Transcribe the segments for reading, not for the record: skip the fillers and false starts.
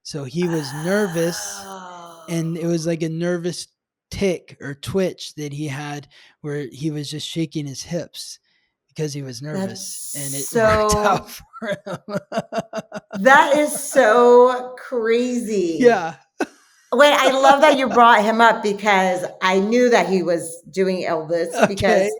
So he was nervous, and it was like a nervous tick or twitch that he had where he was just shaking his hips because he was nervous, and it worked out for him. That is so crazy. Yeah. Wait, I love that you brought him up because I knew that he was doing Elvis because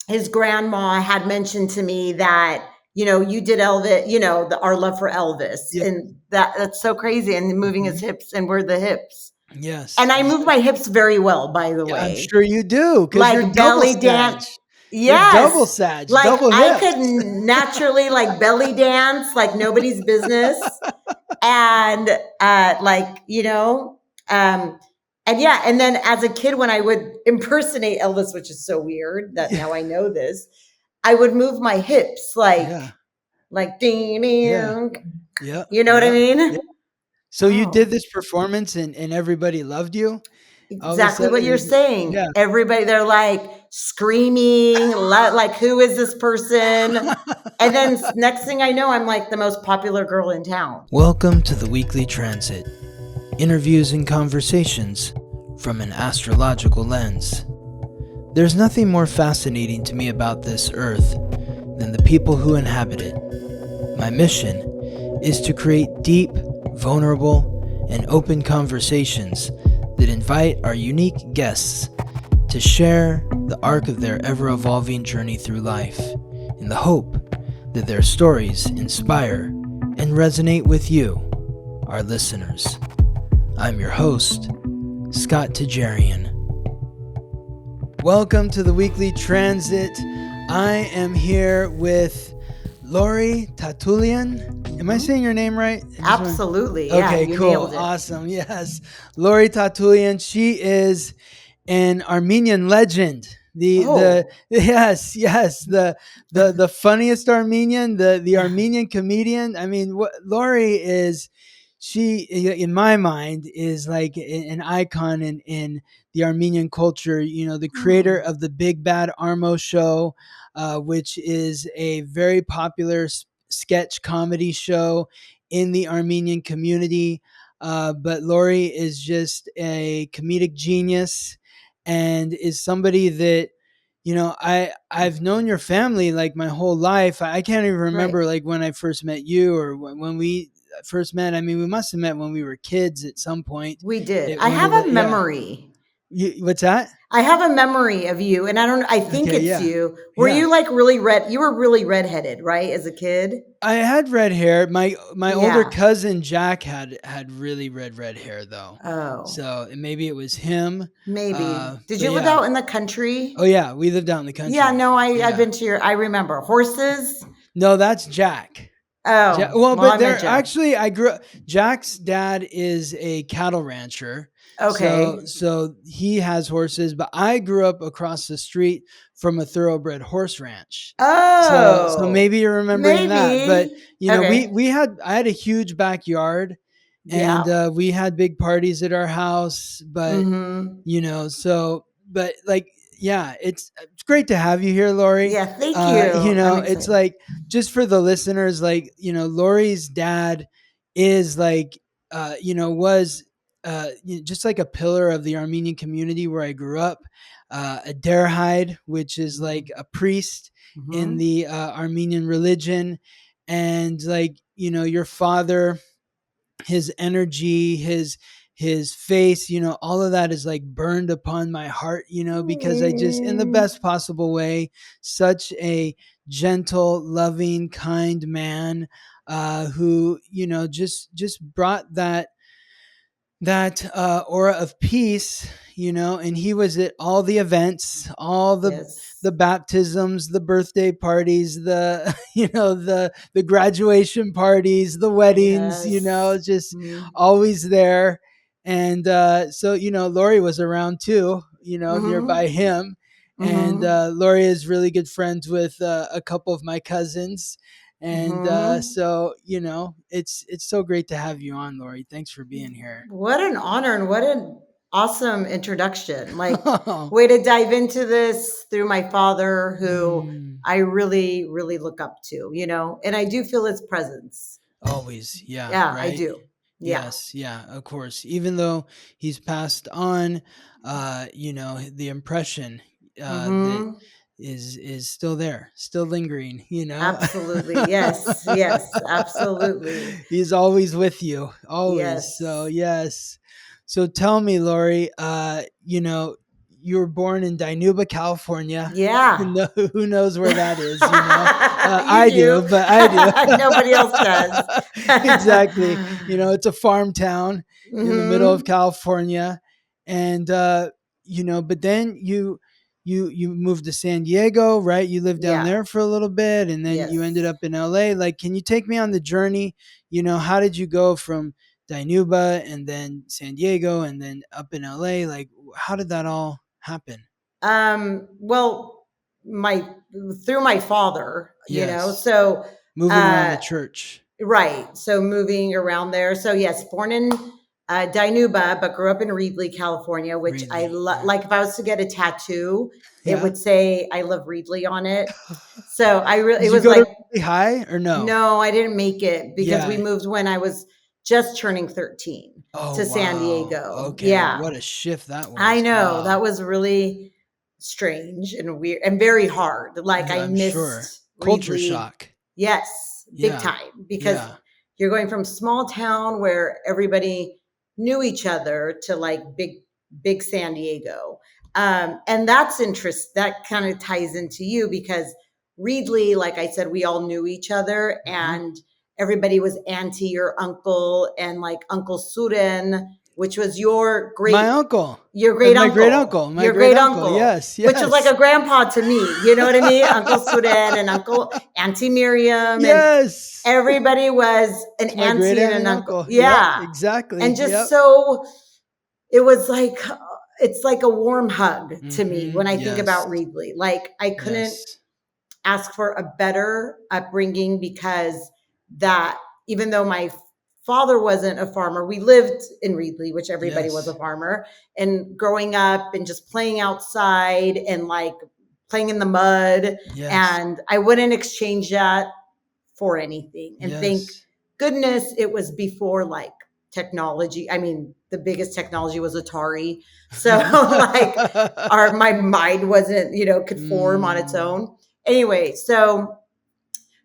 his grandma had mentioned to me that, you did Elvis, our love for Elvis. Yep. And that's so crazy. And moving his hips, and we're the hips. Yes. And I move my hips very well, by the way. I'm sure you do. Like you're belly double dance. Yes. You're double sag. Like double I hips. could naturally like belly dance like nobody's business. And and then as a kid, when I would impersonate Elvis, which is so weird that now I know this, I would move my hips like ding, ding. Yeah. You know what I mean? Yeah. So you did this performance and everybody loved you? Exactly what you're saying. Yeah. Everybody, they're like screaming, like, who is this person? And then next thing I know, I'm like the most popular girl in town. Welcome to the Weekly Transit. Interviews and conversations from an astrological lens. There's nothing more fascinating to me about this earth than the people who inhabit it. My mission is to create deep, vulnerable, and open conversations that invite our unique guests to share the arc of their ever-evolving journey through life, in the hope that their stories inspire and resonate with you, our listeners. I'm your host, Scott Tajarian. Welcome to the Weekly Transit. I am here with Lory Tatoulian. Am I saying your name right? Absolutely. Okay, yeah, cool. Awesome. Yes. Lory Tatoulian. She is an Armenian legend. The funniest Armenian, the Armenian comedian. I mean, Lory is, she, in my mind, is like an icon in the Armenian culture. The creator of the Big Bad Armo show, which is a very popular sketch comedy show in the Armenian community. But Lory is just a comedic genius and is somebody that, I've known your family like my whole life. I can't even remember like when I first met you or when we first met. I mean, we must have met when we were kids at some point. We did. I have a memory. What's that? I have a memory of you, and I think it's you. Were you like really red? You were really redheaded, right? As a kid? I had red hair. My older cousin Jack had really red hair though. Oh. So maybe it was him. Maybe. Did you live out in the country? Oh yeah, we lived out in the country. Yeah, no, I've been to I remember. Horses? No, that's Jack. Oh. But there actually I grew up. Jack's dad is a cattle rancher. Okay. So he has horses, but I grew up across the street from a thoroughbred horse ranch. Oh. So maybe you're remembering that. But I had a huge backyard and we had big parties at our house, but it's great to have you here, Lory. Yeah, thank you. It's like, just for the listeners, like, Lory's dad is like, was just like a pillar of the Armenian community where I grew up, a derhide, which is like a priest in the Armenian religion. And like, your father, his energy, his face, all of that is like burned upon my heart, because I just, in the best possible way, such a gentle, loving, kind man, who, just brought that aura of peace, and he was at all the events, all the baptisms, the birthday parties, the the graduation parties, the weddings, just always there. And so Lory was around too, nearby him. And Lory is really good friends with a couple of my cousins. And so, it's so great to have you on, Lory. Thanks for being here. What an honor and what an awesome introduction. Like, way to dive into this through my father, who I really, really look up to, and I do feel his presence. Always. Yeah. Yeah, right? I do. Yeah. Yes, yeah, of course. Even though he's passed on, the impression that Mm-hmm. is still there, still lingering. Absolutely. Yes. Yes. Absolutely. He's always with you, always. So Yes. yes. So tell me, Lori, you were born in Dinuba, California. Yeah. Who knows where that is? You I do, do. but I do. Nobody else does. Exactly. It's a farm town in the middle of Mm-hmm. California, and but then you moved to San Diego, right? You lived down Yeah. there for a little bit, and then you ended Yes. up in LA. Like, can you take me on the journey? How did you go from Dinuba and then San Diego and then up in LA? Like, how did that all happen? Well, my through my father, Yes, so moving around uh the church. right. So moving around there. So yes, born in Dinuba, but grew up in Reedley, California, which I Really? Yeah. like. If I was to get a tattoo, it Yeah. would say "I love Reedley" on it. So I really, it Did you was go to like, really high or no? no, I didn't make it because we Yeah. moved when I was just turning 13 Oh, to San wow. Diego. Okay. Yeah, What a shift that I was. know that Wow. was really strange and weird and very hard. Like I I'm sure. missed Culture Reedley. shock. Yes, big Yeah. time because Yeah. you're going from small town where everybody knew each other to like big San Diego. And that's interest that kind of ties into you because Reedley, like I said, we all knew each other Hmm. and everybody was auntie or uncle and like Uncle Suren, which was My uncle. your That's great my great uncle, uncle. My great uncle. Yes. which was like Yes. a grandpa to me. You know what I mean? Uncle Suren and Uncle Auntie Miriam and Yes. everybody was an It's my great auntie and aunt an and uncle. uncle. Yep. Yeah. Exactly. And just Yep. so it was like it's like a warm hug to me Hmm. when I think Yes. about Reedley. Like I couldn't Yes. ask for a better upbringing because that even though my father wasn't a farmer, we lived in Reedley, which everybody was a Yes. farmer, and growing up and just playing outside and like playing in the mud. Yes. And I wouldn't exchange that for anything. And thank Yes. goodness it was before like technology. I mean, the biggest technology was Atari. So like my mind wasn't, could form on its Mm. own. Anyway, so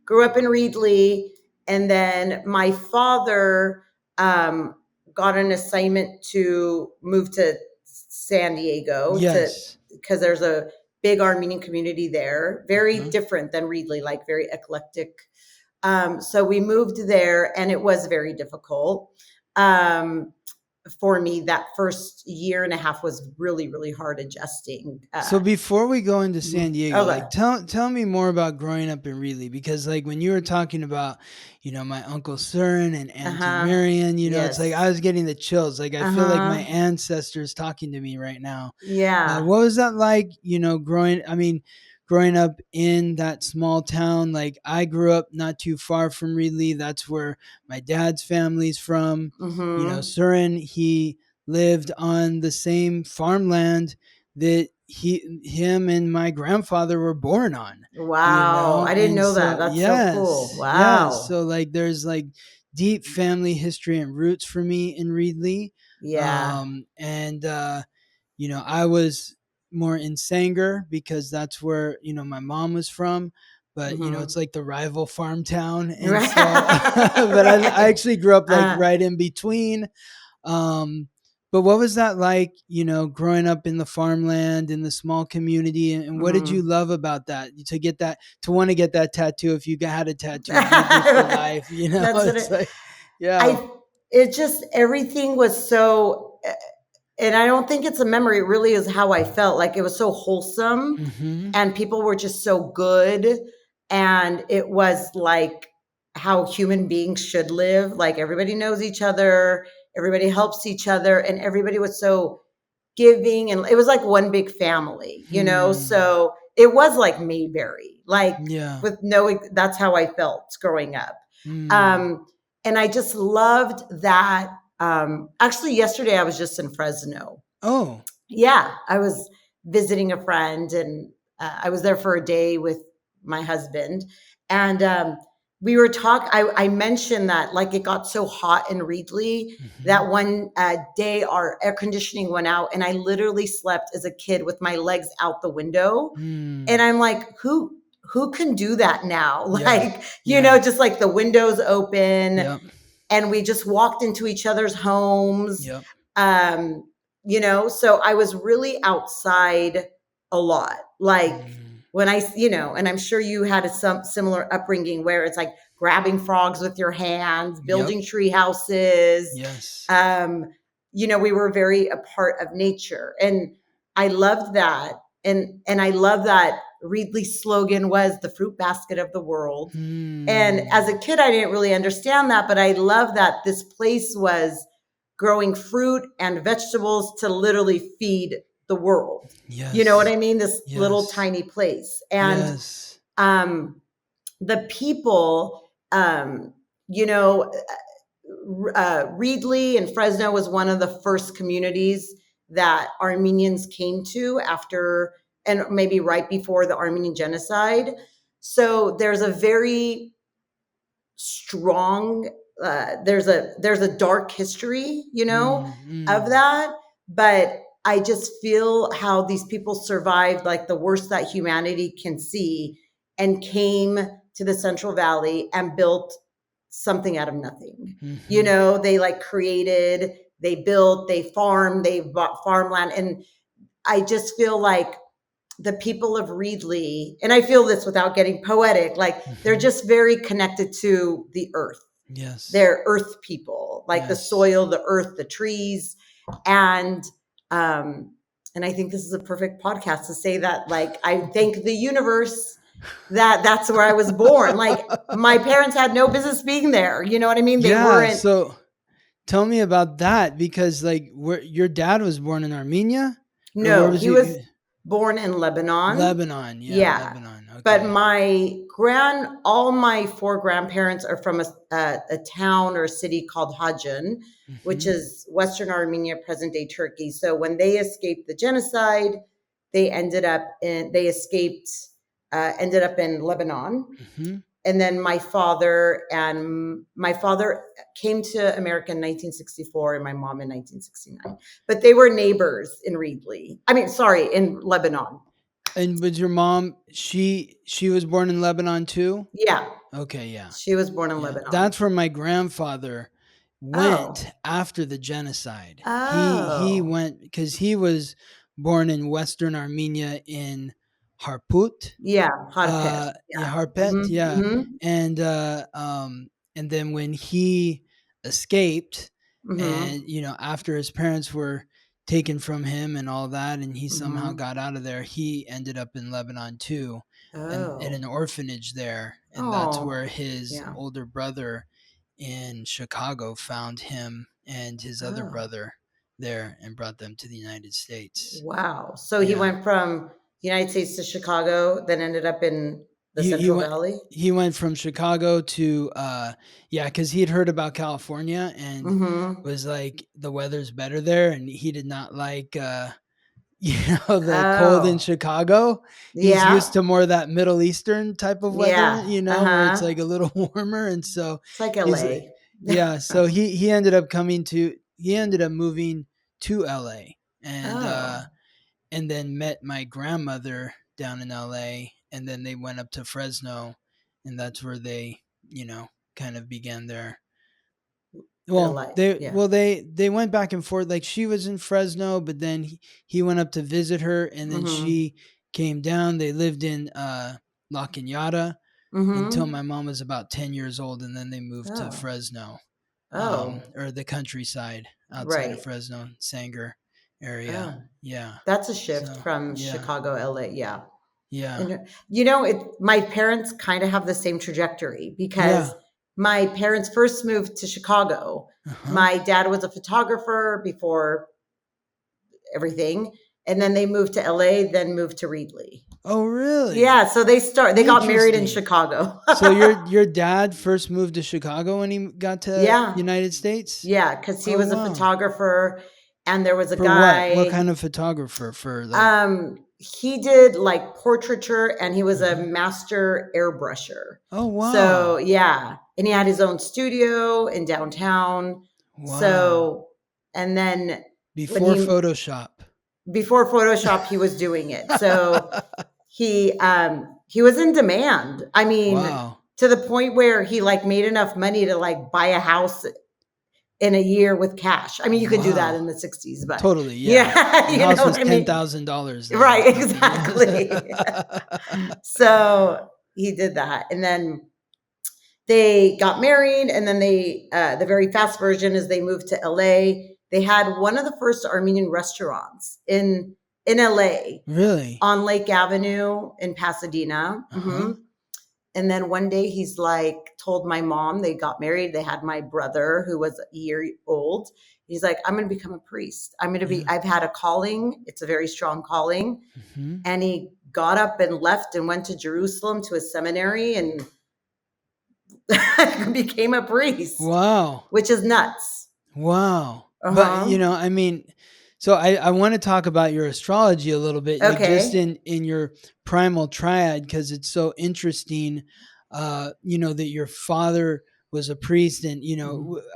grew up in Reedley, and then my father um, got an assignment to move to San Diego to Yes. because there's a big Armenian community there, very Mhm. different than Reedley, like very eclectic. So we moved there, and it was very difficult. Um, for me, that first year and a half was really, really hard adjusting. So before we go into San Diego, Okay. like tell me more about growing up in Reedley, because like when you were talking about, my Uncle Surin and Uh Auntie huh. Marion, it's like I Yes. was getting the chills. Like I Uh feel like my huh. ancestors talking to me right now. Yeah. What was that like, growing up in that small town? Like I grew up not too far from Reedley. That's where my dad's family's from. Mm-hmm. Surin, he lived on the same farmland that him and my grandfather were born on. Wow. I didn't And know that. so That's so cool. yes, Wow. so like there's like deep family history and roots for me in Reedley. Yeah. And I was more in Sanger because that's where my mom was from, but Mm-hmm. it's like the rival farm town. And so but I Right. actually grew up like Uh, right in between. um, but what was that like, growing up in the farmland in the small community, and what did you mm-hmm. love about that to want to get that tattoo? If you had a tattoo, Reedley for life, That's what it's it. like, yeah. I. It just everything was so. And I don't think it's a memory. It really is how I felt. Like it was so wholesome, Hmm. and people were just so good, and it was like how human beings should live. Like everybody knows each other, everybody helps each other, and everybody was so giving, and it was like one big family, Hmm. so it was like Mayberry, like Yeah. with no, that's how I felt growing up. Mm. um and I just loved that. Actually yesterday I was just in Fresno. Oh. Yeah, I was visiting a friend, and I was there for a day with my husband, and we were I mentioned that like it got so hot in Reedley that one day our air conditioning went out and I literally slept as a kid with my legs out the window. And I'm like, who can do that now? Like, you know, just like the windows open and we just walked into each other's homes. You know, so I was really outside a lot. Like when you know, and I'm sure you had some similar upbringing where it's like grabbing frogs with your hands, building tree houses. You know, we were very a part of nature. And I loved that. And I love that Reedley's slogan was the fruit basket of the world. And as a kid, I didn't really understand that, but I love that this place was growing fruit and vegetables to literally feed the world. You know what I mean? This little tiny place. And the people, you know, Reedley and Fresno was one of the first communities that Armenians came to after, and maybe right before the Armenian Genocide. So there's a very strong, there's a dark history, you know, of that. But I just feel how these people survived like the worst that humanity can see and came to the Central Valley and built something out of nothing. You know, they like created, they built, they farmed, they bought farmland. And I just feel like the people of Reedley, and I feel this without getting poetic, like they're just very connected to the earth. They're earth people, like the soil, the earth, the trees. And I think this is a perfect podcast to say that, like, I thank the universe that that's where I was born. Like my parents had no business being there. You know what I mean? They weren't. So tell me about that, because like your dad was born in Armenia? No, he was born in Lebanon. Lebanon. Lebanon. Okay. But all my four grandparents are from a town or a city called Hajan, which is Western Armenia, present day Turkey. So when they escaped the genocide, they ended up in Lebanon. And then my father came to America in 1964 and my mom in 1969. But they were neighbors in Reedley. In Lebanon. And was your mom, she was born in Lebanon too? Yeah. Okay, yeah. She was born in Lebanon. That's where my grandfather went after the genocide. He went because he was born in Western Armenia in Harput. Harpet. Harpet, and then when he escaped, and you know, after his parents were taken from him and all that, and he somehow got out of there, he ended up in Lebanon too, and in an orphanage there, and that's where his older brother in Chicago found him and his other brother there and brought them to the United States. Wow. So he went from United States to Chicago, then ended up in the Central Valley? He went from Chicago to, because he'd heard about California and was like, the weather's better there. And he did not like, the cold in Chicago. He's used to more of that Middle Eastern type of weather, where it's like a little warmer. And so it's like LA. So he ended up moving to LA and then met my grandmother down in LA, and then they went up to Fresno, and that's where they, kind of began their. They went back and forth. Like she was in Fresno, but then he went up to visit her, and then she came down. They lived in La Cañada until my mom was about 10 years old, and then they moved to Fresno, or the countryside outside of Fresno, Sanger area. That's a shift from Chicago, LA. And, my parents kind of have the same trajectory because my parents first moved to Chicago. My dad was a photographer before everything, and then they moved to LA, then moved to Reedley. Oh, really? Yeah. So they got married in Chicago. So your dad first moved to Chicago when he got to United States? Yeah, because he was a photographer, and there was a guy. What kind of photographer? For like... he did like portraiture, and he was a master airbrusher. Oh, wow. So yeah, and he had his own studio in downtown. Wow. So, and then before Photoshop, he was doing it. So he was in demand. I mean, wow. to the point where he like made enough money to like buy a house in a year with cash. I mean, you could do that in the 60s, but totally, yeah. you house know was what I mean? $10,000. Right, exactly. So he did that, and then they got married, and then they the very fast version is they moved to LA. They had one of the first Armenian restaurants in LA. Really? On Lake Avenue in Pasadena. And then one day he's like, told my mom, they got married. They had my brother who was a year old. He's like, I'm going to become a priest. I've had a calling. It's a very strong calling. And he got up and left and went to Jerusalem to a seminary and became a priest. Wow. Which is nuts. Wow. But, I mean, so I want to talk about your astrology a little bit, like just in your primal triad, because it's so interesting, that your father was a priest, and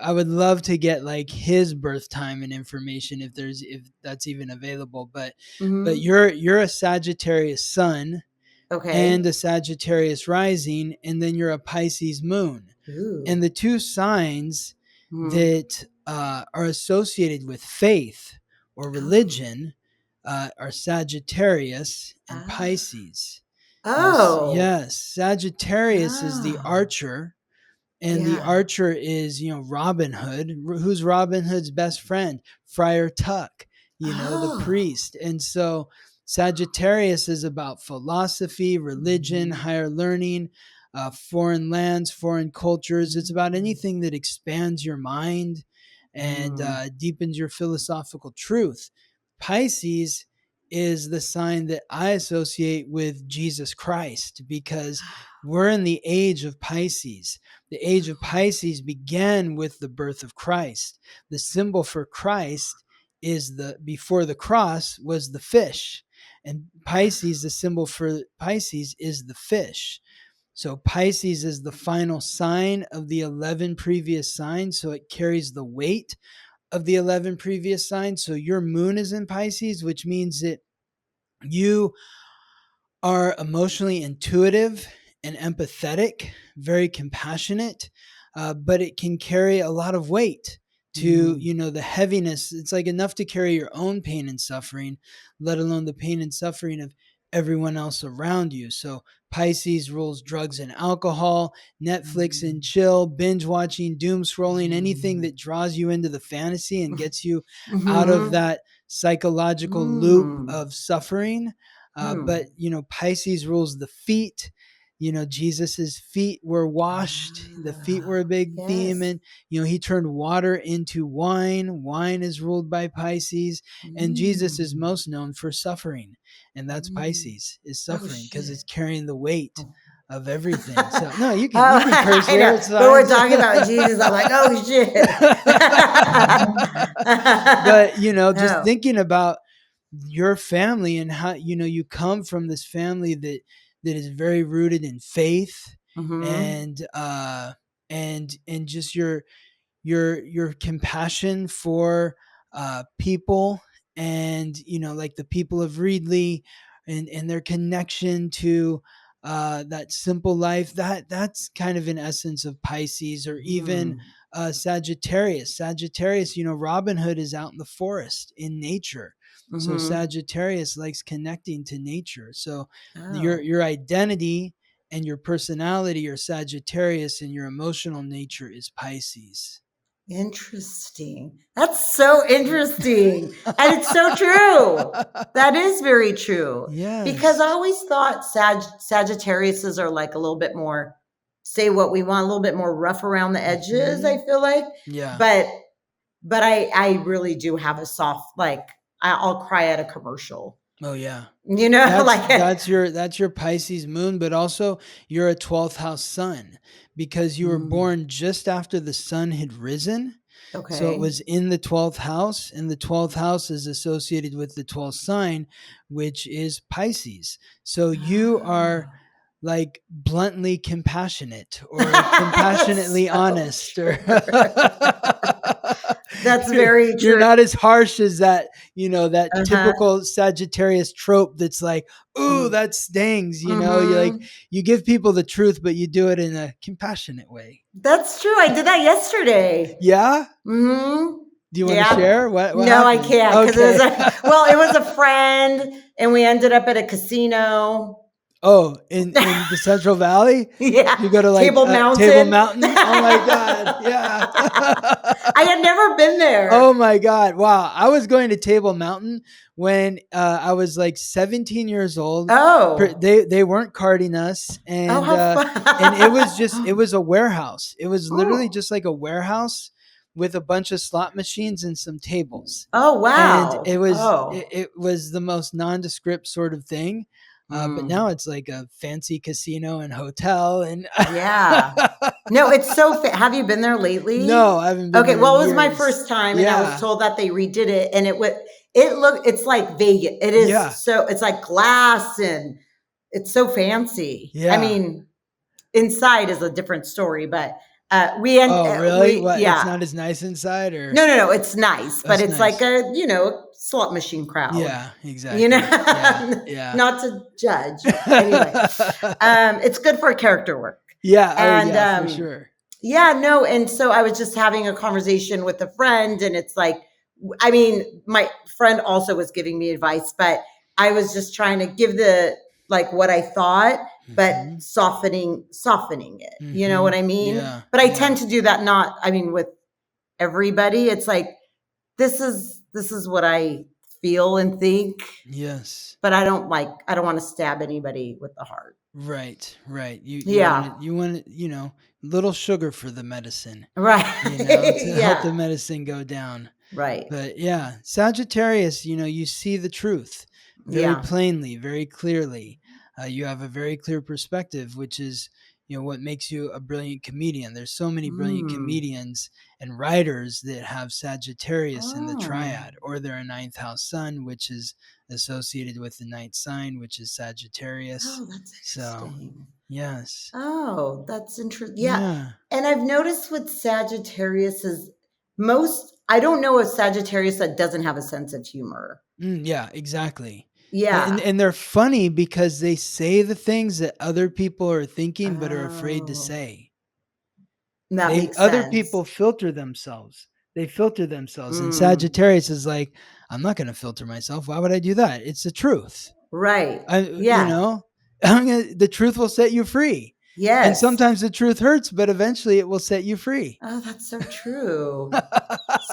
I would love to get like his birth time and information if that's even available. But you're a Sagittarius sun, and a Sagittarius rising, and then you're a Pisces moon. And the two signs that are associated with faith or religion are Sagittarius and Pisces. Yes. Sagittarius is the archer, and the archer is, Robin Hood. Who's Robin Hood's best friend? Friar Tuck, the priest. And so Sagittarius is about philosophy, religion, higher learning, foreign lands, foreign cultures. It's about anything that expands your mind and deepens your philosophical truth. Pisces is the sign that I associate with Jesus Christ, because we're in the age of Pisces. The age of Pisces began with the birth of Christ. The symbol for Christ is before the cross was the fish. And Pisces, the symbol for Pisces is the fish. So Pisces is the final sign of the 11 previous signs. So it carries the weight of the 11 previous signs. So your moon is in Pisces, which means that you are emotionally intuitive and empathetic, very compassionate, but it can carry a lot of weight to, the heaviness. It's like enough to carry your own pain and suffering, let alone the pain and suffering of everyone else around you. So Pisces rules drugs and alcohol, Netflix and chill, binge watching, doom scrolling, anything that draws you into the fantasy and gets you out of that psychological loop of suffering. But, Pisces rules the feet. Jesus's feet were washed. The feet were a big theme. And, he turned water into wine. Wine is ruled by Pisces. And Jesus is most known for suffering. And that's Pisces, is suffering, because it's carrying the weight of everything. So no, you can curse here. But we're talking about Jesus. I'm like, oh shit. But, just thinking about your family and how, you come from this family that is very rooted in faith, and just your compassion for people, and like the people of Reedley, and their connection to that simple life, that's kind of an essence of Pisces, or even Sagittarius. Robin Hood is out in the forest in nature. So Sagittarius likes connecting to nature. So your identity and your personality are Sagittarius, and your emotional nature is Pisces. Interesting. That's so interesting. And it's so true. That is very true. Yes. Because I always thought Sagittariuses are like a little bit more, say what we want, a little bit more rough around the edges, I feel like. Yeah. But I really do have a soft, like, I'll cry at a commercial. Oh yeah. That's that's your Pisces moon, but also you're a 12th house sun, because you were born just after the sun had risen. So it Okay. was in the 12th house, and the 12th house is associated with the 12th sign, which is Pisces. So you are Oh. like bluntly compassionate or That's compassionately so honest, or true. That's you're, very you're true. not as harsh as that, that Uh-huh. typical Sagittarius trope that's like, ooh, Mm. that stings, you're like, Mhm. you give people the truth, but you do it in a compassionate way. That's true. I did that yesterday. Yeah? Mhm. Do you want to Yeah. share what No, I happened? can't because Okay. it was a friend, and we ended up at a casino. Oh, in the Central Valley? Yeah, You go to like Table Table Mountain. Mountain? Oh my God. Yeah. I had never been there. Oh my God. Wow. I was going to Table Mountain when I was like 17 years old. Oh. They weren't carding us, Oh, how and it fun. was a warehouse. It was literally Ooh. just like a warehouse with a bunch of slot machines and some tables. Oh, And wow. Oh. it was the most nondescript sort of thing. But Mm. now it's like a fancy casino and hotel, and Yeah. No, it's so have you been there lately? no, I haven't been Okay, there well, in it was my years. first time, and I was Yeah, told that they redid it, and it's like Vegas. It yeah, is so it's like glass, and it's so fancy. I yeah. mean, inside is a different story, but Oh, really? we What? It's yeah. not as nice inside, or No, no, no, it's nice, but that's it's like nice. a, slot machine crowd. Yeah, You exactly. Yeah, know, yeah. not to judge. Anyway, it's good for character work. Yeah. Oh, And yeah, for sure. yeah, no, and so I was just having a conversation with a friend, and it's like, I mean, my friend also was giving me advice, but I was just trying to give the like what I thought, but Hmm. softening it. You know Hmm. what I mean? Yeah, But I yeah. tend to do that not, I mean, with everybody. It's like this is what I feel and think, Yes. but I don't want to stab anybody with the heart. Right, right. Yeah. You want it, little sugar for the medicine, Right. to help Yeah. the medicine go down. Right. But yeah, Sagittarius, you see the truth very Yeah. plainly, very clearly. You have a very clear perspective, which is, what makes you a brilliant comedian. There's so many brilliant Mm. comedians and writers that have Sagittarius in the Oh. triad, or they're a ninth house sun, which is associated with the ninth sign, which is Sagittarius. Oh, that's So, interesting. yes. Oh, that's interesting. Yeah. Yeah. And I've noticed with Sagittarius is I don't know a Sagittarius that doesn't have a sense of humor. Yeah, exactly. And Yeah. and they're funny because they say the things that other people are thinking but are afraid to Oh, say. that They makes Other sense. people filter themselves. They filter themselves. And Mm. Sagittarius is like, I'm not going to filter myself. Why would I do that? It's the truth. Right. I you Yeah. know, the truth will set you free. And Yes. sometimes the truth hurts, but eventually it will set you free. Oh, that's so true.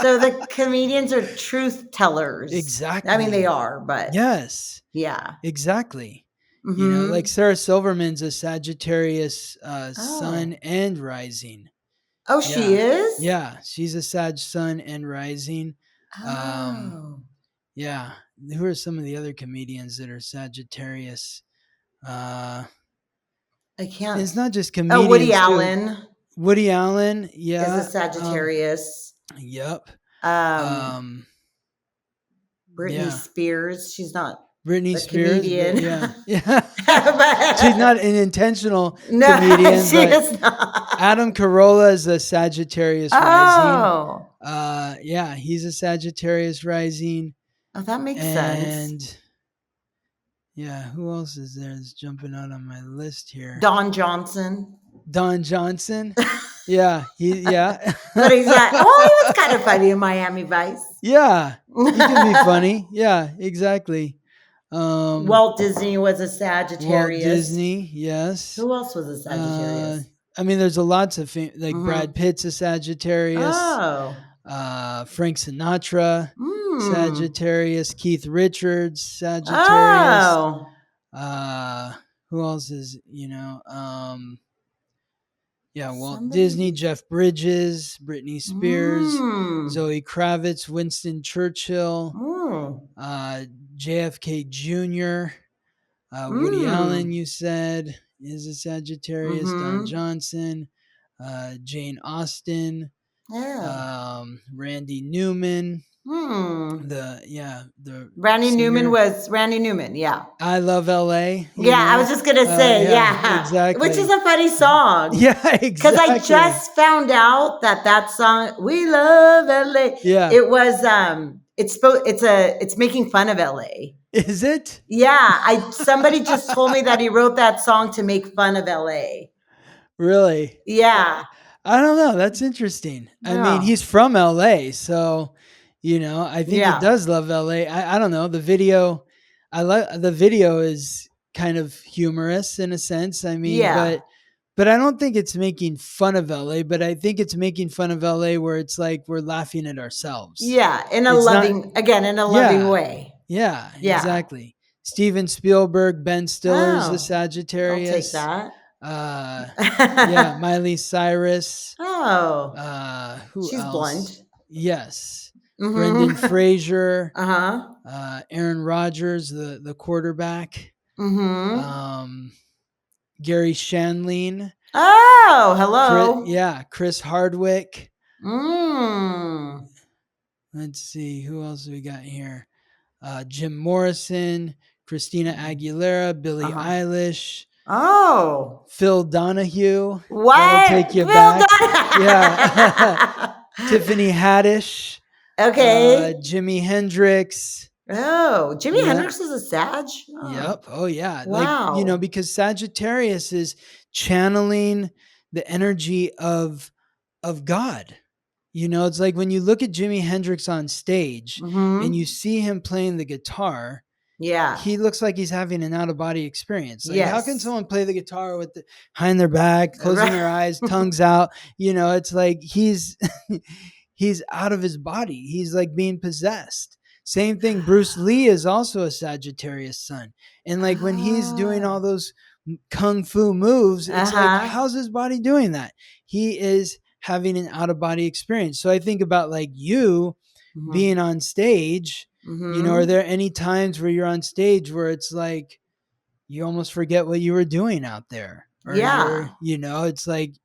So the comedians are truth tellers. I mean, they Exactly. are, but Yes. yeah. Exactly. Like Hmm. Sarah Silverman's a Sagittarius sun Oh. and rising. Oh, she Yeah. is? Yeah. She's a Sag sun and rising. Um, Oh. yeah. Who are some of the other comedians that are Sagittarius? Uh, I can't. it's not just Oh, Woody comedians too. Allen Woody Allen. is a Yeah. Sagittarius. Yep. Um, Um, Britney yeah. Spears, she's not Britney a Spears, but comedian. yeah. Yeah. She's not But an intentional no, comedian, she but is not. Adam Carolla is a Sagittarius rising. Oh. Yeah, he's a Sagittarius rising. Oh, that makes sense. And yeah, who else is there that's jumping out on my list here? Don Johnson. Don Johnson. Yeah, yeah. But he's like, oh, he was kind of funny in Miami Vice. Yeah, he can be funny. Yeah, exactly. Walt Disney was a Walt Sagittarius. Disney, yes. Who else was a Uh, Sagittarius? I mean, there's a lots of like Hmm. Brad Pitt's a Sagittarius. Oh. Frank Sinatra, Hmm. Sagittarius. Keith Richards, Sagittarius. Oh. Uh, who else is, yeah, Walt Somebody Disney, who's. Jeff Bridges, Britney Spears, Hmm. Zoe Kravitz, Winston Churchill, Hmm. JFK Jr., Woody Allen, Hmm. you said, is a Sagittarius, Don Mm-hmm. Johnson, Jane Austen. Yeah. Randy Newman. Hmm. The Randy singer. Newman. Yeah. I Love L.A. Yeah, I was just gonna say, Yeah, yeah, which is exactly. a funny song. Yeah, Because I exactly. just found out that song "We Love LA" Yeah. it was it's making fun of LA. Is it Yeah, I somebody just told me that he wrote that song to make fun of LA. really? Yeah, I don't know. That's interesting. I mean, yeah, he's from LA, so I think he yeah, does love LA. I don't know. The video, I like the video is kind of humorous in a sense. I mean, yeah, but I don't think it's making fun of LA, but I think it's making fun of LA where it's like we're laughing at ourselves. yeah. It's not In a loving yeah. way. Yeah, Yeah. exactly. Steven Spielberg, Ben Stiller's the Oh, I'll take Sagittarius. that. Uh yeah, Miley Cyrus. Oh, Who she's else? blunt. Yes. Brendan Mm-hmm. Fraser, Uh huh. Aaron Rodgers, the quarterback, Mm-hmm. um, Gary Shandling, Oh, hello. Chris Hardwick. Mm. Let's see, who else do we got here? Jim Morrison, Christina Aguilera, Uh Billie huh. Eilish, Oh, Phil Donahue. That'll what? take you Phil back. Yeah. Dunn. Tiffany Haddish, Okay. Jimi Hendrix. Oh, Jimi Yeah. Hendrix is a Sag? Oh, Yep. Oh, yeah. Like, wow. because Sagittarius is channeling the energy of God. It's like when you look at Jimi Hendrix on stage and you Mm-hmm. see him playing the guitar, Yeah. he looks like he's having an out of body experience. Like, how can Yes. someone play the guitar with behind their back, closing Right. their eyes, tongues out? It's like he's he's out of his body. He's like being possessed. Same thing. Bruce Lee is also a Sagittarius sun, and like when he's doing all Ah. those kung fu moves, it's like Uh-huh. how's his body doing that? He is having an out of body experience. So I think about like you Mm-hmm. being on stage. Are Mm-hmm. there any times where you're on stage where it's like you almost forget what you were doing out there? Or Yeah. it's like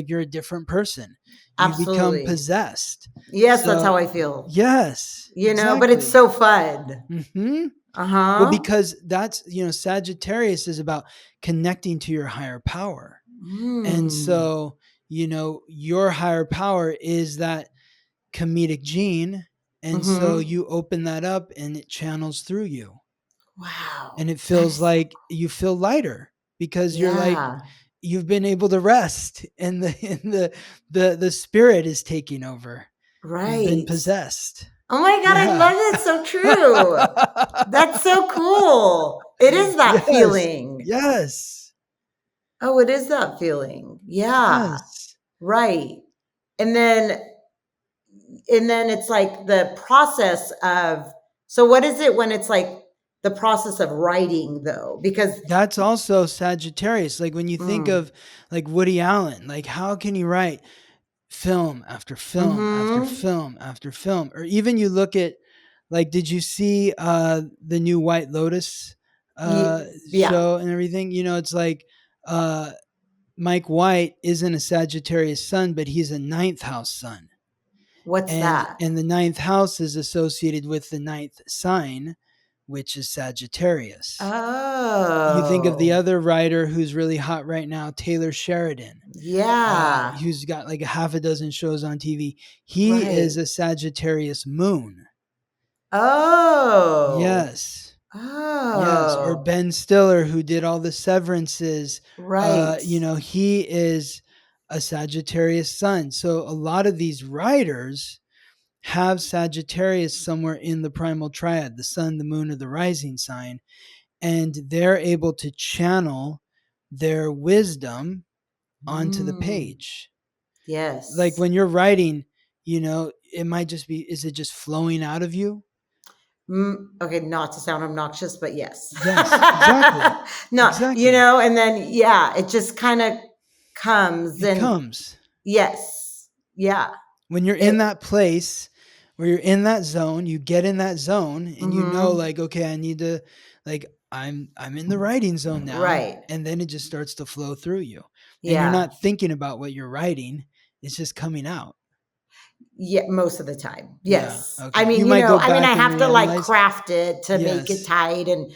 you're a different person. You become Absolutely. possessed. Yes, that's So how I feel. yes, But it's exactly. so fun. Hmm. Well, Uh-huh. because that's Sagittarius is about connecting to your higher power. And Mm. so, your higher power is that comedic gene. And so Mm-hmm. you open that up and it channels through you. And Wow. it That feels is so like you feel lighter because you're like, yeah. you've been able to rest and the spirit is taking over. You've been Right. possessed. Oh my God, I Yeah. love it. So true. That's so cool. It is that Yes. feeling. Yes. Oh, it is that feeling. Yeah. Yes. Right. And then it's like the process of so what is it when it's like the process of writing though? Because That's also Sagittarius. Like when you think mm, of like Woody Allen, like how can you write film after film after mm-hmm. film after film? Or even you look at like, did you see the new White Lotus Yeah. show and everything? It's like uh Mike White isn't a Sagittarius sun, but he's a ninth house sun. What's And that? and the ninth house is associated with the ninth sign, which is Sagittarius. You think of the Oh. other writer who's really hot right now, Taylor Sheridan, Yeah. who's got like a half a dozen shows on TV. He is Right. a Sagittarius moon. Oh. Yes. Yes. Or Oh. Ben Stiller, who did all the severances. Right. He is a Sagittarius sun. So a lot of these writers have Sagittarius somewhere in the primal triad, the sun, the moon, or the rising sign, and they're able to channel their wisdom onto the Mm. page. Like Yes. when you're writing, it might just be, is it just flowing out of you? Okay, not to sound obnoxious, but yes. Yes, exactly. No, Exactly. and then yeah, it just kind of comes It and comes yes. Yeah. when you're in It that place where you're in that zone, you get in that zone and mhm. like, okay, I need to like I'm in the writing zone now, Right. and then it just starts to flow through you. And you're Yeah. not thinking about what you're writing, it's just coming out. Yeah, most of the time. Yeah. Yes. Okay. I mean, You might go I back and have to like reanalyze. craft it to make it Yes. tight and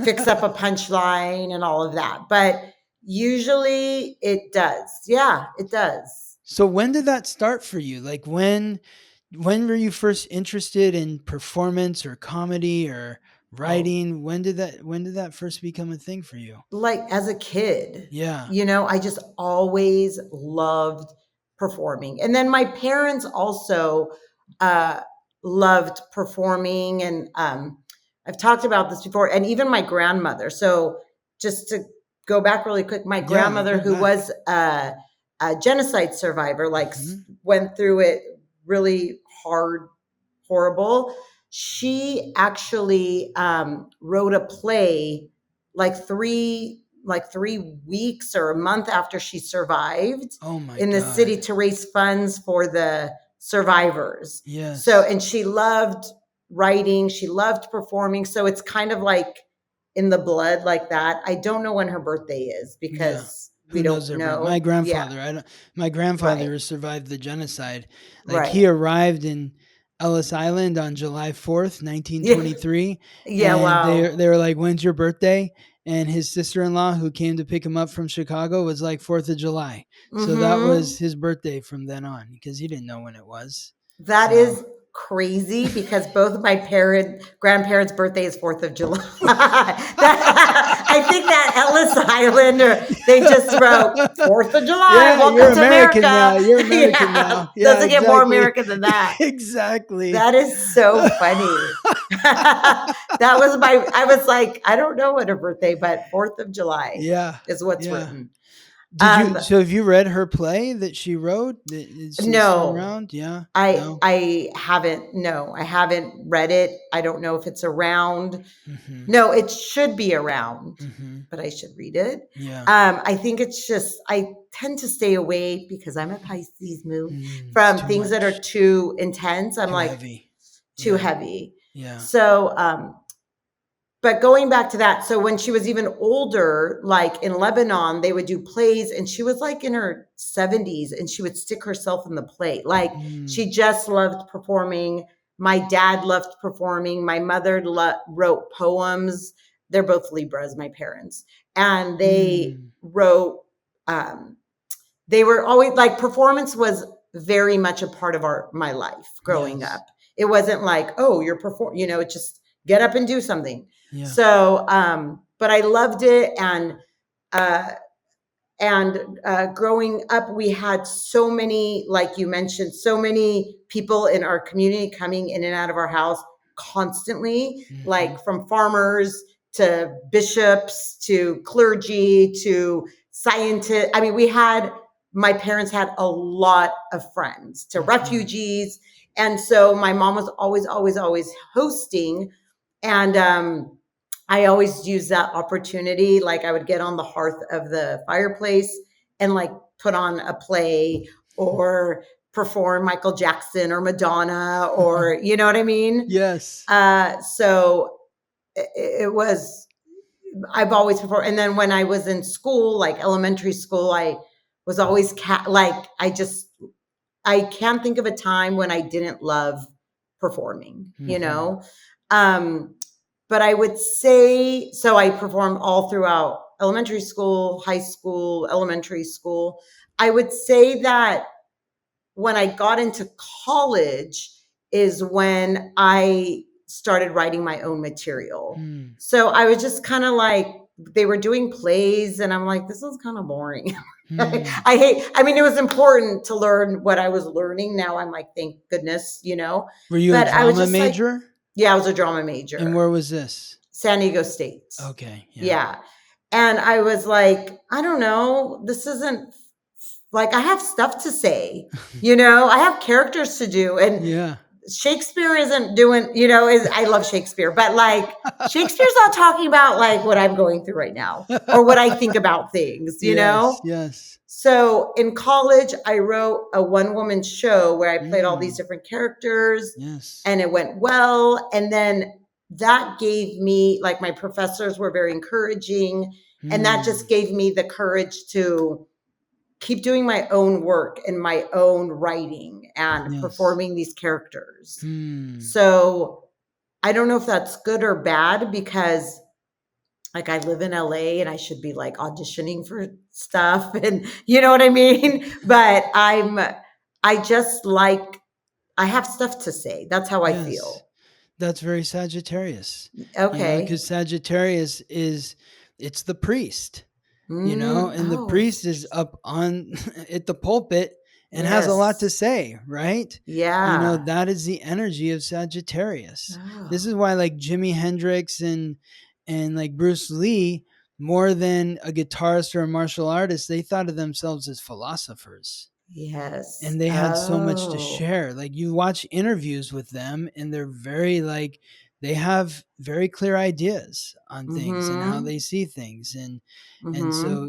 fix up a punchline and all of that. But usually it does. Yeah, it does. So when did that start for you? Like when were you first interested in performance or comedy or Oh, writing? When did that first become a thing for you? like as a kid, Yeah. I just always loved performing. And then my parents also uh, loved performing. And I've talked about this before, and even my grandmother. So just to go back really quick, my Yeah, grandmother, go who back. was a genocide survivor, like Mhm. went through it really hard, horrible. She actually wrote a play like 3 weeks or a month after she survived Oh my in the city God. to raise funds for the survivors. So, Yes. and she loved writing, she loved performing. So it's kind of like in the blood like that. I don't know when her birthday is Yeah. because we Who knows don't their birth? My know. Yeah, grandfather, I don't my right, grandfather survived the genocide. Like right. he arrived in Ellis Island on July 4th, Yeah, 1923, yeah, and they wow. they were like, "When's your birthday?" And his sister-in-law who came to pick him up from Chicago was like 4th of July. So that was Mm-hmm. his birthday from then on because he didn't know when it was. That So is crazy because both of my grandparents' birthday is 4th of July. I think that Ellis Islander, they just wrote 4th of July, yeah, you're welcome to American America. now. You're American Yeah, now. Yeah, doesn't get more exactly. American than that. exactly. That is so funny. I was like, I don't know what her birthday, but 4th of July Yeah. is what's Yeah. written. Did you Um, so have you read her play that she wrote? Is she still no, around? Yeah. I No. I haven't. No, I haven't read it. I don't know if it's around. Mhm. No, it should be around, Mhm. but I should read it. Yeah. I think it's just I tend to stay away because I'm a Pisces moon It's from too things that are much. too intense. I'm Too like heavy. too Yeah. heavy. Yeah. So, but going back to that, so when she was even older, like in Lebanon, they would do plays, and she was like in her 70s, and she would stick herself in the play. Like Mm. she just loved performing. My dad loved performing. My mother wrote poems. They're both Libras, my parents, and they Mm. wrote. Um, they were always like performance was very much a part of my life growing Yes. up. It wasn't like, oh, you're it's just get up and do something. Yeah. So but I loved it. Uh growing up, we had so many, like you mentioned, so many people in our community coming in and out of our house constantly, Mhm. like from farmers to bishops to clergy to scientists. I mean, my parents had a lot of friends to Mhm. refugees. And so my mom was always, always, always hosting. And I always use that opportunity. Like I would get on the hearth of the fireplace and like put on a play or perform Michael Jackson or Madonna or you know what I mean? yes. So it was I've always performed. And then when I was in school, like elementary school, I was always like I can't think of a time when I didn't love performing, Mhm. Um, but I would say, so I performed all throughout elementary school, high school, elementary school. I would say that when I got into college is when I started writing my own material. Mm. So I was just kind of like, they were doing plays, and I'm like, this is kind of boring. Mm. I mean, it was important to learn what I was learning. Now I'm like, thank goodness. Were you a But I was drama just like, major? yeah, I was a drama And major, where was this? San Diego State. Okay. Yeah. Yeah. And I was like, I don't know, this isn't like I have stuff to say, I have characters to do. And yeah. Shakespeare isn't doing, I love Shakespeare, but like Shakespeare's not talking about like what I'm going through right now or what I think about things. yes. Yes. So in college, I wrote a one woman show where I played all these Mm. different characters Yes. and it went well. And then that gave me, like, my professors were very encouraging. And that just Mm. gave me the courage to keep doing my own work and my own writing and Yes. performing these characters. Hmm. So I don't know if that's good or bad because like I live in LA and I should be like auditioning for stuff and you know what I mean? But I just like I have stuff to say. That's how I Yes. feel. That's very Sagittarius. Okay. Because Sagittarius it's the priest. And the Oh, priest is up on at the pulpit and has a lot to yes. say, right? Yeah. That is the energy of Sagittarius. This Oh, is why like Jimi Hendrix and like Bruce Lee, more than a guitarist or a martial artist, they thought of themselves as philosophers, yes. and they had so much to Oh. share. Like you watch interviews with them and they're very like they have very clear ideas on things and how Mhm. they see things, and so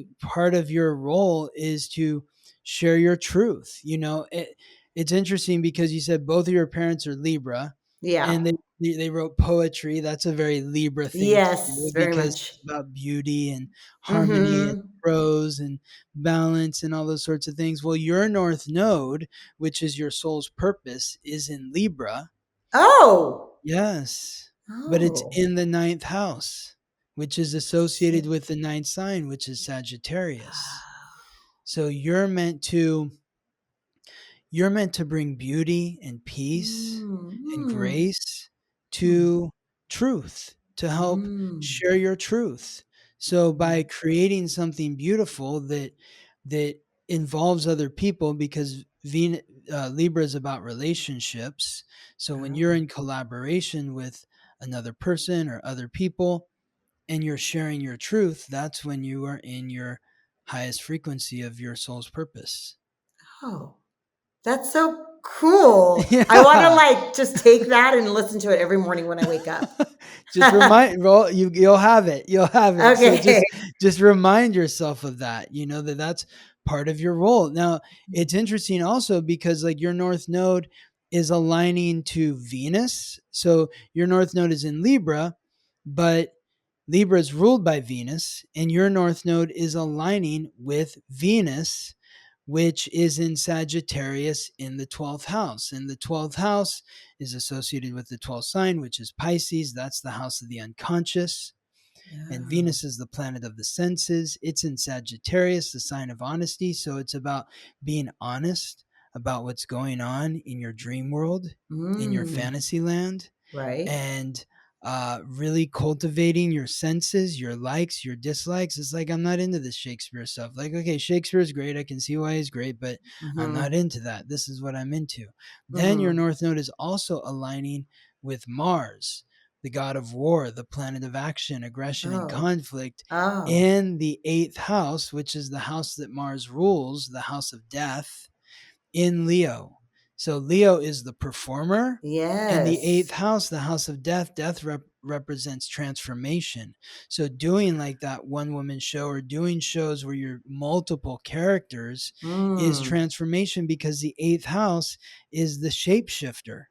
Mhm. part of your role is to share your truth. It's interesting because you said both of your parents are Libra, and Yeah. they wrote poetry. That's a very Libra thing to Yes, do very because much. it's about beauty and harmony and Mhm. prose and balance and all those sorts of things. Well, your North Node, which is your soul's purpose, is in Libra. Oh. Yes, but it's Oh. in the ninth house, which is associated Sick. with the ninth sign, which is Sagittarius. So you're meant to bring beauty and peace and Mm. grace Mm. to truth, to help Mm. share your truth. So by Mm. creating something beautiful that involves other people, because Libra is about relationships. So when you're Oh. in collaboration with another person or other people and you're sharing your truth, that's when you are in your highest frequency of your soul's purpose. Oh. That's so cool. I wanna, Yeah. like, just take that and listen to it every morning when I wake up. Just remind well, you'll have it. You'll have it. So Okay. just remind yourself of that, that's part of your role. Now, it's interesting also because like your North Node is aligning to Venus. So your North Node is in Libra, but Libra is ruled by Venus, and your North Node is aligning with Venus, which is in Sagittarius in the 12th house. And the 12th house is associated with the 12th sign, which is Pisces. That's the house of the unconscious. And Oh. Venus is the planet of the senses. It's in Sagittarius, the sign of honesty. So it's about being honest about what's going on in your dream world, in your Mm. fantasy land, Right? and really cultivating your senses, your likes, your dislikes. It's like I'm not into this Shakespeare stuff. Like, okay, Shakespeare's great. I can see why he's great, but I'm not Mhm. into that. This is what I'm into. Then your Mhm. North Node is also aligning with Mars, the god of war, the planet of action, aggression, and Oh. conflict, Oh. in the eighth house, which is the house that Mars rules, the house of death, in Leo. So Leo is the performer, and the eighth Yes. house, the house of death, represents transformation. So doing like that one woman show or doing shows where you're multiple characters is Mm. transformation, because the eighth house is the shapeshifter.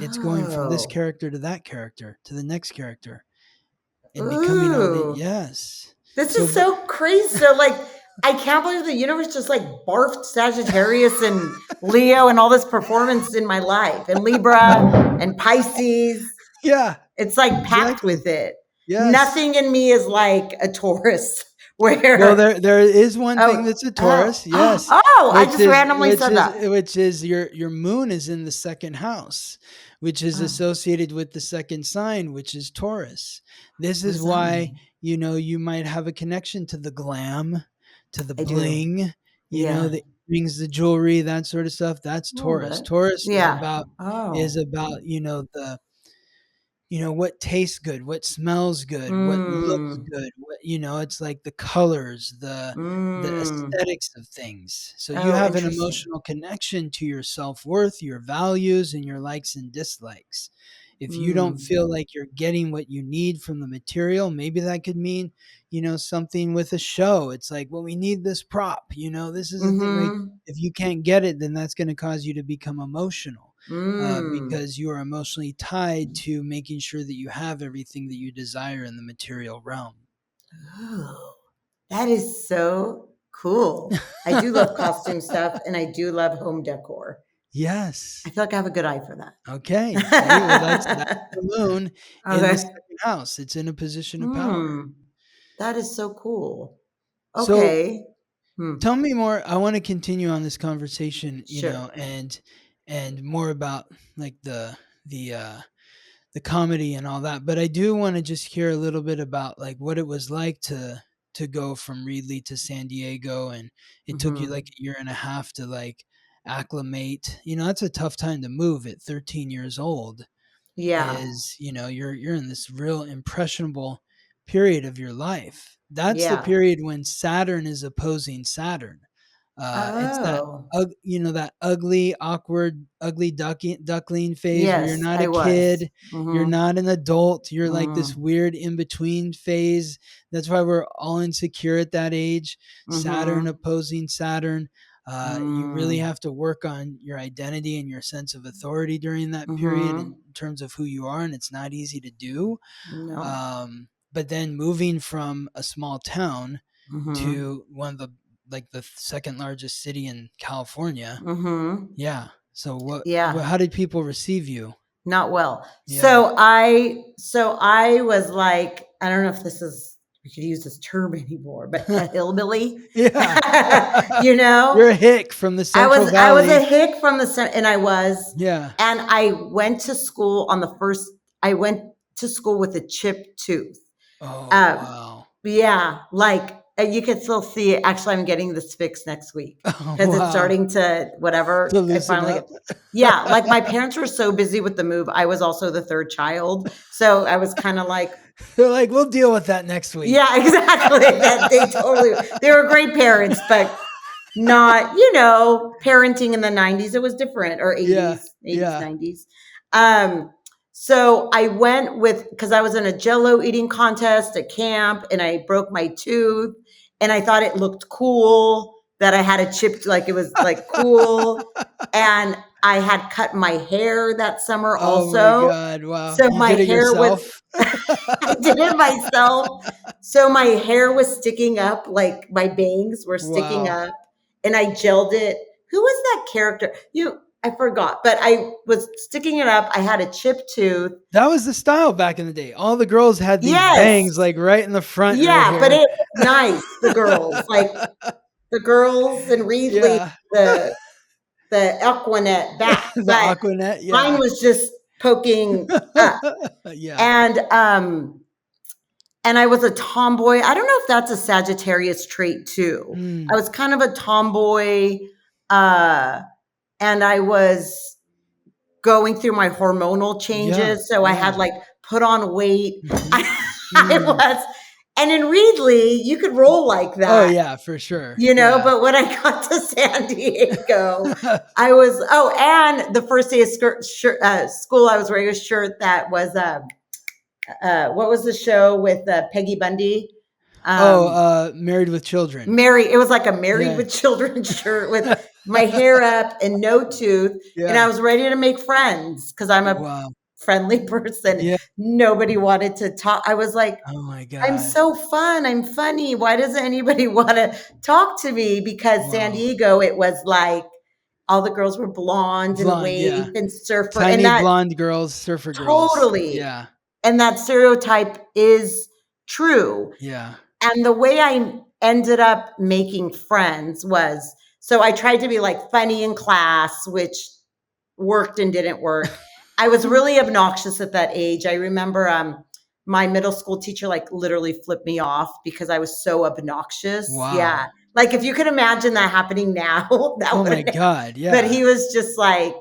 It's going from this Oh. character to that character to the next character and becoming all the Ooh. yes. This So is but so crazy. So, like, I can't believe the universe just like barfed Sagittarius and Leo and all this performance in my life, and Libra and Pisces. yeah, It's like packed exactly. with it. Yes. Nothing in me is like a Taurus Well, where, there is one thing oh, that's a oh, Taurus, yes, oh, I which just is randomly which said is that. which is your moon is in the second house, which is Oh, associated with the second sign, which is Taurus. This what is does that why, mean? you might have a connection to the glam, to the I do. bling, Yeah. the earrings, the jewelry, that sort of stuff. That's A little Taurus. bit. Taurus Yeah. is Oh. about, the what tastes good, what smells good, what looks Mm. good, it's like the colors, the Mm. aesthetics of things. So you Oh, have an interesting. emotional connection to your self-worth, your values, and your likes and dislikes. If you don't Mm. feel like you're getting what you need from the material, maybe that could mean, something with a show. It's like, well, we need this prop, this is the thing. Like, Mhm. if you can't get it, then that's going to cause you to become emotional, Mm. because you are emotionally tied to making sure that you have everything that you desire in the material realm. Oh, that is so Cool. I do love costume stuff, and I do love home decor. Yes. I feel like I have a good eye for that. Okay. See, well, that's the moon in the Okay. second house. It's in a position of power. Hmm. That is so cool. So Okay. Hmm. tell me more. I want to continue on this conversation, Sure. and more about like the comedy and all that. But I do want to just hear a little bit about like what it was like to go from Reedley to San Diego, and it took you like Hmm. a year and a half to like acclimate. That's a tough time to move at 13 years old. Yeah. Is you're in this real impressionable period of your life. That's the Yeah. period when Saturn is opposing Saturn. It's that Oh. that ugly, awkward, ugly duckling phase where you're Yes, not a I was. kid, you're Hmm. not an adult, you're like this Hmm. weird in between phase. That's why we're all insecure at that age. Saturn Hmm. opposing Saturn. You really Mm. have to work on your identity and your sense of authority during that period in Mhm. terms of who you are, and it's not easy to do. No. But then moving from a small town Mhm. to one of the second largest city in California. Mhm. Yeah. So what Yeah. how did people receive you? Not well. Yeah. So I was like, I don't know if this is we could use this term anymore, but a hillbilly. Yeah. You know? You're a hick from the I Central was I was a Valley. hick from and I was, Yeah. and I went to school on the first I went to school with a chipped tooth. Oh, Um, wow. yeah, like you can still see it. Actually, I'm getting this fixed next week Oh, because it's wow. starting to To whatever. I loosen finally up. get. Yeah, like my parents were so busy with the move. I was also the third child, so I was kind of like, They're like, "We'll deal with that next week." yeah, exactly. That they were great parents, but not, parenting in the 90s. It was different, or Yeah. 80s, Yeah. 90s. Um, so I went because I was in a Jello eating contest at camp, and I broke my tooth, and I thought it looked cool that I had a chipped, like it was like cool. And I had cut my hair that summer Oh my also. god, wow. So You my did it hair was, yourself? I did it myself. So my hair was sticking up, like my bangs were sticking Wow. up, and I gelled it. Who was that character? I forgot, but I was sticking it up. I had a chipped tooth. That was the style back in the day. All the girls had these Yes. bangs like right in the front right Yeah, but here. it was nice, the girls. Like the girls in Reedley, Yeah. the the Equinet back, The but Aquanet, mine yeah. was just poking up. Yeah. And I was a tomboy. I don't know if that's a Sagittarius trait too. I Mm, was kind of a tomboy, uh, and I was going through my hormonal yeah, changes. So I yeah. had like put on weight. Mhm. I Mm. was, and in Reedley, you could roll like Oh, that, yeah, for sure. Yeah. But when I got to San Diego, I was, and the first day of school, I was wearing a shirt that was, what was the show with Peggy Bundy? Oh, Um, Married with Children. It was like a Married Yeah. with Children shirt with my hair up and no tooth. And I Yeah. was ready to make friends because I'm a Wow. friendly person. Yeah. Nobody wanted to talk. I was like, Oh my I'm god. so fun. I'm funny. Why doesn't anybody want to talk to me? Because San Wow. Diego, it was like all the girls were blonde and Blonde, yeah. waved and surfer. And Tiny that blonde girls, surfer girls. totally, Yeah. and that stereotype is true. Yeah. And the way I ended up making friends was, so I tried to be like funny in class, which worked and didn't work. I was really obnoxious at that age. I remember my middle school teacher like literally flipped me off because I was so obnoxious. Yeah. Wow. Like if you could imagine that happening now, that Oh my would, god, but yeah. he was just like,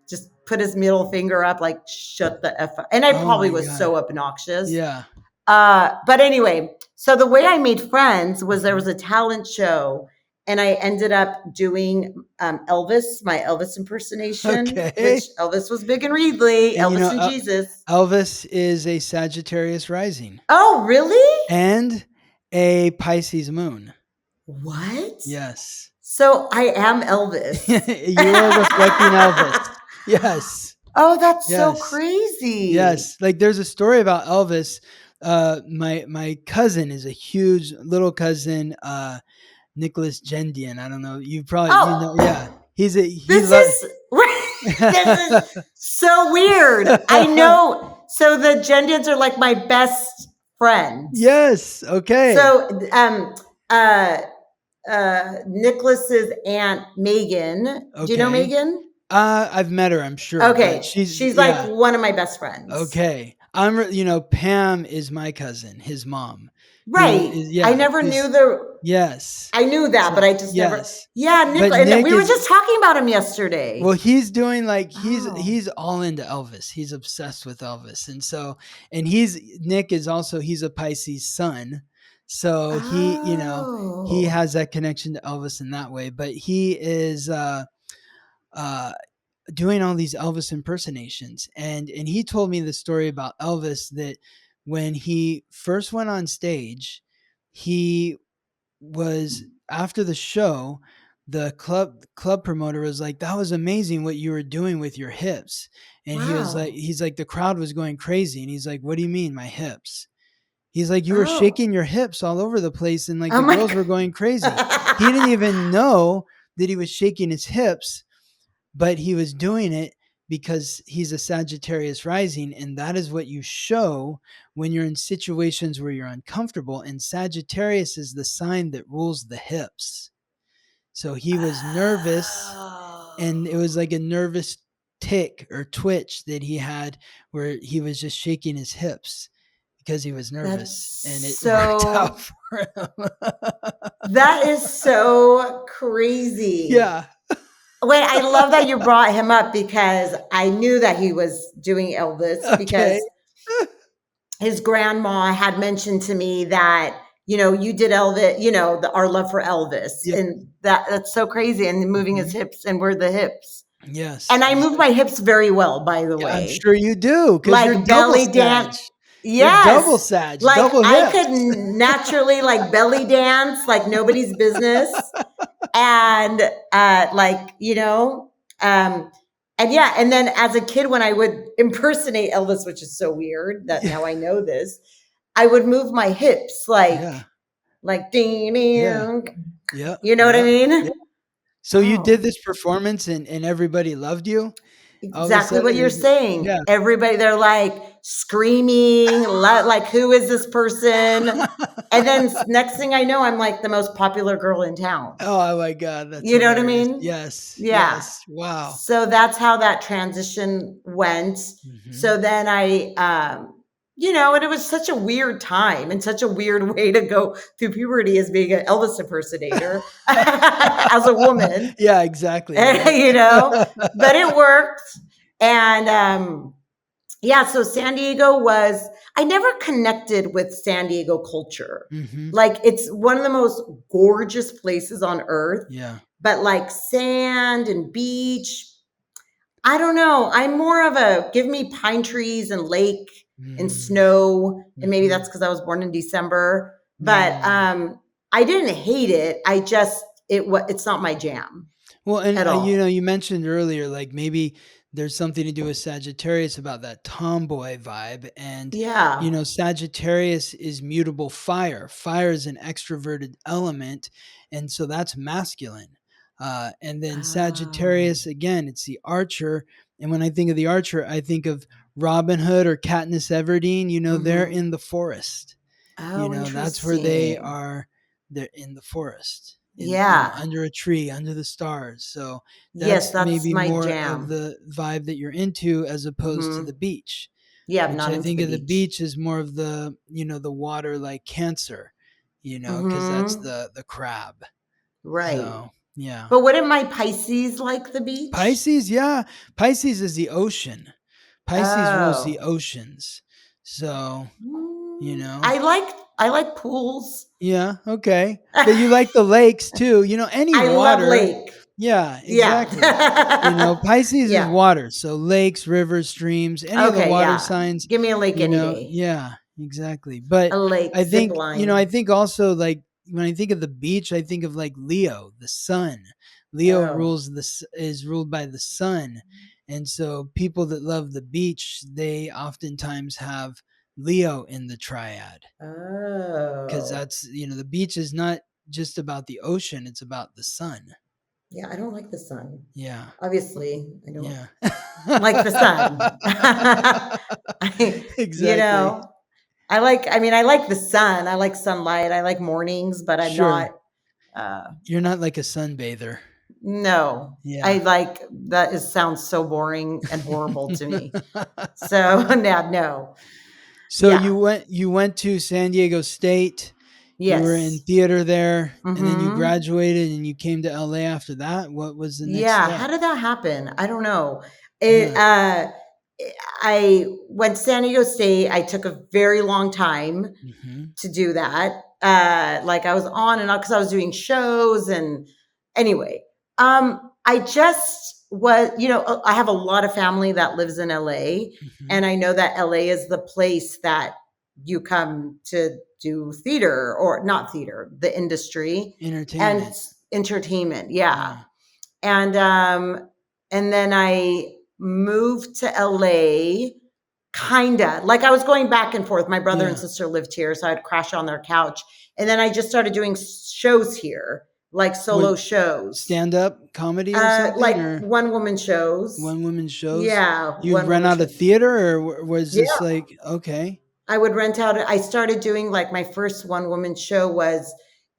just put his middle finger up, like, shut the F up. And I Oh probably my was god. so obnoxious. Yeah. But anyway, so the way I made friends was there Mhm. was a talent show, and I ended up doing Elvis, my Elvis impersonation, which Okay. Elvis was big in Reedley, And Elvis and Jesus. Elvis is a Sagittarius rising Oh, really? and a Pisces moon. What? Yes. So I am Elvis. You are reflecting Elvis. Yes. Oh, that's so Yes. crazy. Yes. Like there's a story about Elvis. My cousin is a huge little cousin, Nicholas Gendian. I don't know. You probably Oh, yeah. He this loves. is this is so weird. I know. So the Gendians are like my best friends. Yes. Okay. So uh Nicholas's aunt Megan. Do you know Okay. Megan? I've met her, I'm sure, but Okay, she's she's like one of my best friends. okay. Pam is my cousin, his mom, who Right. is I never knew yes. I knew that, So, but I just never. yes. Yeah, But Nicholas. And Nick we were is just talking about him yesterday. well, he's doing like Oh. he's all into Elvis. He's obsessed with Elvis. And Nick is also he's a Pisces sun. So he Oh. has that connection to Elvis in that way, but he is uh doing all these Elvis impersonations. And he told me the story about Elvis that when he first went on stage, he was after the show, the club promoter was like, "That was amazing what you were doing with your hips." And Wow. he's like, the crowd was going crazy. And he's like, "What do you mean my hips?" He's like, "You were Oh. shaking your hips all over the place and like Oh the my girls God. were going crazy." He didn't even know that he was shaking his hips, but he was doing it because he's a Sagittarius rising, and that is what you show when you're in situations where you're uncomfortable. And Sagittarius is the sign that rules the hips. So he was nervous, and it was Oh. like a nervous tick or twitch that he had where he was just shaking his hips because he was nervous, and it That's worked out so for him. that is so crazy. Yeah. Wait, I love that you brought him up because I knew that he was doing Elvis Okay. because his grandma had mentioned to me that you did Elvis, our love for Elvis, Yeah. and that's so crazy. And moving his hips, and we're the hips. Yes. And I move my hips very well, by the Yeah, I'm way, sure you do because you're like double belly dance. Sag. You're double Yes, Sag, like double I could hips. naturally like belly dance like nobody's business, and um, and yeah, and then as a kid when I would impersonate Elvis, which is so weird that Yeah. now I know this, I would move my hips like Yeah. ding Yeah. ding. Yeah. You know what I Yeah. mean? Yeah. So you did Oh, this performance and everybody loved you all of a exactly what you're sudden? saying. Yeah. Everybody, they're like screaming, like, who is this person? And then next thing I know, I'm like the most popular girl in town. Oh my God, that's You know what I hilarious. mean? Yes. Yeah. Yes. Wow. So that's how that transition went. Hmm. So then and it was such a weird time and such a weird way to go through puberty as being an Elvis impersonator as a woman, Yeah, exactly. Right. but it worked. And yeah, so San Diego I never connected with San Diego culture. Hmm. Like, it's one of the most gorgeous places on earth, Yeah. but like sand and beach, I don't know. I'm more of a give me pine trees and lake and Mm-hmm. snow. And maybe that's because I was born in December. But Mm. I didn't hate it. It's not my jam Well, and at all. you mentioned earlier, like maybe there's something to do with Sagittarius about that tomboy vibe. And, Yeah. Sagittarius is mutable fire. Fire is an extroverted element. And so that's masculine. And then Oh. Sagittarius, again, it's the archer. And when I think of the archer, I think of Robin Hood or Katniss Everdeen. They're Hmm. in the forest. Oh, That's where they interesting. are. They're in the forest, Yeah. under a tree, under the stars. So Yes, that's that's maybe my more of jam. the vibe that you're into as opposed to the Hmm. beach, Yeah, I'm which not I into think the of the beach. beach is more of the water, like Cancer, because that's Hmm. the crab. Right. So yeah. But wouldn't my Pisces like the beach? Pisces, yeah. Pisces is the ocean. Pisces rules the Oh. oceans. So, you know. I like pools. Yeah, okay. But you I like the lakes too, any love water. lake. Yeah, exactly. Yeah. Pisces is Yeah. water. So lakes, rivers, streams, any of the Okay, water yeah. signs, Give me a lake any day. yeah, exactly. But A lake, I zip think, I line. think also like when I think of the beach, I think of like Leo, the sun. Leo Oh. is ruled by the sun. And so people that love the beach, they oftentimes have Leo in the triad because Oh. that's the beach is not just about the ocean, it's about the sun. Yeah, I don't like the sun. Yeah. Obviously, I don't Yeah. like the sun. You Exactly. know, I like the sun. I like sunlight. I like mornings, but I'm not, Sure. uh, You're not like a sunbather. no, I Yeah. like that sounds so boring and horrible to me. So, yeah, no. So Yeah. you went to San Diego State. You were in Yes. theater there, and then you Mhm. graduated and you came to LA after that. What was the next Yeah, step? how did that happen? I don't know. It Yeah. I went to San Diego State. I took a very long time Mhm. to do that. Like I was on and on because I was doing shows and anyway. I just was, I have a lot of family that lives in LA, and Mhm. I know that LA is the place that you come to do theater, or not theater, the industry and Entertainment. entertainment. Yeah. Yeah. And and then I moved to LA, kinda. Like I was going back and forth. My brother and Yeah. sister lived here, so I'd crash on their couch. And then I just started doing shows here, like What, solo shows. stand-up comedy or something, Like or one woman shows. one woman shows? Yeah, You'd one rent woman out a show. theater, or was Yeah. this like okay? I would rent out. I started doing like my first one woman show was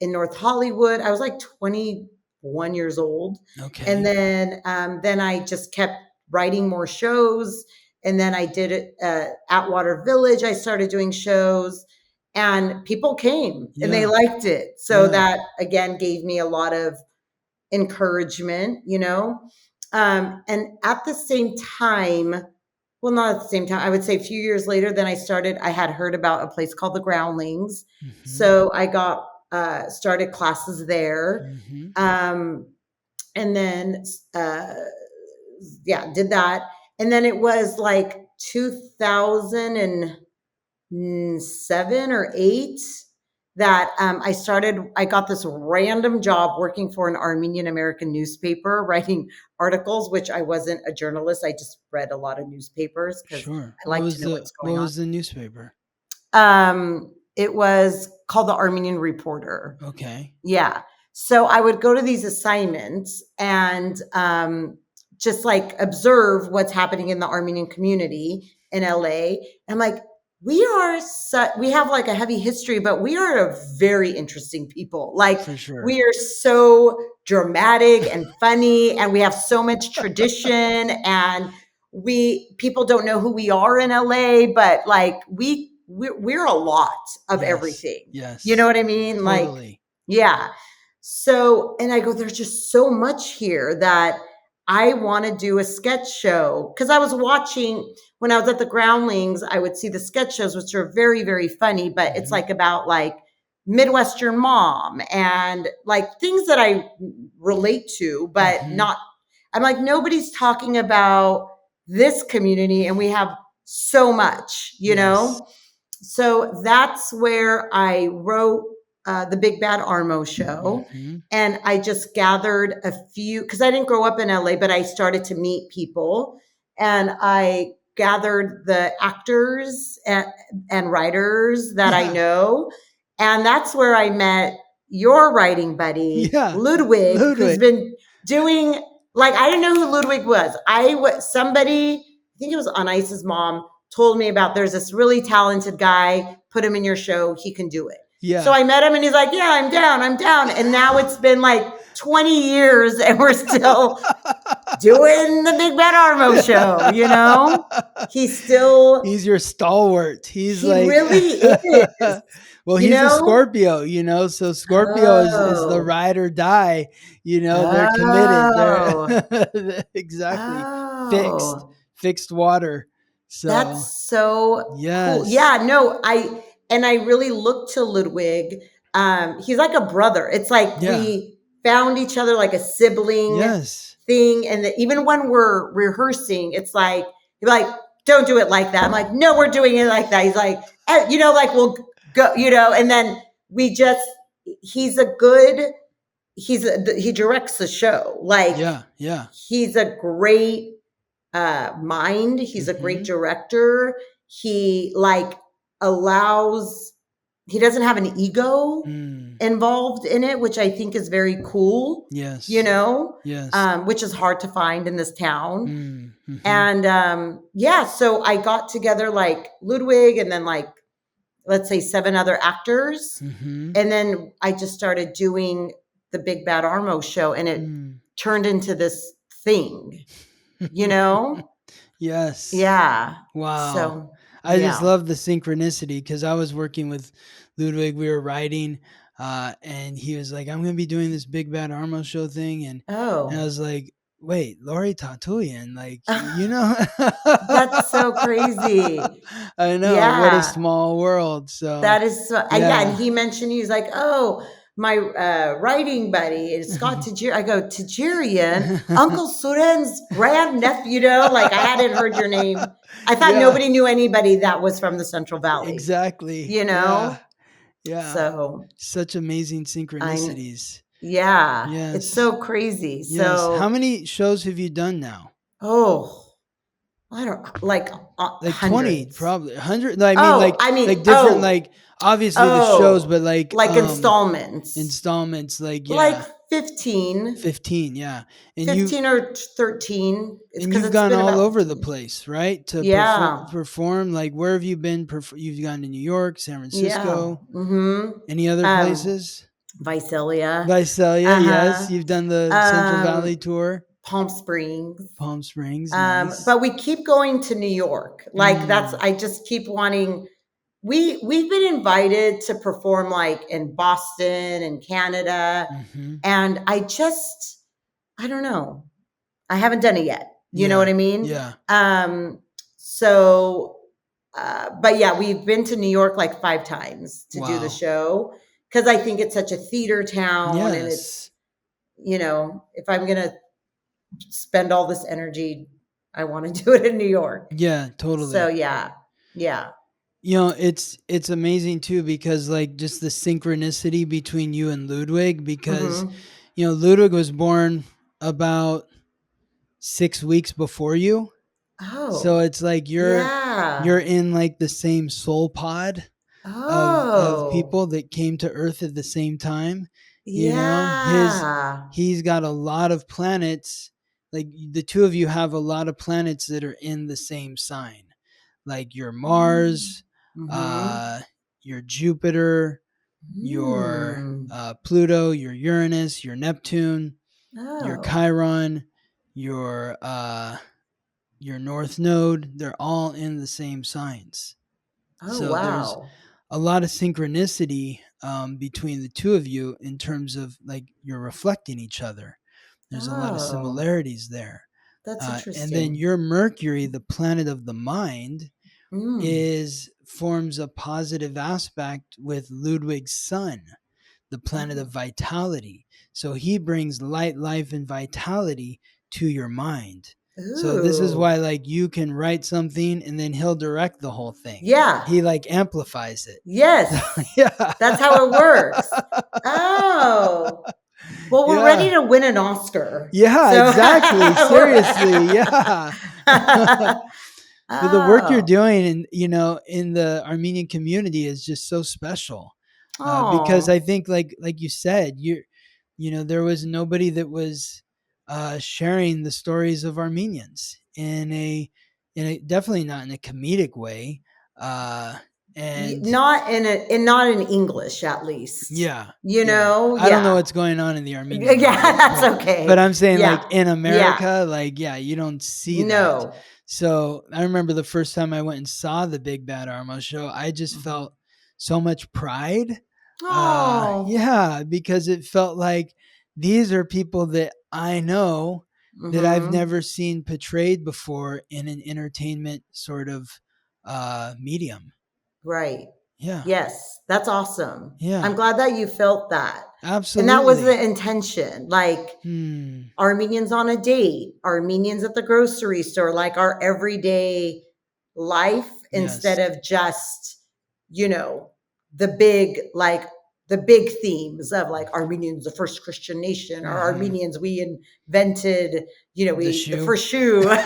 in North Hollywood. I was like 21 years old. And Okay. then I just kept writing more shows. And then I did it at Water Village. I started doing shows and people came and they Yeah. liked it. So Yeah. that again gave me a lot of encouragement. And at the same time, well, not at the same time, I would say a few years later, then I had heard about a place called the Groundlings. Mhm. So I got started classes there. Mhm. Um, and then, uh, yeah, did that. And then it was like 2007 or 8 that I got this random job working for an Armenian-American newspaper, writing articles, which I wasn't a journalist. I just read a lot of newspapers because Sure. I like to know what's What going on. was the newspaper? It was called the Armenian Reporter. Okay. Yeah. So I would go to these assignments and just like observe what's happening in the Armenian community in LA. And I'm like, we have like a heavy history, but we are a very interesting people. Like For sure. we are so dramatic and funny, and we have so much tradition, and people don't know who we are in LA, but like we're a lot of Yes. everything. You know Yes. what I mean? Like, Totally. yeah. So, and I go, there's just so much here that I want to do a sketch show. Cause I was watching when I was at the Groundlings, I would see the sketch shows, which are very, very funny, but it's Mhm. like about like Midwestern mom and like things that I relate to, but Mhm. not, I'm like, nobody's talking about this community and we have so much, Yes. So that's where I wrote the Big Bad Armo show. Mhm. And I just gathered a few, because I didn't grow up in LA, but I started to meet people. And I gathered the actors and writers that I Yeah. know. And that's where I met your writing buddy, Yeah. Ludwig, who's Ludwig. been doing, like, I didn't know who Ludwig was. Somebody, I think it was on Ice's mom, told me about there's this really talented guy, put him in your show, he can do it. So Yeah. I met him and he's like, yeah, I'm down, I'm down. And now it's been like 20 years and we're still doing the Big Bad Armo show. He's still, He's your stalwart. He's he like really is, well, you he's a know? Scorpio, so Scorpio is the Oh, ride or die, they're committed. They're oh, exactly fixed, oh. fixed water. So, That's so cool. yes. Yeah, no, I really look to Ludwig. He's like a brother. It's like Yeah. we found each other like a sibling Yes. thing. And even when we're rehearsing, it's like, you're like, don't do it like that. I'm like, no, we're doing it like that. He's like, like we'll go, and then we just, he's a good, he directs the show. Like Yeah. Yeah. he's a great mind. He's a great Mhm. director. He like allows he doesn't have an ego involved in it, which I think is very cool. Yes. You know? Yes. Which is hard to find in this town. Mm-hmm. And yeah, so I got together like Ludwig and then like, let's say 7 other actors. Mm-hmm. And then I just started doing the Big Bad Armo show, and it turned into this thing, you know? Yes. Yeah. Wow. So I just love the synchronicity, because I was working with Ludwig. We were writing, and he was like, I'm going to be doing this Big Bad Armo show thing. And I was like, wait, Lory Tatoulian, like, you know? That's so crazy. I know. What a small world. So that is so, yeah. And he mentioned, he's like, oh, my writing buddy is Scott Tajirian. I go, Tajirian, Uncle Suren's grandnephew, you know, like I hadn't heard your name. I thought nobody knew anybody that was from the Central Valley. Exactly. You know? Yeah. So such amazing synchronicities. Yeah. Yes. It's so crazy. Yes. So how many shows have you done now? Oh, I don't like hundreds. 20, probably 100. I mean, like different, like obviously the shows, but like installments, like 15, 15, yeah, and 15 or 13. And you've gone all over the place, right? To perform. Like, where have you been? You've gone to New York, San Francisco. Yeah. Mm-hmm. Any other places? Visalia. Yes. You've done the Central Valley tour. Palm Springs. Nice. But we keep going to New York. Like I just keep wanting. We've been invited to perform like in Boston and Canada, and I don't know. I haven't done it yet. You know what I mean? Yeah. But yeah, we've been to New York like 5 times to do the show, because I think it's such a theater town, and it's, you know, if I'm gonna spend all this energy, I want to do it in New York. Yeah, totally. So yeah. You know, it's amazing too, because like just the synchronicity between you and Ludwig, because you know, Ludwig was born about 6 weeks before you. Oh. So it's like you're in like the same soul pod of people that came to Earth at the same time. You know, he's got a lot of planets. Like the two of you have a lot of planets that are in the same sign, like your Mars, your Jupiter, your Pluto, your Uranus, your Neptune, your Chiron, your North Node. They're all in the same signs. So there's a lot of synchronicity between the two of you in terms of like you're reflecting each other. There's a lot of similarities there. That's interesting. And then your Mercury, the planet of the mind, forms a positive aspect with Ludwig's sun, the planet of vitality. So he brings light, life, and vitality to your mind. Ooh. So this is why like you can write something and then he'll direct the whole thing. Yeah. He like amplifies it. Yes. Yeah. That's how it works. Oh. Well, we're ready to win an Oscar. Yeah, exactly. Seriously. Yeah. But the work you're doing in the Armenian community is just so special. Because I think like you said, you know, there was nobody that was sharing the stories of Armenians in a definitely not in a comedic way, and not in English, at least. Yeah, you know. I don't know what's going on in the Armenian. Yeah, that's okay. But I'm saying like in America, like you don't see that. So I remember the first time I went and saw the Big Bad Armo show, I just felt so much pride. Yeah, because it felt like these are people that I know that I've never seen portrayed before in an entertainment sort of medium. Right. Yeah. Yes. That's awesome. Yeah. I'm glad that you felt that. Absolutely. And that was the intention. Like Armenians on a date, Armenians at the grocery store, like our everyday life, instead of just, you know, the big, like the big themes of like Armenians, the first Christian nation, or Armenians, we invented, the first shoe, wine,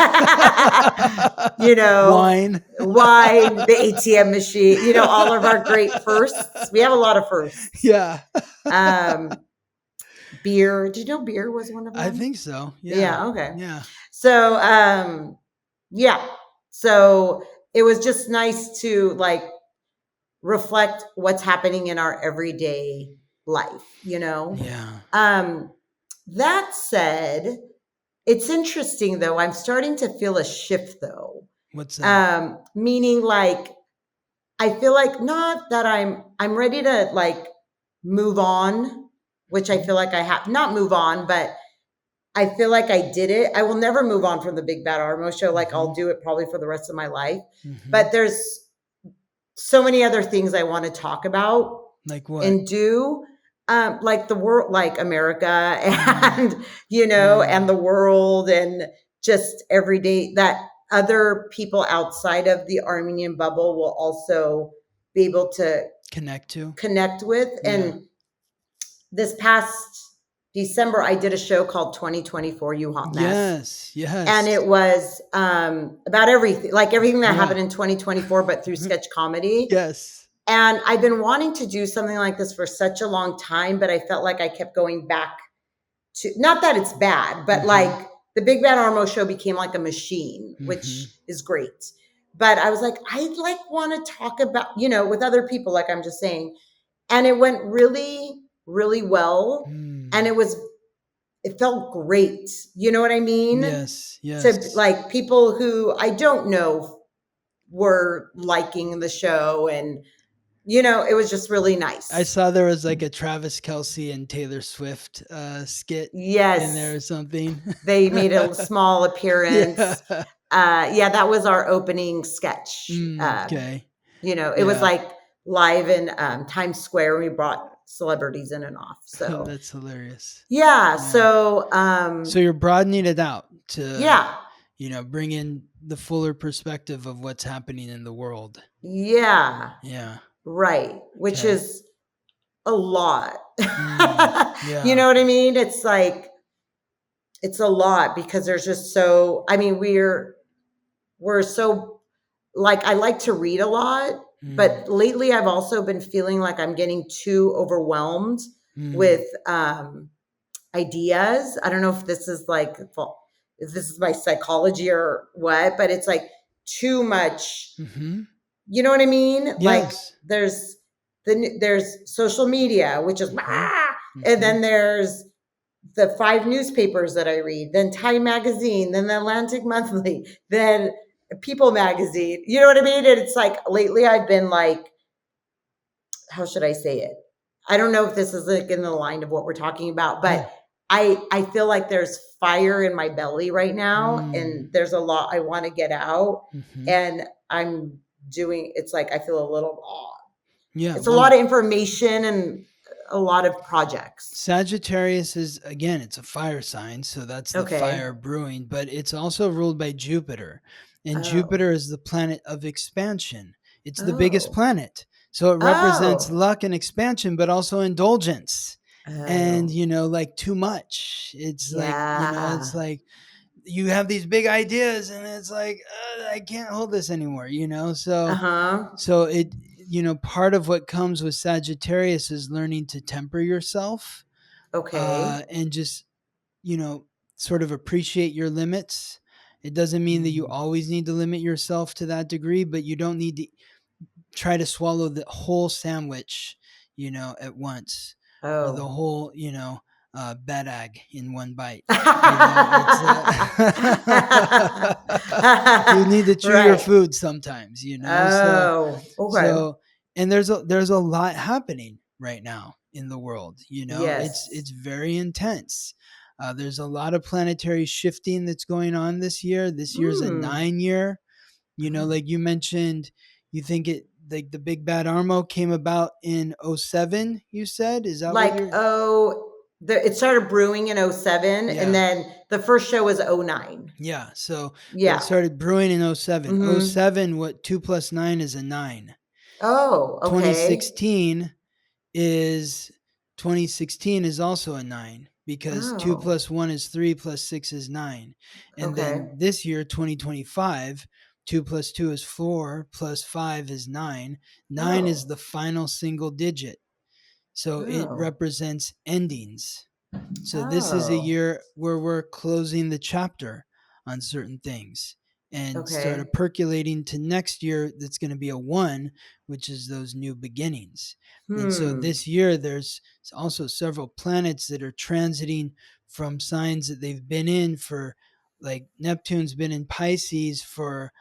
the ATM machine, all of our great firsts. We have a lot of firsts. Yeah. Beer. Did you know beer was one of them? I think so. Yeah. Okay. Yeah. So, yeah. So it was just nice to like reflect what's happening in our everyday life, Yeah. That said, it's interesting though. I'm starting to feel a shift though. What's that? Meaning like, I feel like not that I'm ready to like move on, which I feel like I have not move on, but I feel like I did it. I will never move on from the Big Bad Armo show. Like I'll do it probably for the rest of my life, but there's so many other things I want to talk about. Like what? And do, like the world, like America and, and the world and just every day that other people outside of the Armenian bubble will also be able to connect with. Yeah. And this past December, I did a show called 2024 You Hot Mess. Yes. And it was about everything, like everything that happened in 2024, but through sketch comedy. Yes. And I've been wanting to do something like this for such a long time, but I felt like I kept going back to, not that it's bad, but like the Big Bad Armo show became like a machine, which is great. But I was like, I like want to talk about, with other people, like I'm just saying. And it went really, really well. And it felt great. You know what I mean? Yes. To like people who I don't know were liking the show, and it was just really nice. I saw there was like a Travis Kelce and Taylor Swift skit in there or something. They made a small appearance. That was our opening sketch. Okay. It was like live in Times Square. We brought celebrities in and off. So that's hilarious. Yeah. So you're broadening it out to bring in the fuller perspective of what's happening in the world. Yeah. Yeah. Right. Which is a lot. You know what I mean? It's like, it's a lot because there's just so, I mean, we're so, like, I like to read a lot, but lately I've also been feeling like I'm getting too overwhelmed with ideas. I don't know if this is like, if this is my psychology or what, but it's like too much. You know what I mean? Yes. Like there's social media, which is, and then there's the 5 newspapers that I read, then Time Magazine, then the Atlantic Monthly, then People Magazine. You know what I mean? And it's like lately I've been like, how should I say it? I don't know if this is like in the line of what we're talking about, but I feel like there's fire in my belly right now, and there's a lot I want to get out, and I'm doing, it's like I feel a little it's a lot of information and a lot of projects. Sagittarius is, again, it's a fire sign, so that's the fire brewing, but it's also ruled by Jupiter, and Jupiter is the planet of expansion. It's the biggest planet, so it represents luck and expansion, but also indulgence. And like too much. It's like it's like you have these big ideas and it's like I can't hold this anymore, so it part of what comes with Sagittarius is learning to temper yourself, and just sort of appreciate your limits. It doesn't mean that you always need to limit yourself to that degree, but you don't need to try to swallow the whole sandwich at once. Or the whole, bed egg in one bite. You need to chew your food sometimes, So, and there's a lot happening right now in the world. It's very intense. There's a lot of planetary shifting that's going on this year. This year's a 9-year. Like you mentioned, you think it. Like the Big Bad Armo came about in 2007, you said? Is that like, it started brewing in 2007, and then the first show was 2009. Yeah. So it started brewing in 2007. 2007, what 2 + 9 is a 9. Oh, okay. 2016 is 2016 is also a 9 because 2 Oh, plus 1 is 3 plus 6 is 9. And then okay. this year, 2025, 2 plus 2 is 4 plus 5 is 9. 9 is Oh, the final single digit. So it oh, represents endings. So this is a oh, year where we're closing the chapter on certain things and sort okay. of percolating to next year. That's going to be a 1, which is those new beginnings. And so Hmm. this year, there's also several planets that are transiting from signs that they've been in for, like Neptune's been in Pisces for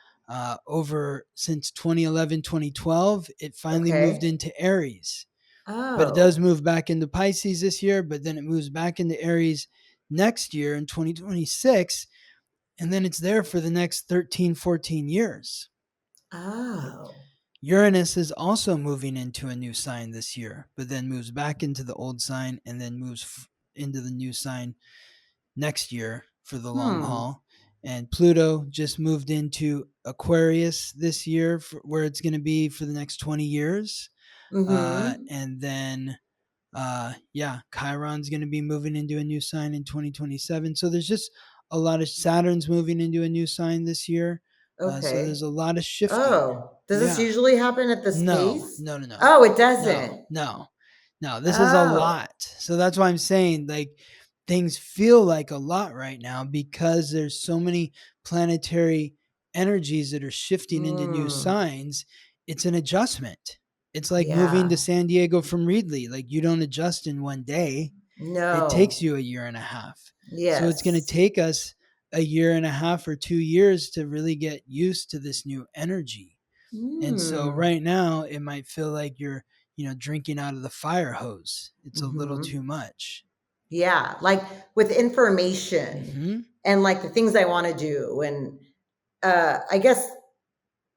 over since 2011, 2012. It finally moved Okay. into Aries, but it does Oh, move back into Pisces this year, but then it moves back into Aries next year in 2026. And then it's there for the next 13, 14 years. oh. Uranus is also moving into a new sign this year, but then moves back into the old sign and then moves into the new sign next year for the long Hmm. haul. And Pluto just moved into Aquarius this year, where it's going to be for the next 20 years. Mm-hmm. And then Chiron's going to be moving into a new sign in 2027. So there's just a lot of Saturn's moving into a new sign this year. So Okay. there's a lot of shifting. Oh, does this Yeah. usually happen at this No, pace? no, no, no, Oh, it no, doesn't. no, no. This is a Oh. lot. So that's why I'm saying, like, things feel like a lot right now because there's so many planetary energies that are shifting into new Hmm. signs. It's an adjustment. It's like moving to Yeah. San Diego from Reedley. Like, you don't adjust in one day. It takes No. you a year and a half. So it's going to Yes. take us a year and a half or 2 years to really get used to this new energy. And so Hmm. right now it might feel like you're, drinking out of the fire hose. It's a little Mm-hmm. too much. Yeah. Like with information Hmm. and like the things I want to do. And I guess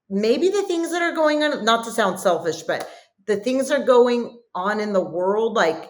maybe the things that are going on, not to sound selfish, but the things that are going on in the world, like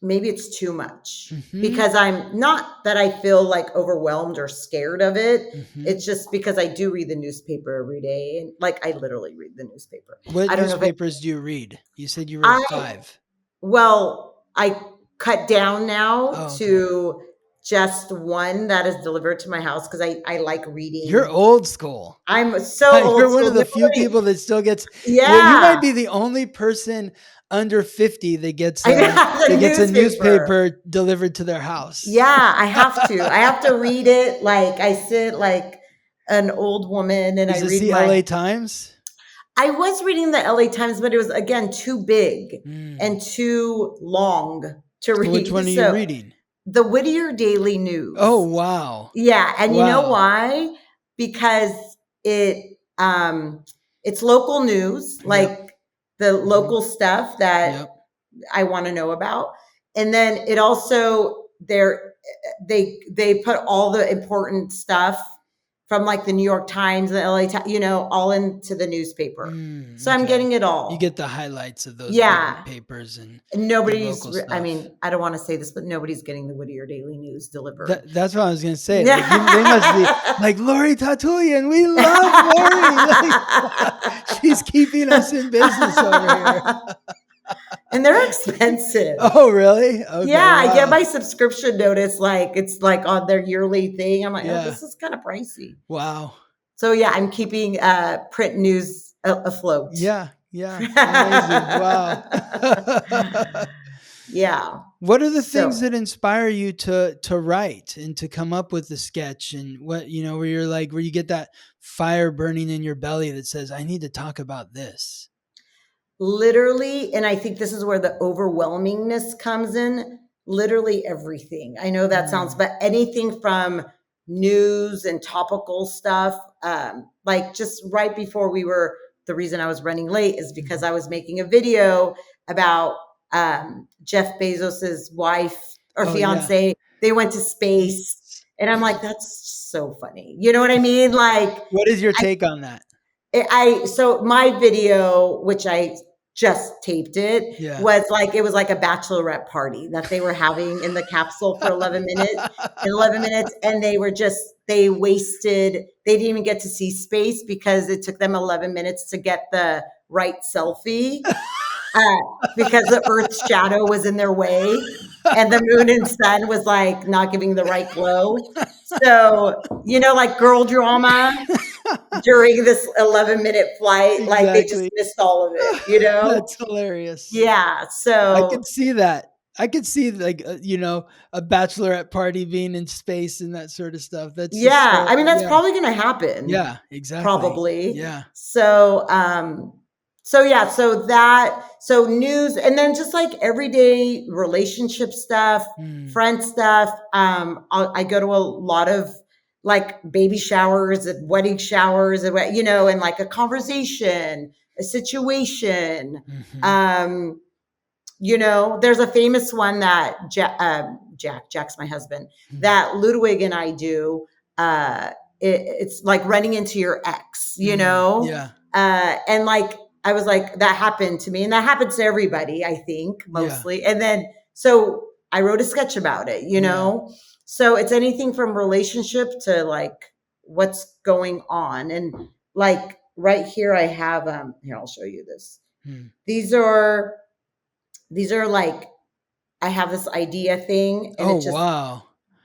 maybe it's too much Hmm. because I'm not that I feel like overwhelmed or scared of it. Hmm. It's just because I do read the newspaper every day. And like I literally read the newspaper. What I don't know if it, newspapers do you read? You said you read I, 5. well, I cut down now Oh, okay. to just one that is delivered to my house because I like You're reading. old school. I'm so You're old one school. of the few Nobody, people that still gets. You yeah. might be the only person under 50 that gets I a have the that gets a newspaper. newspaper delivered to their house. Yeah, I have to. I have to read it. Like I sit like an old woman and I Is this read the my. LA Times? I was reading the LA Times, but it was again too big Mm. and too long to So which read. one are you So reading? the Whittier Daily Oh, News. wow. Yeah, and you know Wow. why? Because it's local news, Yep. like the Hmm. local stuff that Yep. I want to know about. And then it also they put all the important stuff from like the New York Times, the LA Times, all into the newspaper. So I'm Okay. getting it You get all. the highlights of those big Yeah. papers and your Nobody's local I stuff. mean, I don't want to say this, but nobody's getting the Whittier Daily News delivered. That's what I was gonna say. Like, they must be like Lory Tatoulian. We love Lory. Like, she's keeping us in business over here. And they're expensive. Oh, really? Okay. Yeah, I get Wow. my subscription notice like it's like on their yearly thing. I'm like, oh, Yeah. this is kind of pricey. Wow. So yeah, I'm keeping print news afloat. Yeah. Yeah. Amazing. Wow. Yeah. What are the things So that inspire you to write and to come up with the sketch, and what, where you're like, where you get that fire burning in your belly that says, I need to talk about this? literally, and I think this is where the overwhelmingness comes in, literally everything. I know that sounds, Mm. but anything from news and topical stuff, like just right before the reason I was running late is because Mhm. I was making a video about Jeff Bezos's wife or Oh, yeah. fiance. They went to space. And I'm like, that's so funny. You know what I mean? Like, What is your take on that? so my video, which I just taped it, Yeah. was like a bachelorette party that they were having in the capsule for 11 minutes, and they didn't even get to see space because it took them 11 minutes to get the right selfie. uh, because the Earth's shadow was in their way, and the moon and sun was like not giving the right glow. So, like girl drama during this 11-minute flight, like they just Exactly. missed all of it. That's hilarious. Yeah. I So, could see that. I could see like a bachelorette party being in space and that sort of stuff. That's just yeah, so I mean, that's yeah. probably going to happen. Yeah, exactly. Probably. Yeah. So yeah, so news, and then just like everyday relationship stuff, Hmm. friend stuff. I go to a lot of like baby showers and wedding showers, and like a conversation, a situation. Mhm. Um, there's a famous one that Jack's my husband, Mhm. that Ludwig and I do. Uh, it's like running into your ex, Mhm. Yeah. and like I was like, that happened to me, and that happens to everybody, I think, Yeah. mostly. And then so I wrote a sketch about it, Yeah. So it's anything from relationship to like what's going on, and like right here I have here, I'll show you this. Hmm. These are these are like, I have this idea thing, and Oh, wow.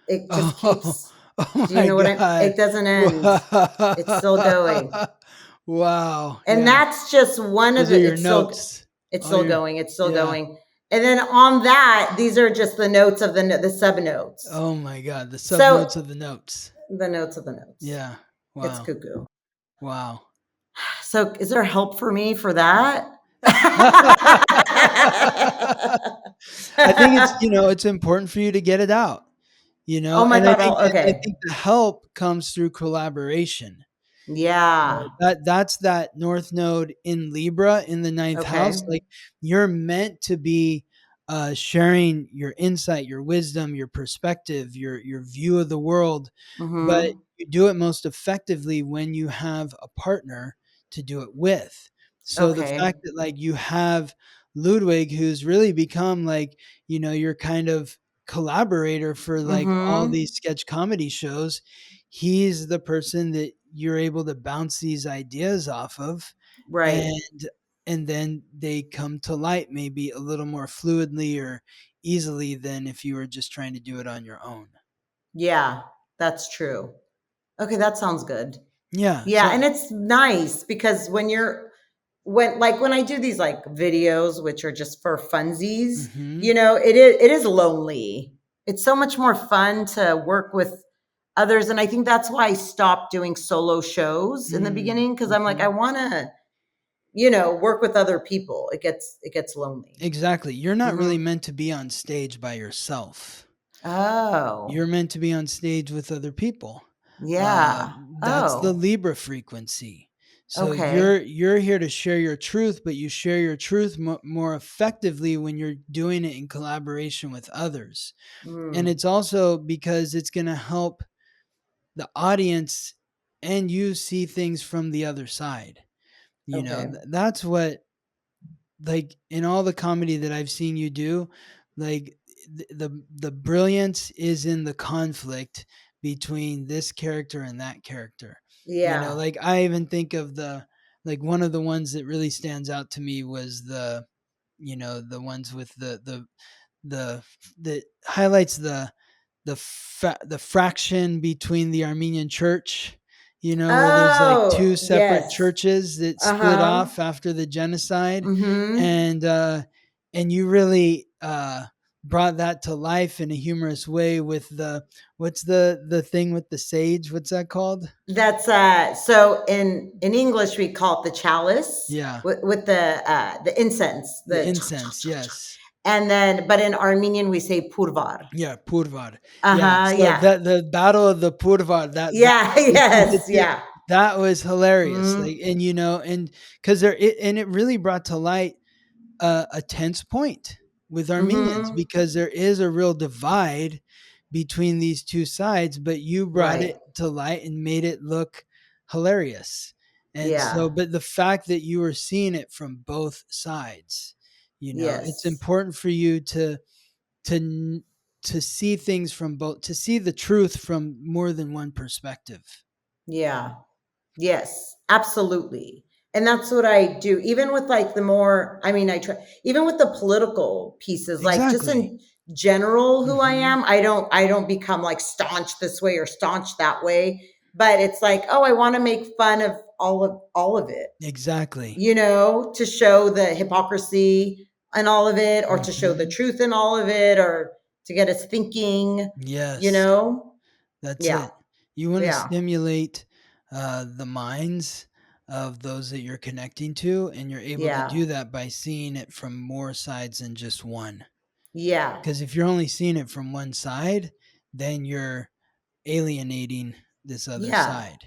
it just Oh, keeps. oh Do you my know what god. it doesn't end. It's still going. Wow. Wow. And Yeah. that's just one of Those are the your notes. it's All still your going. It's still yeah. going. And then on that, these are just the notes of the sub notes. Oh my god, the So subnotes of the notes. the notes of the notes. Yeah. It's Wow. cuckoo. Wow. So is there help for me for that? I think it's important for you to get it out, Oh my and I God. think I Okay. think the help comes through collaboration. Yeah. That's that North Node in Libra in the ninth house. Okay. Like you're meant to be sharing your insight, your wisdom, your perspective, your view of the world, but Mm-hmm. you do it most effectively when you have a partner to do it with. So the Okay. fact that like you have Ludwig, who's really become like your kind of collaborator for like all Mm-hmm. these sketch comedy shows, he's the person that you're able to bounce these ideas off of, Right. and then they come to light maybe a little more fluidly or easily than if you were just trying to do it on your own. Yeah, that's true. Okay, that sounds good. Yeah. Yeah, So and it's nice because when I do these like videos, which are just for funsies, mhm. it is lonely. It's so much more fun to work with others, and I think that's why I stopped doing solo shows in the Mm, beginning, because I'm like, I mhm. want to, work with other people. It gets lonely. Exactly. You're not really Hmm. meant to be on stage by yourself. You're Oh, meant to be on stage with other people. yeah. That's the Oh, Libra frequency. So okay. you're here to share your truth, but you share your truth more effectively when you're doing it in collaboration with others. And Mm, it's also because it's going to help the audience and you see things from the other side. okay. That's what, like, in all the comedy that I've seen you do, like the brilliance is in the conflict between this character and that character. Yeah. Like I even think of one of the ones that really stands out to me was the ones with the that highlights the fraction between the Armenian church, where there's like two Oh, separate yes. churches that split Uh-huh. off after the genocide, Mhm. and you really brought that to life in a humorous way with what's the thing with the sage? What's that called? That's so in English we call it the chalice Yeah, with the incense, the incense. Yes. and then but in Armenian we say purvar. Yeah, Purvar. Yeah, Uh-huh, so yeah. the battle of the Purvar, that Yeah, between the yes, 2, yeah. that was hilarious, Mhm. like, and it really brought to light a tense point with Armenians Mhm. because there is a real divide between these 2 sides, but you brought Right. it to light and made it look hilarious, and so Yeah. but the fact that you were seeing it from both sides, it's Yes. important for you to to see things from both to see the truth from more than one perspective. Yeah. Yes, absolutely. And that's what I do. Even with like the more, I mean, I try, even with the political pieces, like just in general who I am, I don't become like staunch this way or staunch that way. But it's like, oh, I want to make fun of all of it. Exactly. You know, to show the hypocrisy and all of it, or to show the truth in all of it, or to get us thinking. Yes. You know? That's it. You want to stimulate the minds of those that you're connecting to, and you're able to do that by seeing it from more sides than just one. Yeah. Because if you're only seeing it from one side, then you're alienating this other side,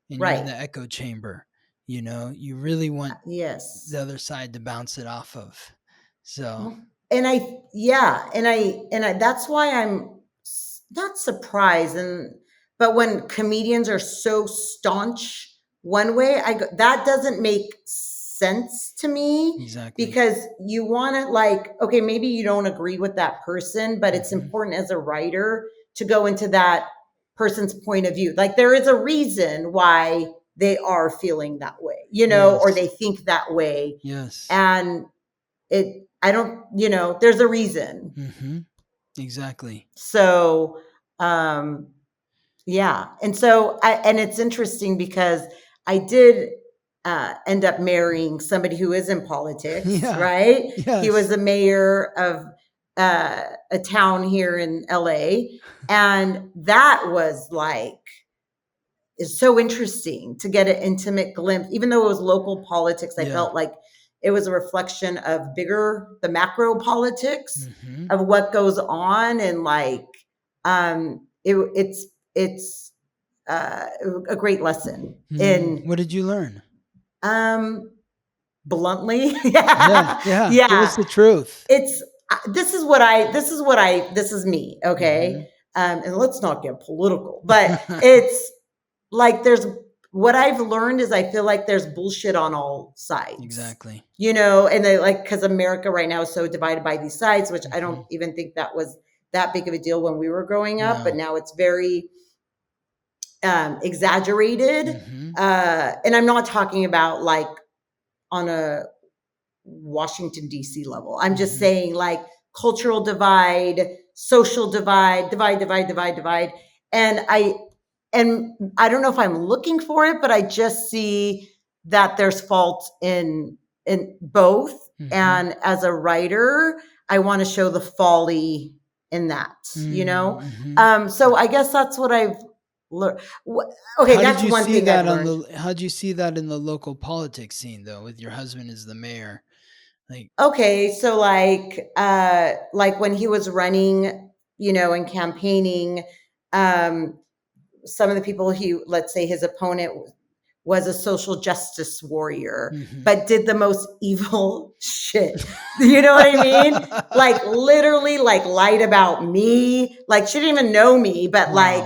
and you're in the echo chamber. You know, you really want the other side to bounce it off of. So, and I that's why I'm not surprised. But when comedians are so staunch one way, that doesn't make sense to me. Exactly. Because you want to, like, okay, maybe you don't agree with that person, but it's important as a writer to go into that person's point of view. Like, there is a reason why they are feeling that way, you know, or they think that way. Yes. And I don't, you know, there's a reason. Exactly. So, yeah. And so, and it's interesting because I did end up marrying somebody who is in politics, right? Yes. He was the mayor of a town here in LA. And that was like, it's so interesting to get an intimate glimpse. Even though it was local politics, I felt like it was a reflection of the macro politics of what goes on. And like, it's a great lesson. What did you learn? Bluntly. Yeah. Give us the truth. This is me. Okay. And let's not get political, but it's like, what I've learned is I feel like there's bullshit on all sides. Exactly. You know, and because America right now is so divided by these sides, which I don't even think that was that big of a deal when we were growing up, but now it's very exaggerated. And I'm not talking about like on a Washington, D.C. level. I'm just saying like cultural divide, social divide. And I don't know if I'm looking for it, but I just see that there's fault in both. And as a writer, I want to show the folly in that, you know? So I guess that's what I've learned. Okay, that's one thing I've learned. How did you see that in the local politics scene, though, with your husband as the mayor? Like, okay, so like when he was running, you know, and campaigning, some of the people let's say his opponent was a social justice warrior, but did the most evil shit. You know what I mean? Like literally like lied about me. Like she didn't even know me, but like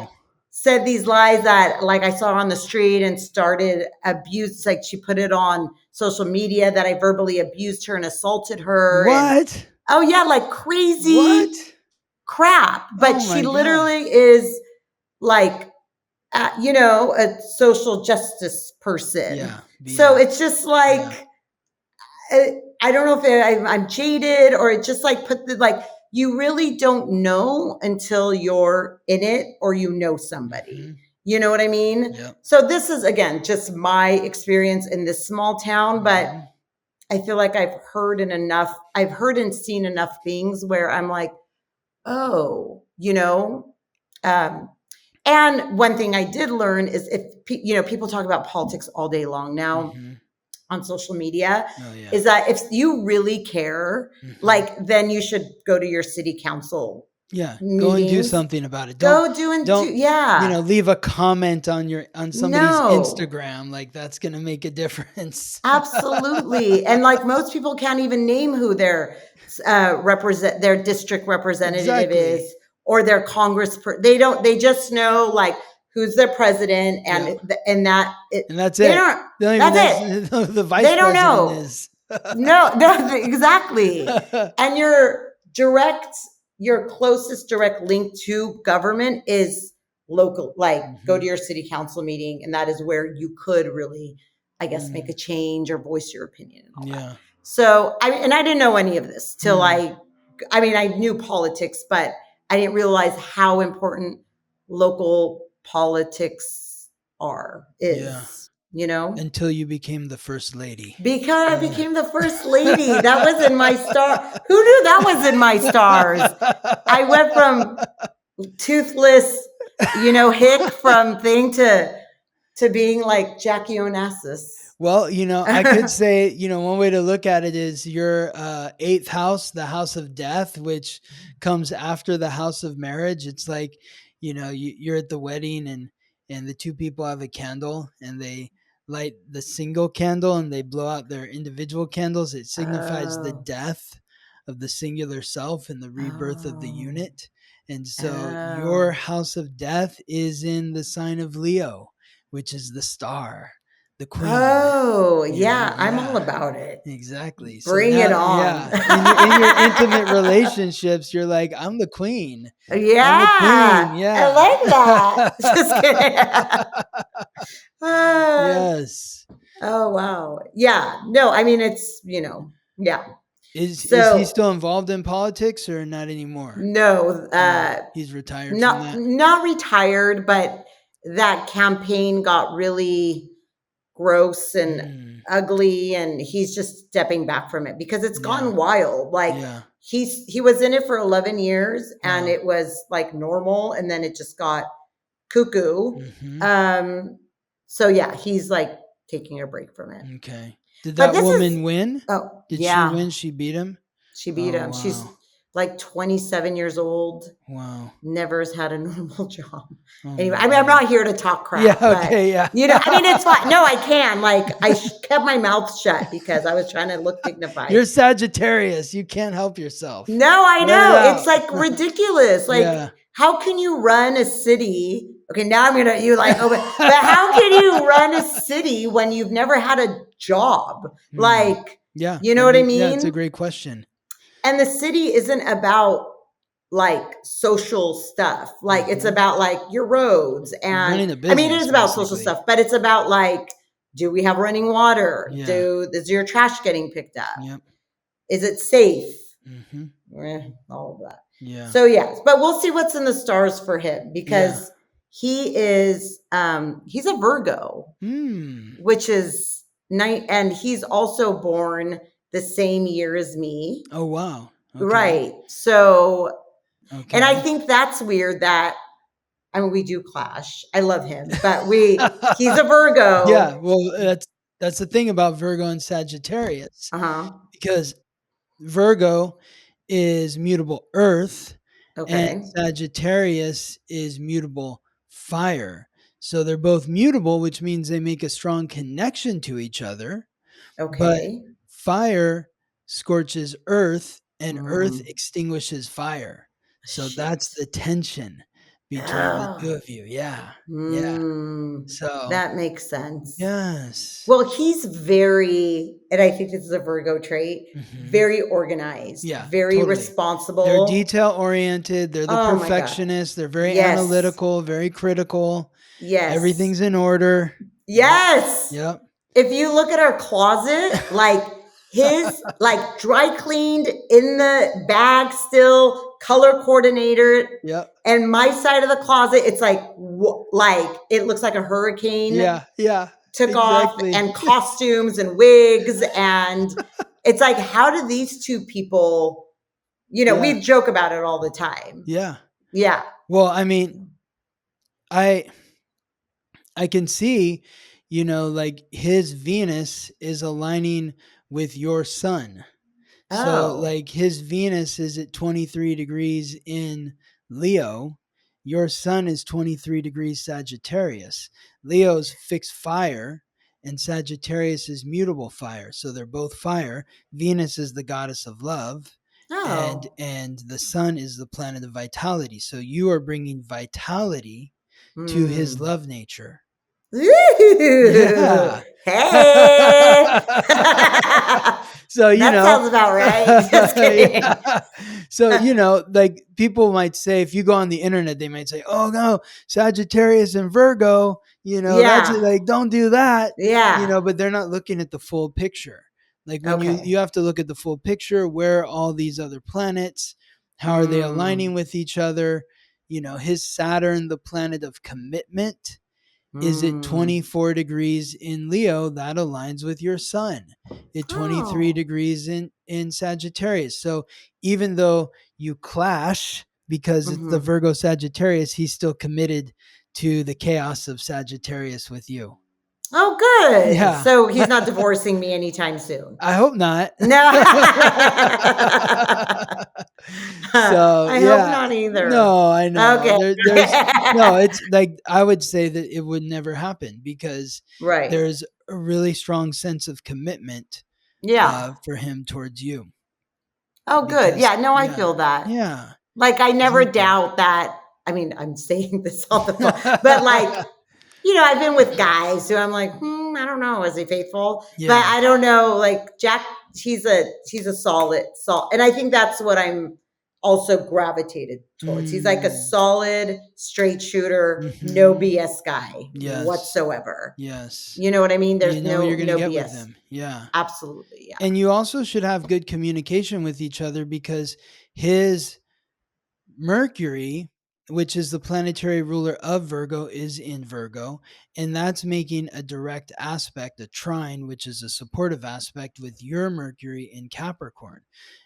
said these lies that like I saw on the street and started abuse. Like she put it on social media that I verbally abused her and assaulted her. What? Oh yeah, like crazy crap. But she literally is like, you know, a social justice person. So it's just like, I don't know if I'm jaded or it just like you really don't know until you're in it or you know somebody. You know what I mean? So this is, again, just my experience in this small town, but I feel like I've heard and seen enough things where I'm like, oh, you know, and one thing I did learn is you know, people talk about politics all day long now on social media, is that if you really care, like, then you should go to your city council. Go and do something about it. Don't you know, leave a comment on somebody's Instagram. Like that's going to make a difference. Absolutely. And like most people can't even name who their district representative is or their they just know like who's their president and that's it. That's it. The vice president is. No, exactly. And your closest direct link to government is local, like go to your city council meeting. And that is where you could really I guess, make a change or voice your opinion and all that. Yeah. So I didn't know any of this till I knew politics, but I didn't realize how important local politics is, you know? Until you became the first lady. Because I became the first lady. That was in my star. Who knew that was in my stars? I went from toothless, hick from thing to being like Jackie Onassis. Well, I could say, one way to look at it is your 8th house, the house of death, which comes after the house of marriage. It's like, you're at the wedding and the two people have a candle and they light the single candle and they blow out their individual candles. It signifies the death of the singular self and the rebirth of the unit. And so your house of death is in the sign of Leo, which is the star. The queen. Oh, yeah. I'm all about it. Exactly. Bring it on. Yeah. In your intimate relationships, you're like, I'm the queen. Yeah. I'm the queen. Yeah. I like that. Just kidding. Yes. Oh, wow. Yeah. No, I mean, it's, yeah. Is he still involved in politics or not anymore? No. He's retired not, from that? Not retired, but that campaign got really gross and ugly, and he's just stepping back from it because it's gone wild. Like he was in it for 11 years and it was like normal, and then it just got cuckoo. So yeah, he's like taking a break from it. Okay. Did that woman win? Oh, did she win? She beat him? She beat him. Wow. She's like 27 years old. Wow. Never has had a normal job. Anyway, I mean, I'm not here to talk crap. Yeah, okay, but, it's fine. No, I can. Like, I kept my mouth shut because I was trying to look dignified. You're Sagittarius. You can't help yourself. No, I know. It's like ridiculous. Like, how can you run a city? Okay, now I'm going to, but how can you run a city when you've never had a job? Like, you know what I mean? Yeah, it's a great question. And the city isn't about like social stuff. Like it's about like your roads and business, it is about social stuff, but it's about like, do we have running water? Yeah. Is your trash getting picked up? Yep. Is it safe? All of that. Yeah. So yes, but we'll see what's in the stars for him because he is, he's a Virgo, which is nice. And he's also born the same year as me. Oh, wow. Okay. Right. So, and I think that's weird that, I mean, we do clash. I love him, but he's a Virgo. Yeah. Well, that's the thing about Virgo and Sagittarius. Because Virgo is mutable earth and Sagittarius is mutable fire. So they're both mutable, which means they make a strong connection to each other. Okay. But fire scorches earth and earth extinguishes fire. So that's the tension between the two of you. Yeah. Yeah. So that makes sense. Yes. Well, he's very, and I think this is a Virgo trait, very organized. Yeah. Very responsible. They're detail oriented. They're the perfectionists. They're very analytical, very critical. Yes. Everything's in order. Yes. Yep. If you look at our closet, like his, like dry cleaned in the bag still, color coordinator. Yep. And my side of the closet, it's like it looks like a hurricane. Yeah. Yeah. Took off, and costumes and wigs. And it's like, how do these two people, we joke about it all the time. Yeah. Yeah. Well, I mean, I can see, like his Venus is aligning with your sun. So like his Venus is at 23 degrees in Leo. Your sun is 23 degrees Sagittarius. Leo's fixed fire and Sagittarius is mutable fire. So they're both fire. Venus is the goddess of love. And the sun is the planet of vitality. So you are bringing vitality to his love nature. Yeah. Hey. So, That sounds about right. Just kidding. yeah. So, like people might say, if you go on the internet, they might say, oh no, Sagittarius and Virgo, that's Yeah. like, don't do that, Yeah. but they're not looking at the full picture. Like when you Okay. have to look at the full picture, where are all these other planets? How are they aligning Mm. with each other? His Saturn, the planet of commitment, is it Mm. 24 degrees in Leo? That aligns with your sun. At 23 Oh. degrees in Sagittarius. So even though you clash because it's the Hmm. Virgo Sagittarius, he's still committed to the chaos of Sagittarius with you. Oh, good. Yeah. So he's not divorcing me anytime soon. I hope not. No. So, I hope yeah. not either. No, I know. Okay. There's no, it's like I would say that it would never happen because Right. there's a really strong sense of commitment Yeah. for him towards you. Oh, good. Because Yeah. No, I yeah, feel that. yeah, Like, I never exactly. doubt that. I mean, I'm saying this all the phone, but like, I've been with guys who I'm like, I don't know, is he faithful? But Yeah. I don't know. Like Jack, he's a solid salt, and I think that's what I'm also gravitated towards. He's like a Mm. solid, straight shooter, no Mhm. BS guy Yes. whatsoever. Yes. You know what I mean? You There's know what you're gonna no get with BS. him. Yeah. Absolutely, yeah. And you also should have good communication with each other because his Mercury, which is the planetary ruler of Virgo, is in Virgo, and that's making a direct aspect, a trine, which is a supportive aspect with your Mercury in Capricorn.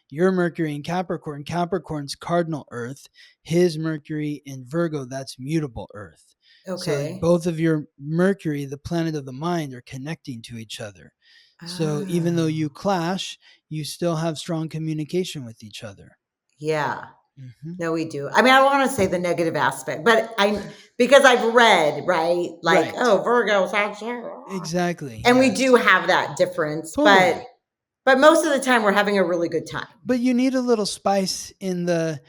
Your Mercury in Capricorn, Capricorn's cardinal Earth, his Mercury in Virgo, that's mutable Earth. So Okay. both of your Mercury, the planet of the mind, are connecting to each other. So even though you Oh, clash, you still have strong communication with each other. yeah. Hmm. No, we do. I mean, I want to say the negative aspect, but because I've read, right? Like, Right. oh, Virgo, Sagittarius. Exactly. And we Yes. do have that difference, but Totally. most of the time we're having a really good time. But you need a little spice in the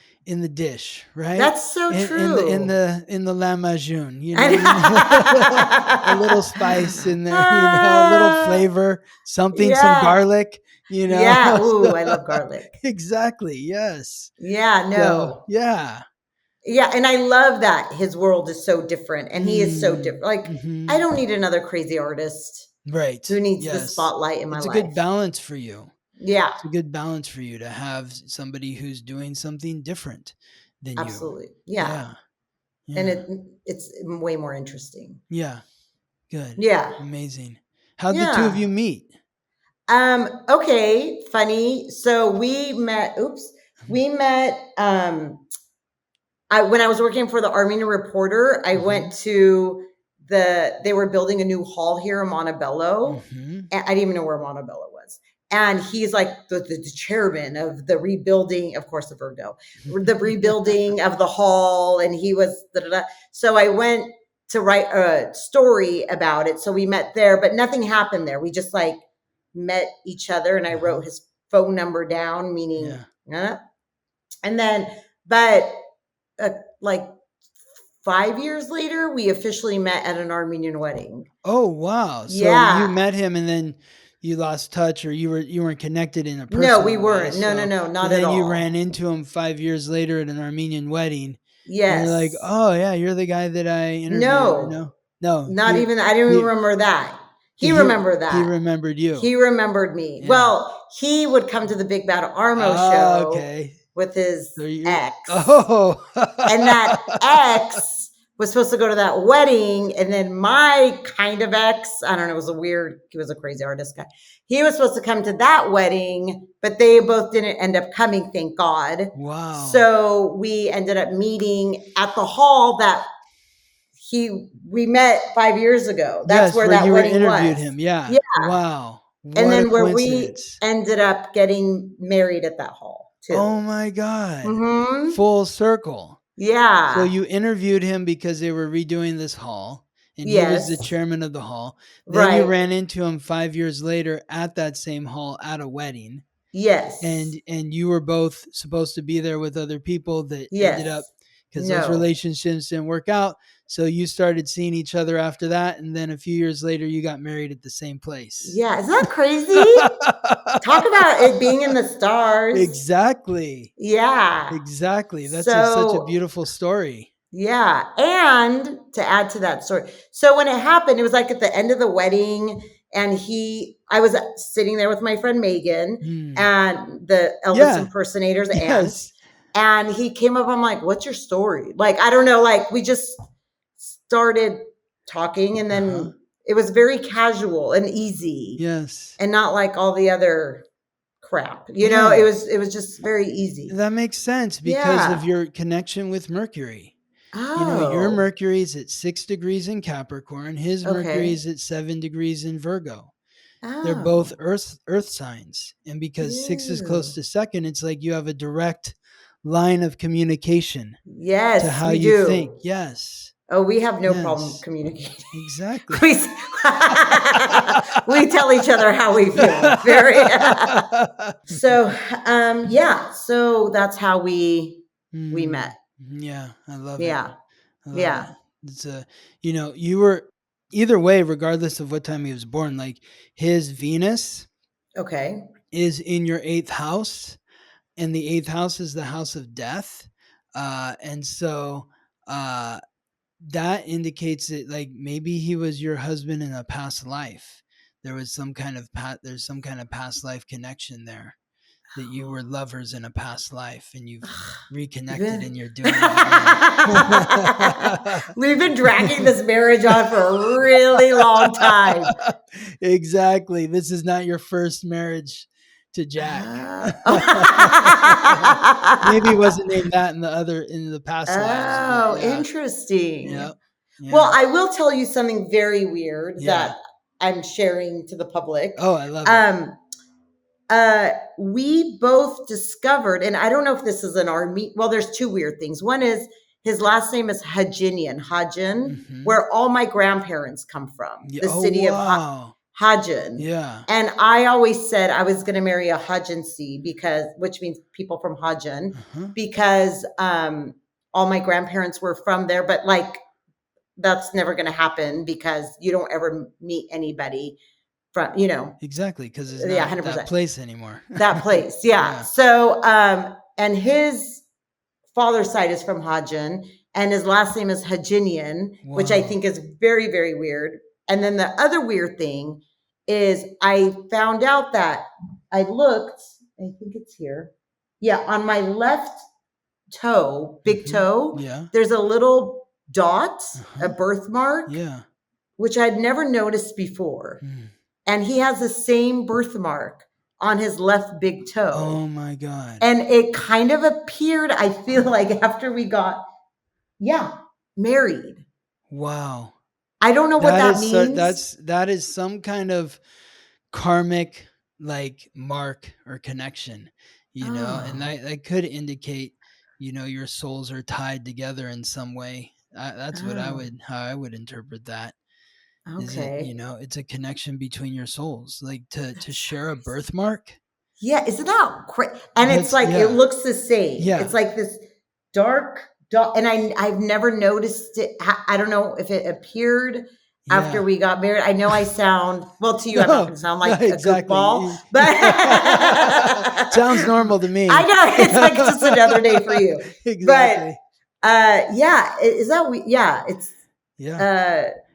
dish, right? That's so In true. the lamajun, And you need a little spice in there, a little flavor, some yeah. garlic, Yeah. So, Ooh, I love garlic. exactly. Yes. Yeah, So, no. yeah. Yeah, and I love that his world is so different and he is so different. Mm, Like, I mhm. don't need another crazy artist who Right. needs the Yes. spotlight in my It's a good life. balance for you. Yeah, It's a good balance for you to have somebody who's doing something different than you. absolutely. Yeah. Yeah. And Yeah. it's way more interesting. Yeah. Good. Yeah. Amazing. How'd the two of Yeah. you meet? Okay, funny. So we met when I was working for the Armenian Reporter, I Mm-hmm. went to they were building a new hall here in Montebello. Mm-hmm. And I didn't even know where Montebello was. And he's like the chairman of the rebuilding, of course, the Virgo, the rebuilding of the hall. And he was, da, da, da. So I went to write a story about it. So we met there, but nothing happened there. We just like met each other and I Uh-huh. wrote his phone number down, meaning, Yeah. and then, but like 5 years later, we officially met at an Armenian wedding. Oh wow. So you Yeah. met him and then you lost touch or you weren't connected in a No, we personal way. weren't. No, no, So no, but not at then you ran all. into him 5 years later at an Armenian wedding and you're like, Yes. oh yeah, you're the guy that I interviewed, No, No, not even, I didn't even he remember that. He he remembered he that. remembered you. He remembered me. Yeah. Well, he would come to the Big Bad Armo Ah, show okay. with his So you're ex. oh. And that ex was supposed to go to that wedding. And then my kind of ex, I don't know, he was a crazy artist guy. He was supposed to come to that wedding, but they both didn't end up coming, thank God. Wow. So we ended up meeting at the hall that we met 5 years ago. That's Yes, where where that you were wedding interviewed was. him. Yeah. Yeah. Wow. And What a then where we coincidence. ended up getting married at that hall Oh too. my God. Mm-hmm. Full circle. So Yeah. you interviewed him because they were redoing this hall and he was the Yes. chairman of the hall. Then you Right. ran into him 5 years later at that same hall at a wedding. Yes. And you were both supposed to be there with other people that ended up Yes. because those relationships didn't work out. So you started seeing each other after that, and then a few years later, you got married at the same place. Yeah, isn't that crazy? Talk about it being in the stars. Exactly. Yeah. Exactly. That's such a beautiful story. Yeah. And to add to that story, so when it happened, it was like at the end of the wedding, and I was sitting there with my friend Megan and the Elvis impersonators, and he came up. I'm like, "What's your story?" Like, I don't know. Like, we just started talking, and then it was very casual and easy. Yes. And not like all the other crap. You know, it was just very easy. That makes sense because of your connection with Mercury. Oh. You know, your Mercury is at 6 degrees in Capricorn. His Mercury is at 7 degrees in Virgo. Oh. They're both earth signs. And because 6 is close to second, it's like you have a direct line of communication. Yes, to how you think. Yes. Oh, we have no problem communicating. Exactly. We tell each other how we feel. Very. So, so that's how we met. Yeah, I love it. Yeah. It. It's you were either way, regardless of what time he was born, like his Venus is in your 8th house, and the 8th house is the house of death. And so that indicates that like maybe he was your husband in a past life. There was some kind of past life connection there, that you were lovers in a past life and you've reconnected and you're doing it again. We've been dragging this marriage on for a really long time. Exactly. This is not your first marriage to Jack. Maybe it wasn't named that in the past lives. Oh, interesting. Yeah. Well, I will tell you something very weird that I'm sharing to the public. Oh, I love it. We both discovered, and I don't know if this is an army. Well, there's 2 weird things. One is his last name is Hajin, where all my grandparents come from. The city of Hajin. Yeah. And I always said I was going to marry a Hajinsi which means people from Hajin, because all my grandparents were from there. But like, that's never going to happen because you don't ever meet anybody from, Exactly. Because it's not 100%. That place anymore. That place. Yeah. So, and his father's side is from Hajin, and his last name is Hajinian, which I think is very, very weird. And then the other weird thing is I found out that I looked, I think it's here. Yeah. On my left toe, big toe, there's a little dot, a birthmark, which I'd never noticed before. And he has the same birthmark on his left big toe. Oh my God. And it kind of appeared, I feel like, after we got, married. Wow. I don't know what that means. That is some kind of karmic like mark or connection, and that could indicate, your souls are tied together in some way. That's how I would interpret that. Okay. It's a connection between your souls, like to share a birthmark. Yeah. Isn't that crazy? And it's like, it looks the same. Yeah. It's like this dark, and I've never noticed it. I don't know if it appeared after we got married. I know I sound, well, to you, I'm not going to sound like a goofball, but sounds normal to me. I know. It's like just another day for you. Exactly. But is that,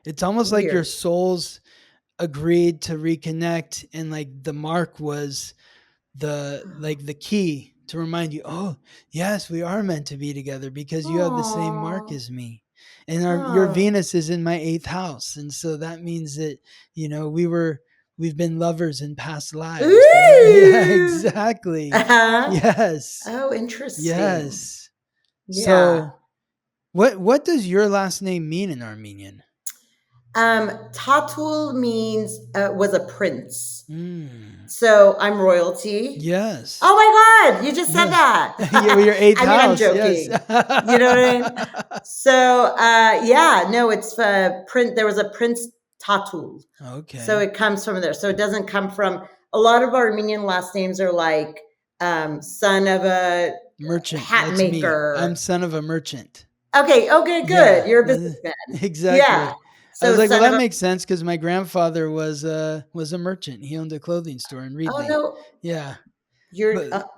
it's almost weird. Like your souls agreed to reconnect, and like the mark was the key to remind you, oh yes, we are meant to be together because you have the same mark as me, and your Venus is in my 8th house, and so that means that we've been lovers in past lives. Yeah, exactly. Yes. Oh, interesting. Yes. So what does your last name mean in Armenian? Tatul means was a prince. So I'm royalty. Yes. Oh my God, you just said that. Your 8th house. I'm joking. Yes. You know what I mean? So it's print. There was a Prince Tatul. Okay. So it comes from there. So it doesn't come from, a lot of Armenian last names are like son of a merchant, hat maker. I'm son of a merchant. Okay, Yeah, good. You're a businessman. Yeah. exactly. I So was like, well, son of that a makes sense because my grandfather was a merchant. He owned a clothing store in oh, Reedley. no, Yeah, you're but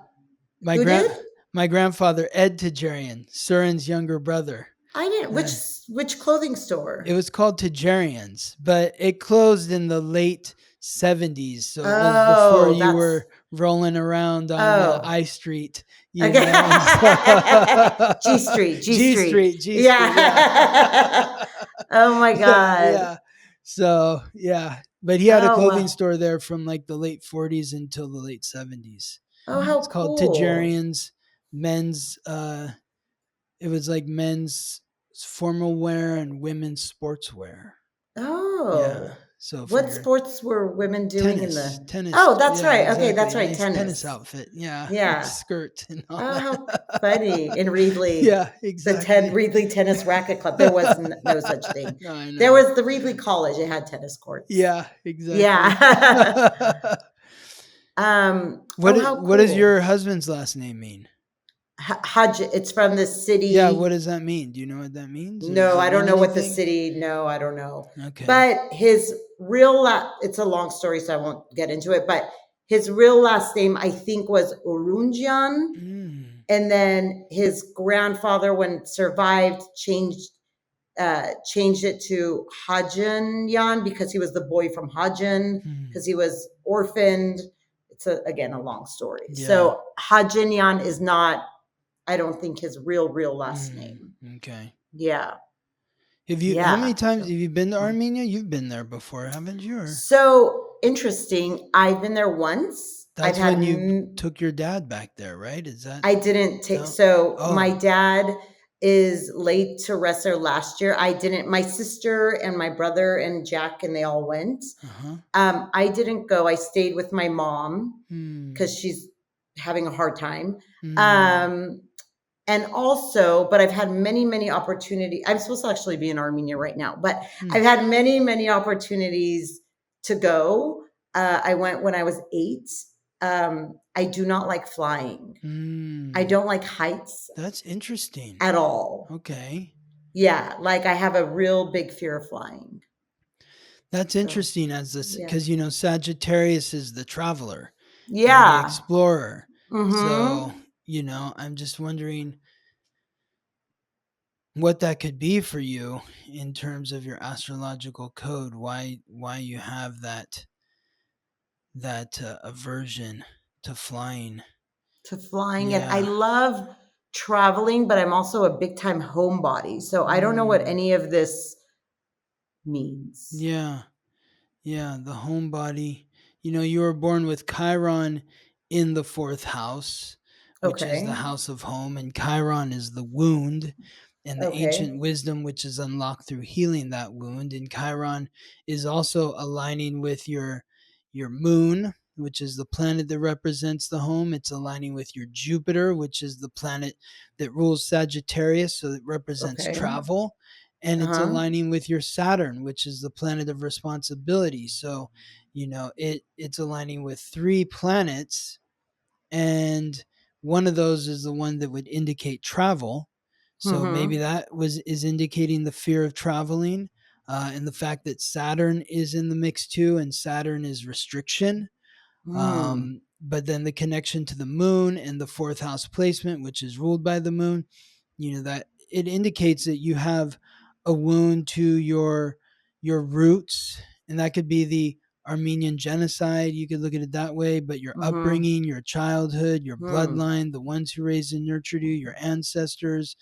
my who grand did? my grandfather Ed Tajarian, Surin's younger brother. I didn't. Uh, Which clothing it store? was called Tajarian's, but it closed in the late 70s. So it was before Oh, you that's were rolling around on oh. I Street, you Okay. know. And so G Street, G G Street. Street, G Street, yeah. Yeah. Oh my Yeah, God. yeah. So, yeah. But he had a Oh, clothing well. store there from like the late 40s until the late 70s. Oh, how It's called cool. Tajarian's Men's it was like men's formal wear and women's sportswear. Yeah. Oh. So for What your sports were women doing in tennis, the tennis, Oh, that's yeah, right. Okay, exactly. that's right. Nice tennis Tennis. outfit. Yeah. Yeah. Skirt and all Oh, how that. funny. In Reedley, Yeah, the exactly. Reedley Tennis Racket Club. There was no such thing. No, I There know. was the Reedley College. It had tennis courts. Yeah, exactly. Yeah. Oh, how What does cool. your husband's last name mean? Hajj, it's from the Yeah, what city. does that mean? Do you know what that means, or does No, it I don't mean know what the anything? city, no, I don't know. Okay. But his it's a long story, so I won't get into it. But his real last name, I think, was Urunjian. Mm. And then his grandfather, when survived, changed it to Hajanyan because he was the boy from Hajan, Mm. because he was orphaned. It's again a long story. Yeah. So Hajanyan is not, I don't think, his real last Mm. name. Okay. Yeah. How many Yeah. times So have you been to Armenia? You've been there before, haven't you? Or so interesting. I've been there once. I've that's had when you took your dad back there, right? Is that I didn't take no? so my Oh. dad is laid to rest there last year. I didn't my sister and my brother and Jack and they all went. Uh-huh. I didn't go. I stayed with my mom Hmm. because she's having a hard time. Hmm. Um, and also, but I've had many opportunities. I'm supposed to actually be in Armenia right now, but Hmm. I've had many opportunities to go. I went when I was 8. I do not like flying. I Hmm. don't like heights That's interesting. at all. Okay. Yeah, like I have a real big fear of flying. That's So, interesting as this yeah. because Sagittarius is the traveler and the Yeah. explorer. So, Mhm. I'm just wondering what that could be for you in terms of your astrological code. Why you have that aversion to flying. To flying, and I Yeah. love traveling, but I'm also a big time homebody. So I don't know what Mm. any of this means. Yeah. Yeah, the homebody. You were born with Chiron in the fourth house, which is the Okay. house of home, and Chiron is the wound and the ancient Okay. wisdom which is unlocked through healing that wound. And Chiron is also aligning with your moon, which is the planet that represents the home. It's aligning with your Jupiter, which is the planet that rules Sagittarius, so it represents Okay. travel, and it's Uh-huh. aligning with your Saturn, which is the planet of responsibility. So, it's aligning with 3 planets, and one of those is the one that would indicate travel. So maybe Mhm. that is indicating the fear of traveling, and the fact that Saturn is in the mix too, and Saturn is restriction. Mm. But then the connection to the moon and the fourth house placement, which is ruled by the moon, that it indicates that you have a wound to your roots, and that could be the Armenian Genocide. You could look at it that way, but your Mhm. upbringing, your childhood, your Hmm. bloodline, the ones who raised and nurtured you, your ancestors,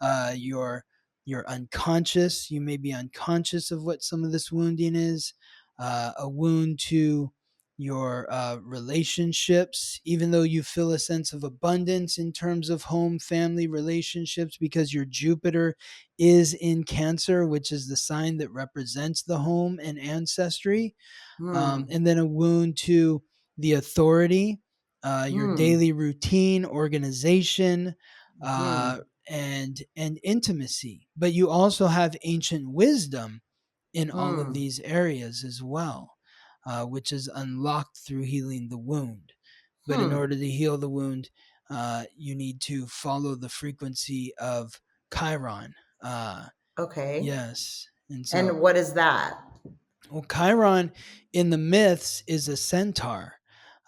uh, your your unconscious. You may be unconscious of what some of this wounding is. A wound to your relationships, even though you feel a sense of abundance in terms of home, family, relationships, because your Jupiter is in Cancer, which is the sign that represents the home and ancestry. Hmm. And then a wound to the authority, your Hmm. daily routine, organization, uh, Hmm. and intimacy. But you also have ancient wisdom in all of Hmm. these areas as well, which is unlocked through healing the wound. But in Hmm. order to heal the wound, you need to follow the frequency of Chiron. Okay. Yes. And so, And what is that? well, Chiron in the myths is a centaur.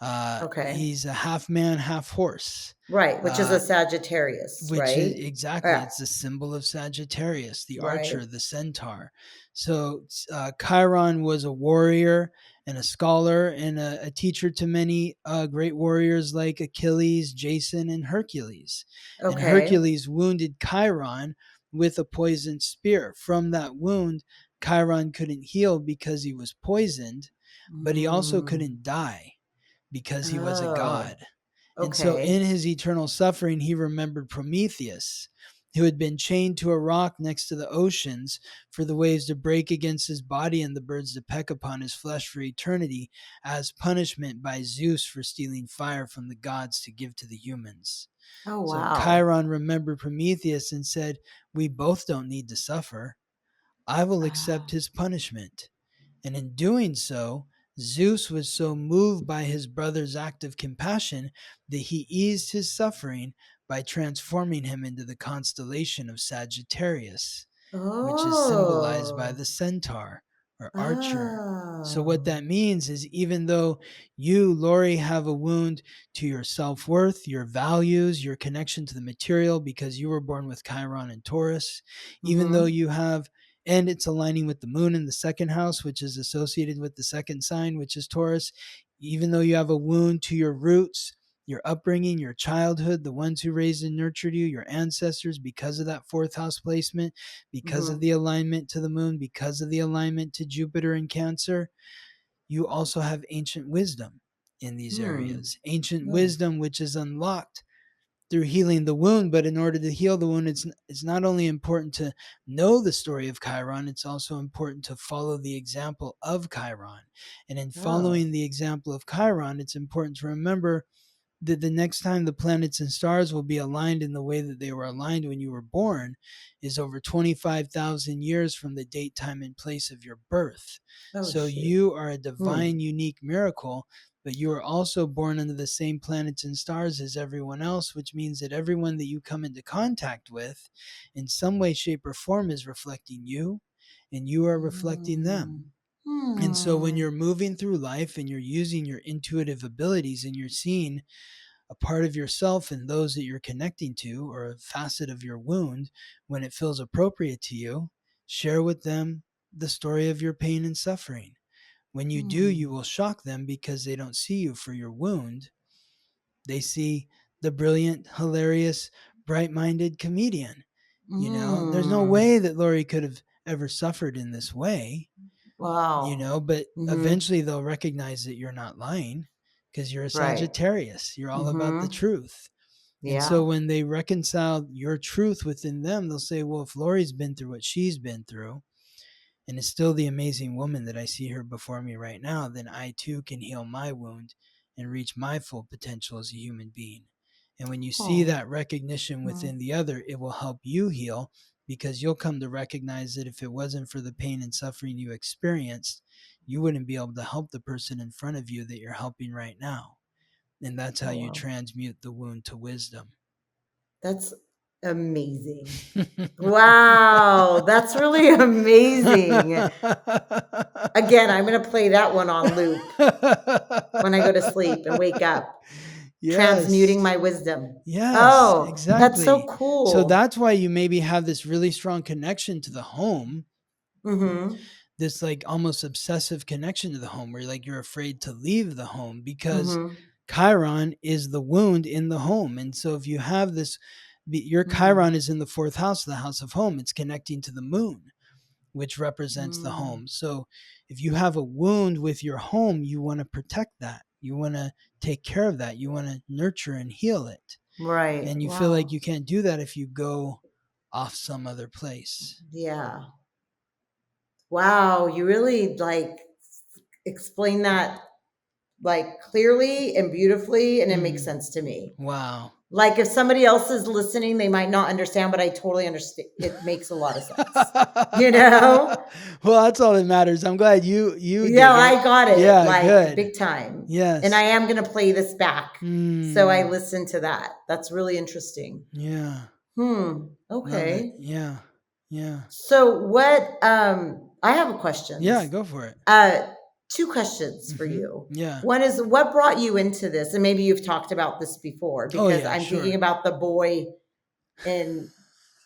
Okay. He's a half man, half horse. Right, which is a Sagittarius, Which is right? exactly, Yeah. it's the symbol of Sagittarius, the Right. archer, the centaur. So Chiron was a warrior and a scholar and a teacher to many great warriors like Achilles, Jason, and Hercules. And Okay. Hercules wounded Chiron with a poisoned spear. From that wound, Chiron couldn't heal because he was poisoned, but he also Mm. couldn't die because he was a Oh. god. And so in Okay. his eternal suffering, he remembered Prometheus, who had been chained to a rock next to the oceans for the waves to break against his body and the birds to peck upon his flesh for eternity as punishment by Zeus for stealing fire from the gods to give to the humans. Oh, So wow. Chiron remembered Prometheus and said, "We both don't need to suffer. I will accept Ah. his punishment." And in doing so, Zeus was so moved by his brother's act of compassion that he eased his suffering by transforming him into the constellation of Sagittarius, which is symbolized by Oh. the centaur or archer. So, what Oh. that means is even though you, Lory, have a wound to your self worth, your values, your connection to the material because you were born with Chiron and Taurus, even though Mm-hmm. you have, and it's aligning with the moon in the second house, which is associated with the second sign, which is Taurus, even though you have a wound to your roots, your upbringing, your childhood, the ones who raised and nurtured you, your ancestors, because of that fourth house placement, because of Mm-hmm. the alignment to the moon, because of the alignment to Jupiter and Cancer, you also have ancient wisdom in these Hmm. areas. Ancient Oh. wisdom, which is unlocked through healing the wound. But in order to heal the wound, it's not only important to know the story of Chiron, it's also important to follow the example of Chiron. And in Oh. following the example of Chiron, it's important to remember that the next time the planets and stars will be aligned in the way that they were aligned when you were born is over 25,000 years from the date, time, and place of your birth. Oh, So shoot. you are a Hmm. divine, unique miracle, but you are also born under the same planets and stars as everyone else, which means that everyone that you come into contact with in some way, shape, or form is reflecting you, and you are reflecting them. Hmm. And so when Hmm. you're moving through life and you're using your intuitive abilities and you're seeing a part of yourself and those that you're connecting to or a facet of your wound, when it feels appropriate to you, share with them the story of your pain and suffering. When you do, you Hmm. will shock them because they don't see you for your wound. They see the brilliant, hilarious, bright minded comedian. There's no Hmm. way that Lory could have ever suffered in this way, Wow. but Mm-hmm. eventually they'll recognize that you're not lying because you're a Right. Sagittarius. You're all about the Mm-hmm. truth. And so Yeah. when they reconcile your truth within them, they'll say, well, if Lori's been through what she's been through and is still the amazing woman that I see her before me right now, then I too can heal my wound and reach my full potential as a human being. And when you see Oh. that recognition Hmm. within the other, it will help you heal because you'll come to recognize that if it wasn't for the pain and suffering you experienced, you wouldn't be able to help the person in front of you that you're helping right now. And that's how Oh, you wow. transmute the wound to wisdom. That's amazing. Wow. That's really amazing. Again, I'm going to play that one on loop when I go to sleep and wake up. Transmuting Yes. my wisdom. Yes, Oh, that's so exactly. So cool. that's why you maybe have this really strong connection to the home, Mm-hmm. this like almost obsessive connection to the home where you're afraid to leave the home because Mm-hmm. Chiron is the wound in the home. And so if you have this, your Mm. Chiron is in the fourth house, the house of home, it's connecting to the moon, which represents the Mm. home. So if you have a wound with your home, you want to protect that. You want to take care of that. You want to nurture and heal it. Right. And you feel like Wow. you can't do that if you go off some other place. Yeah. Wow. You really explain that clearly and beautifully, and it makes Mm. sense to me. Wow. Like if somebody else is listening, they might not understand, but I totally understand. It makes a lot of sense. You know? Well, that's all that matters. I'm glad you Yeah, dig it. I got it Yeah, like good. big time. And I Yes. am going to play this back. So I Mm. listened to that. That's really interesting. Yeah. Love it. Okay. Yeah. Yeah. So what I have a Yeah, questions. go for it. Uh Two questions for Mhm. you. Yeah. One is what brought you into this? And maybe you've talked about this before Oh, because yeah, I'm thinking sure. about the boy in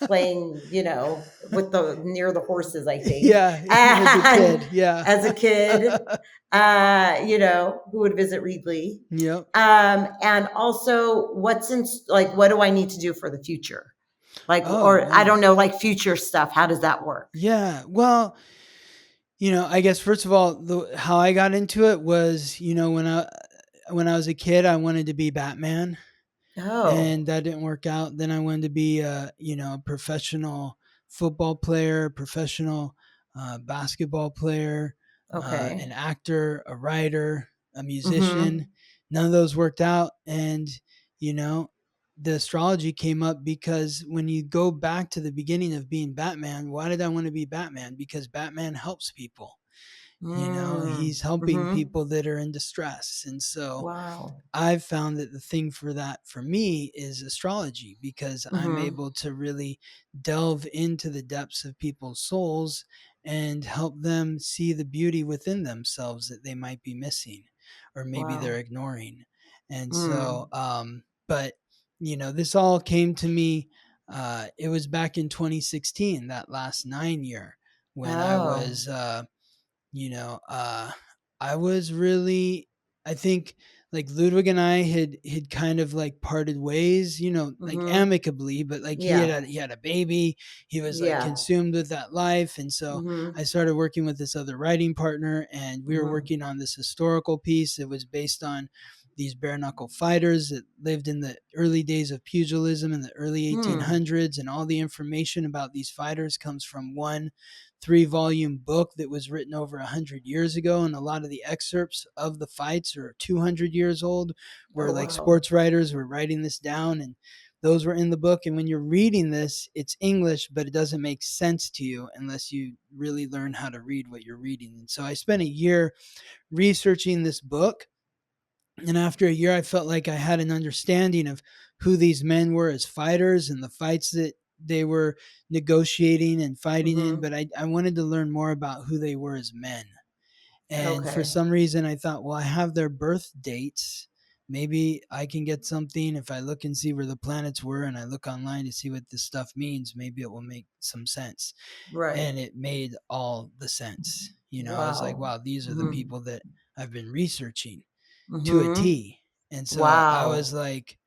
playing, with the near the horses, I think. Yeah, as a kid, And yeah. as a kid, who would visit Reedley. Yep. And also what do I need to do for the future? Like, Oh, or I don't nice. know, like future stuff. How does that work? Yeah, well, I guess first of all, how I got into it was, when I was a kid, I wanted to be Batman, and Oh, that didn't work out. Then I wanted to be a professional football player, professional basketball player, an okay. actor, a writer, a musician. Mhm. None of those worked out, and you know, the astrology came up because when you go back to the beginning of being Batman, why did I want to be Batman? Because Batman helps people. Mm. He's helping Mhm. people that are in distress, and so Wow. I've found that the thing for that for me is astrology, because I'm Mhm. able to really delve into the depths of people's souls and help them see the beauty within themselves that they might be missing or maybe they're Wow. ignoring. And so, Mm. but this all came to me. It was back in 2016, that last 9 year, when I Oh. was you know I was really, I think, like Ludwig and I had kind of like parted ways, like Mhm. amicably, but like Yeah. he had a baby. He was like Yeah. consumed with that life, and so I Mhm. started working with this other writing partner, and we were Mhm. working on this historical piece. It was based on these bare knuckle fighters that lived in the early days of pugilism in the early Hmm. 1800s, and all the information about these fighters comes from one 3-volume book that was written over 100 years ago, and a lot of the excerpts of the fights are 200 years old, where Oh, like wow. sports writers were writing this down, and those were in the book. And when you're reading this, it's English, but it doesn't make sense to you unless you really learn how to read what you're reading. And so I spent a year researching this book, and after a year I felt like I had an understanding of who these men were as fighters and the fights that they were negotiating and fighting in, Mhm. but I wanted to learn more about who they were as men. And for Okay. some reason I thought, well, I have their birth dates, maybe I can get something if I look and see where the planets were, and I look online to see what this stuff means, maybe it will make some sense. Right. And it made all the sense. I was like, Wow. wow, these are the Mhm. people that I've been researching to a Mhm. T. And so I was Wow. like,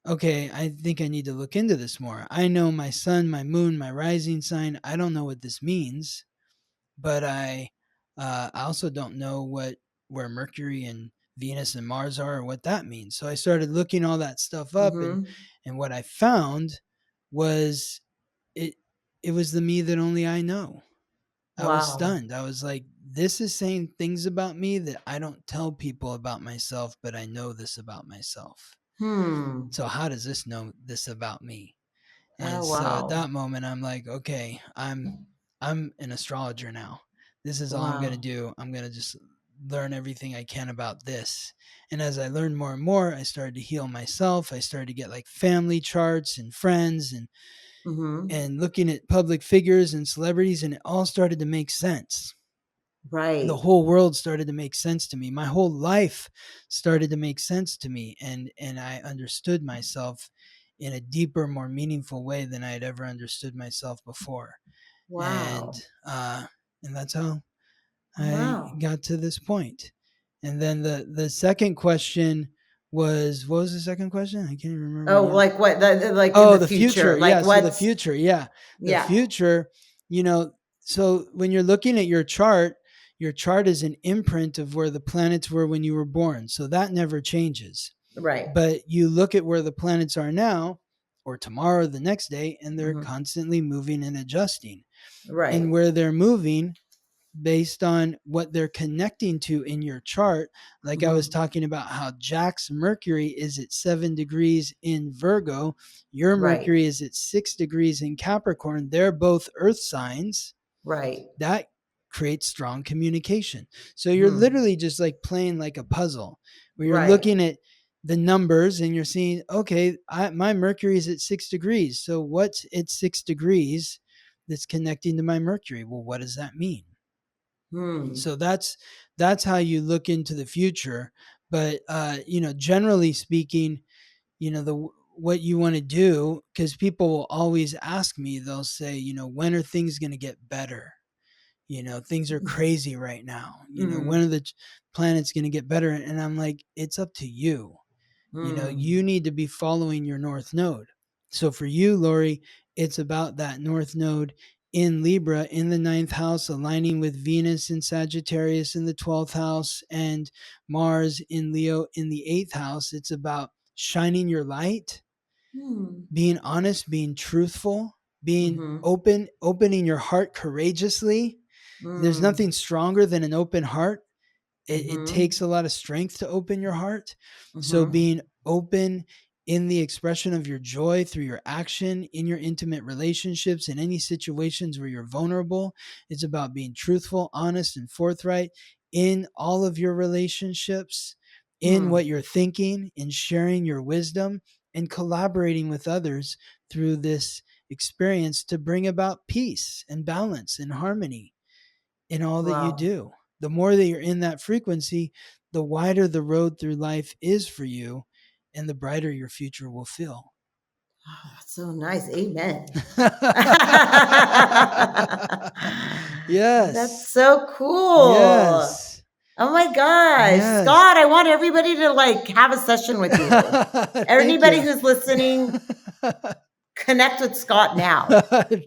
okay, I think I need to look into this more. I know my sun, my moon, my rising sign. I don't know what this means, but I also don't know where Mercury and Venus and Mars are or what that means. So I started looking all that stuff up, and Mhm. what I found was it it was the me that only I know. I was Wow. stunned. I was like, this is saying things about me that I don't tell people about myself, but I know this about myself. Hmm. So how does this know this about me? And Oh, so at that wow. moment I'm like, okay, I'm an astrologer now. This is all I'm going to Wow. do. I'm going to just learn everything I can about this. And as I learned more and more, I started to heal myself. I started to get like family charts and friends, Mhm. and looking at public figures and celebrities, and it all started to make sense. The Right. whole world started to make sense to me. My whole life started to make sense to me, and I understood myself in a deeper, more meaningful way than I had ever understood myself before. And Wow. uh and that's how I Wow. got to this point. And then the second question was, what was the second question? I can't even remember Oh, now. like what like in Oh, the the future. future, Yeah. like So the what's future. Yeah. The yeah, future, you know, so when you're looking at your chart is an imprint of where the planets were when you were born. So that never changes. right. But you look at where the planets are now or tomorrow or the next day, and they're Mhm. constantly moving and adjusting. And Right. where they're moving based on what they're connecting to in your chart. Like I was Mhm. talking about how Jack's Mercury is at 7 degrees in Virgo, your Right. Mercury is at 6 degrees in Capricorn. They're both earth signs. Right. That creates strong communication. So you're Mhm. literally just like playing like a puzzle where you're Right. looking at the numbers and you're seeing, okay, my Mercury is at 6 degrees. So what's at 6 degrees that's connecting to my Mercury? Well, what does that mean? Hmm. So that's how you look into the future. But generally speaking, the what you want to do, because people will always ask me, they'll say, when are things going to get better? Things are crazy right now. When Hmm. are the planets going to get better? And I'm like, it's up to you. Hmm. You need to be following your North Node. So for you, Lory, it's about that North Node in Libra in the ninth house, aligning with Venus in Sagittarius in the 12th house and Mars in Leo in the eighth house. It's about shining your light, Hmm. being honest, being truthful, being Hmm. open, opening your heart courageously. There's Hmm. nothing stronger than an open heart. It Hmm. takes a lot of strength to open your heart. So Hmm. being open in the expression of your joy through your action in your intimate relationships, in any situations where you're vulnerable, it's about being truthful, honest, and forthright in all of your relationships, in Hmm. what you're thinking, in sharing your wisdom, and collaborating with others through this experience to bring about peace and balance and harmony in all that you Wow. do. The more that you're in that frequency, the wider the road through life is for you and the brighter your future will feel. Oh, that's so nice. Amen. That's Yes. so cool. Yes. Oh my gosh. Yes. Scott, I want everybody to like have a session with you. Thank Anybody you. who's listening, connect with Scott now.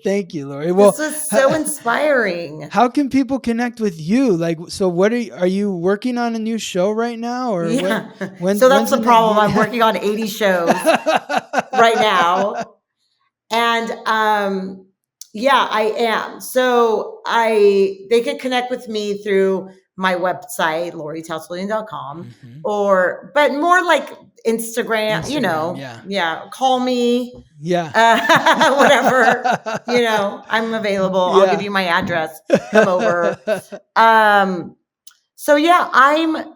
Thank you, Lory. Well, This was so inspiring. how can people connect with you? Like, so what are you working on a new show right now, or what? Yeah. So that's When's the the next? problem. I'm working on 80 shows right now. And yeah, I am. So they could connect with me through my website, lorytatoulian.com, Mhm. but more like Instagram, Instagram, yeah. yeah, call me, Yeah. whatever, I'm available. I'll give Yeah. you my address. Come over. Um, so yeah,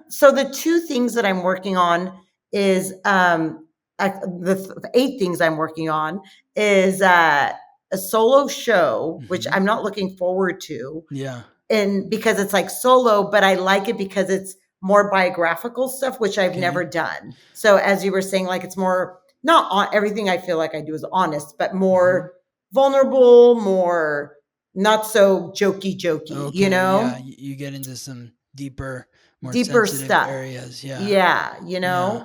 so the two things that I'm working on is the eight things I'm working on is a solo show, which Mhm. I'm not looking forward to, Yeah. and because it's like solo, but I like it because it's more biographical stuff, which I've never Okay. done. So as you were saying, like it's more not on everything I feel like I do is honest, but Mhm. more vulnerable, more not so jokey, Okay, yeah, you get into some deeper, more deeper sensitive stuff. areas, yeah. Yeah, Yeah.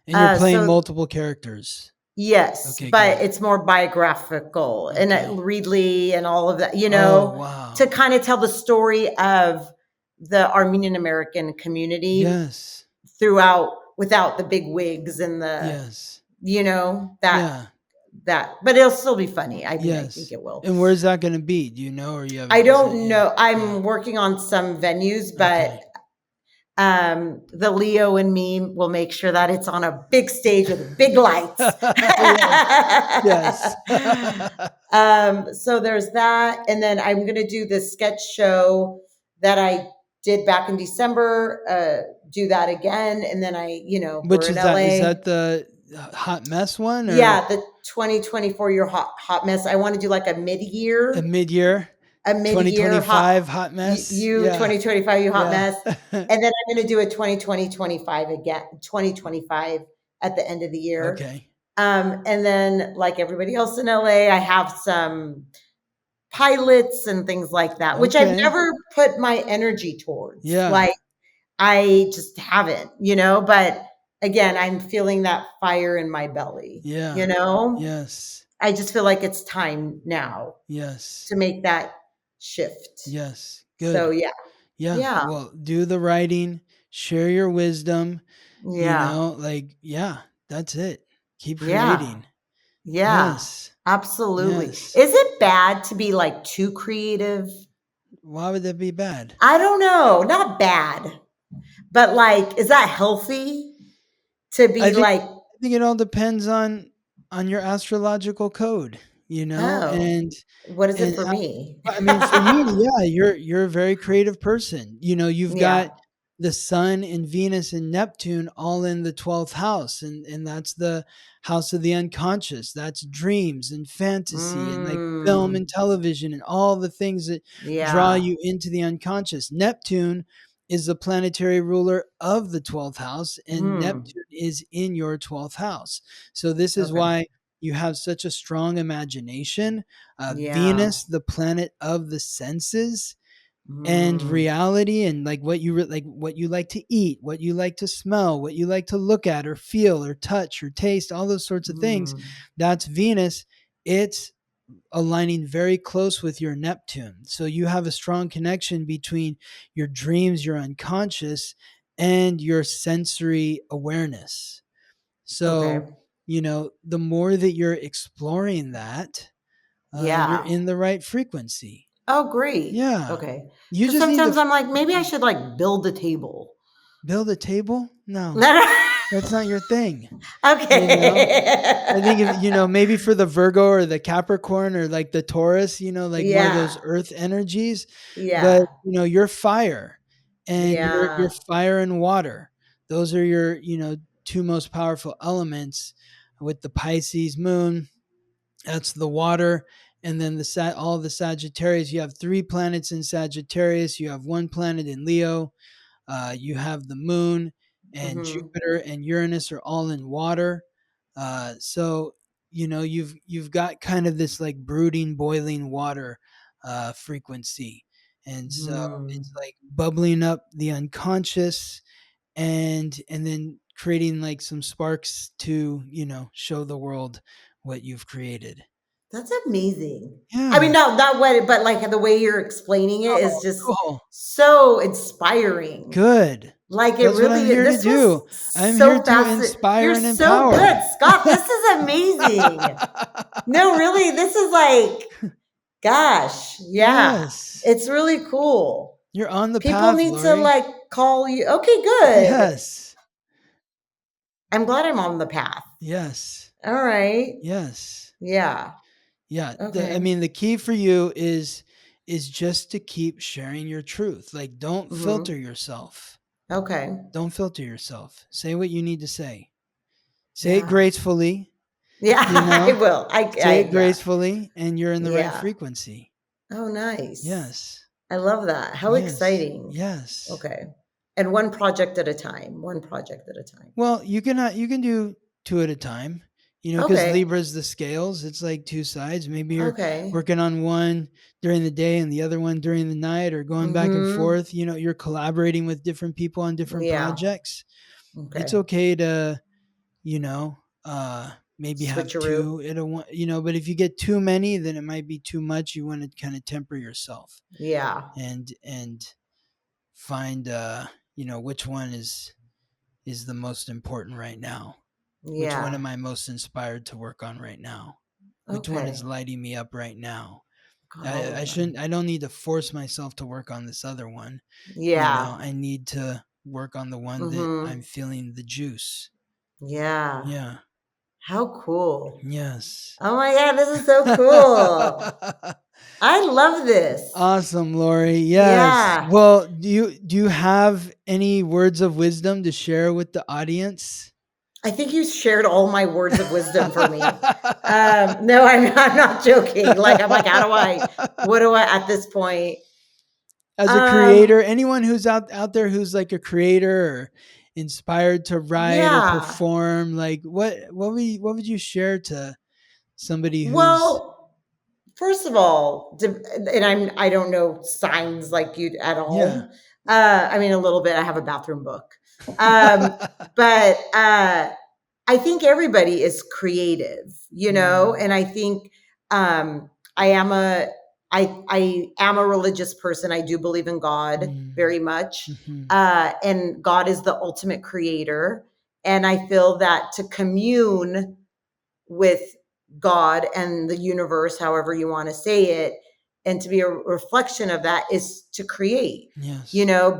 And you're playing so multiple characters. yes, Okay, but good. it's more biographical and Okay. Reedley and all of that, Oh, to wow. kind of tell the story of the Armenian-American community Yes. throughout without the big wigs and the, Yes. that Yeah. but it'll still be funny. I think Yes. it will. And where's that gonna be? Do you know, or you I haven't decided? don't Yeah. know. Yeah. I'm working on some venues, but Okay. the Leo and me will make sure that it's on a big stage with big lights. Yes. Yes. So there's that. And then I'm going to do the sketch show that I did back in December, do that again. And then we're Which in is that? Is LA. that the hot mess one, or Yeah, the 2024 year hot mess. I want to do like a a mid-year mid-year 2025 hot mess? you Yeah. 2025 you hot Yeah. mess, and then I'm going to do a 2025 again, 2025 at the end of the year. Okay. And then like everybody else in LA, I have some pilots and things like that, which I've Okay. never put my energy towards. Yeah. Like I just haven't, but again, I'm feeling that fire in my belly, Yeah. Yes. I just feel like it's time now Yes. to make that shift. Yes. So Good. yeah. Yeah. Yeah. Well, do the writing, share your wisdom, Yeah. yeah, that's it. Keep Yeah. creating. Yeah. Yes. Absolutely. Yes. Is it bad to be like too creative? Why would that be bad? I don't know. Not bad, but like, is that healthy to I be think like, I think it all depends on your astrological code, oh, what is it and for me? I mean, for you, yeah, you're a very creative person. You've got Yeah. the Sun and Venus and Neptune all in the 12th house, and that's the house of the unconscious. That's dreams and fantasy and like film and Mm. television and all the things that draw Yeah. you into the unconscious. Neptune is the planetary ruler of the 12th house, and Mm. Neptune is in your 12th house. So this is Okay. why you have such a strong imagination. Yeah. Venus, the planet of the senses and Mm. reality, and like what you like to eat, what you like to smell, what you like to look at or feel or touch or taste, all those sorts of things. Mm. That's Venus. It's aligning very close with your Neptune. So you have a strong connection between your dreams, your unconscious, and your sensory awareness. Okay. So, the more that you're exploring that, you're Yeah. in the right frequency. Oh, great. Yeah. Okay. You Because just need to sometimes I'm like, maybe I should like build a table. build a table. No, Okay. that's not your thing. You know, I think if, maybe for the Virgo or the Capricorn or like the Taurus, like more of those Yeah. earth energies, but Yeah. you're fire, and you're Yeah. fire and water. Those are your, two most powerful elements. With the Pisces moon, that's the water. And then all the Sagittarius, you have 3 planets in Sagittarius, you have 1 planet in Leo, you have the moon, and Hmm. Jupiter and Uranus are all in water. So you've got kind of this like brooding, boiling water frequency, and so it's Hmm. like bubbling up the unconscious, and then creating like some sparks to show the world what you've created. That's amazing. I mean, Yeah. not what, but like the way you're explaining it is Oh, just cool. so inspiring. Good. Like it That's what I'm really, here to this do. was I'm here so to fascinating. inspire You're and so empower. good, Scott. This is amazing. No, really, this is like, gosh, yeah, Yes. it's really cool. You're on the People path, need to Lory. like call you. Okay, good. Yes. I'm glad I'm on the path. Yes. All right. Yes. Yeah. Yeah. I Okay. mean, the key for you is just to keep sharing your truth. Like, don't filter Hmm. yourself. Okay. Don't filter yourself. Say what you need to say. Say it Yeah. gracefully, Yeah, you I know? will. Say it Yeah. gracefully, and you're in the right Yeah. frequency. Oh, nice. Yes. I love that. How Yes. exciting. Yes. Okay. And one project at a time. One project at a time. Well, you can do 2 at a time, because Okay. Libra's the scales. It's like 2 sides. Maybe you're Okay. working on one during the day and the other one during the night, or going back and Mhm. forth. You're collaborating with different people on different Yeah. projects. It's Okay. okay to, you know, maybe have Switcheroo. 2 at a one, but if you get too many, then it might be too much. You want to kind of temper yourself, Yeah. and find which one is the most important right now. Which one Yeah. am I most inspired to work on right now? Which one is Okay. lighting me up right now? God, all I of shouldn't. them. I don't need to force myself to work on this other one. Yeah. I need to work on the one that I'm Mhm. feeling the juice. Yeah. Yeah. How cool. Yes. Oh my God, this is so cool. I love this. Awesome, Lory. Yes. Yeah. Well, do you have any words of wisdom to share with the audience? I think you shared all my words of wisdom for me. No, I'm not joking. Like, I'm like, what do I, at this point? As a Um, creator, anyone who's out there who's like a creator or inspired to write or yeah. perform, like what would you share to somebody who's Well, first of all, and I don't know signs like you at yeah. all. I mean, a little bit. I have a bathroom book. Um, but I think everybody is creative, Mm, and I think I am a I am a religious person. I do believe in God mm, very much. mhm. And God is the ultimate creator. And I feel that to commune with God and the universe, however you want to say it, and to be a reflection of that is to create, Yes.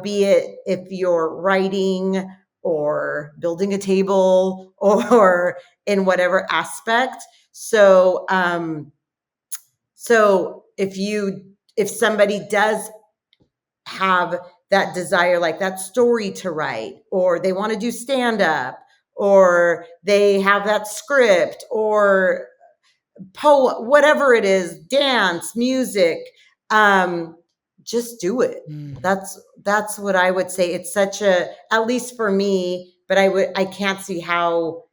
be it if you're writing or building a table or in whatever aspect. So if somebody does have that desire, like that story to write, or they want to do stand up, or they have that script, or whatever it is, dance, music, just do it. That's what I would say. It's such a, at least for me, but I can't see how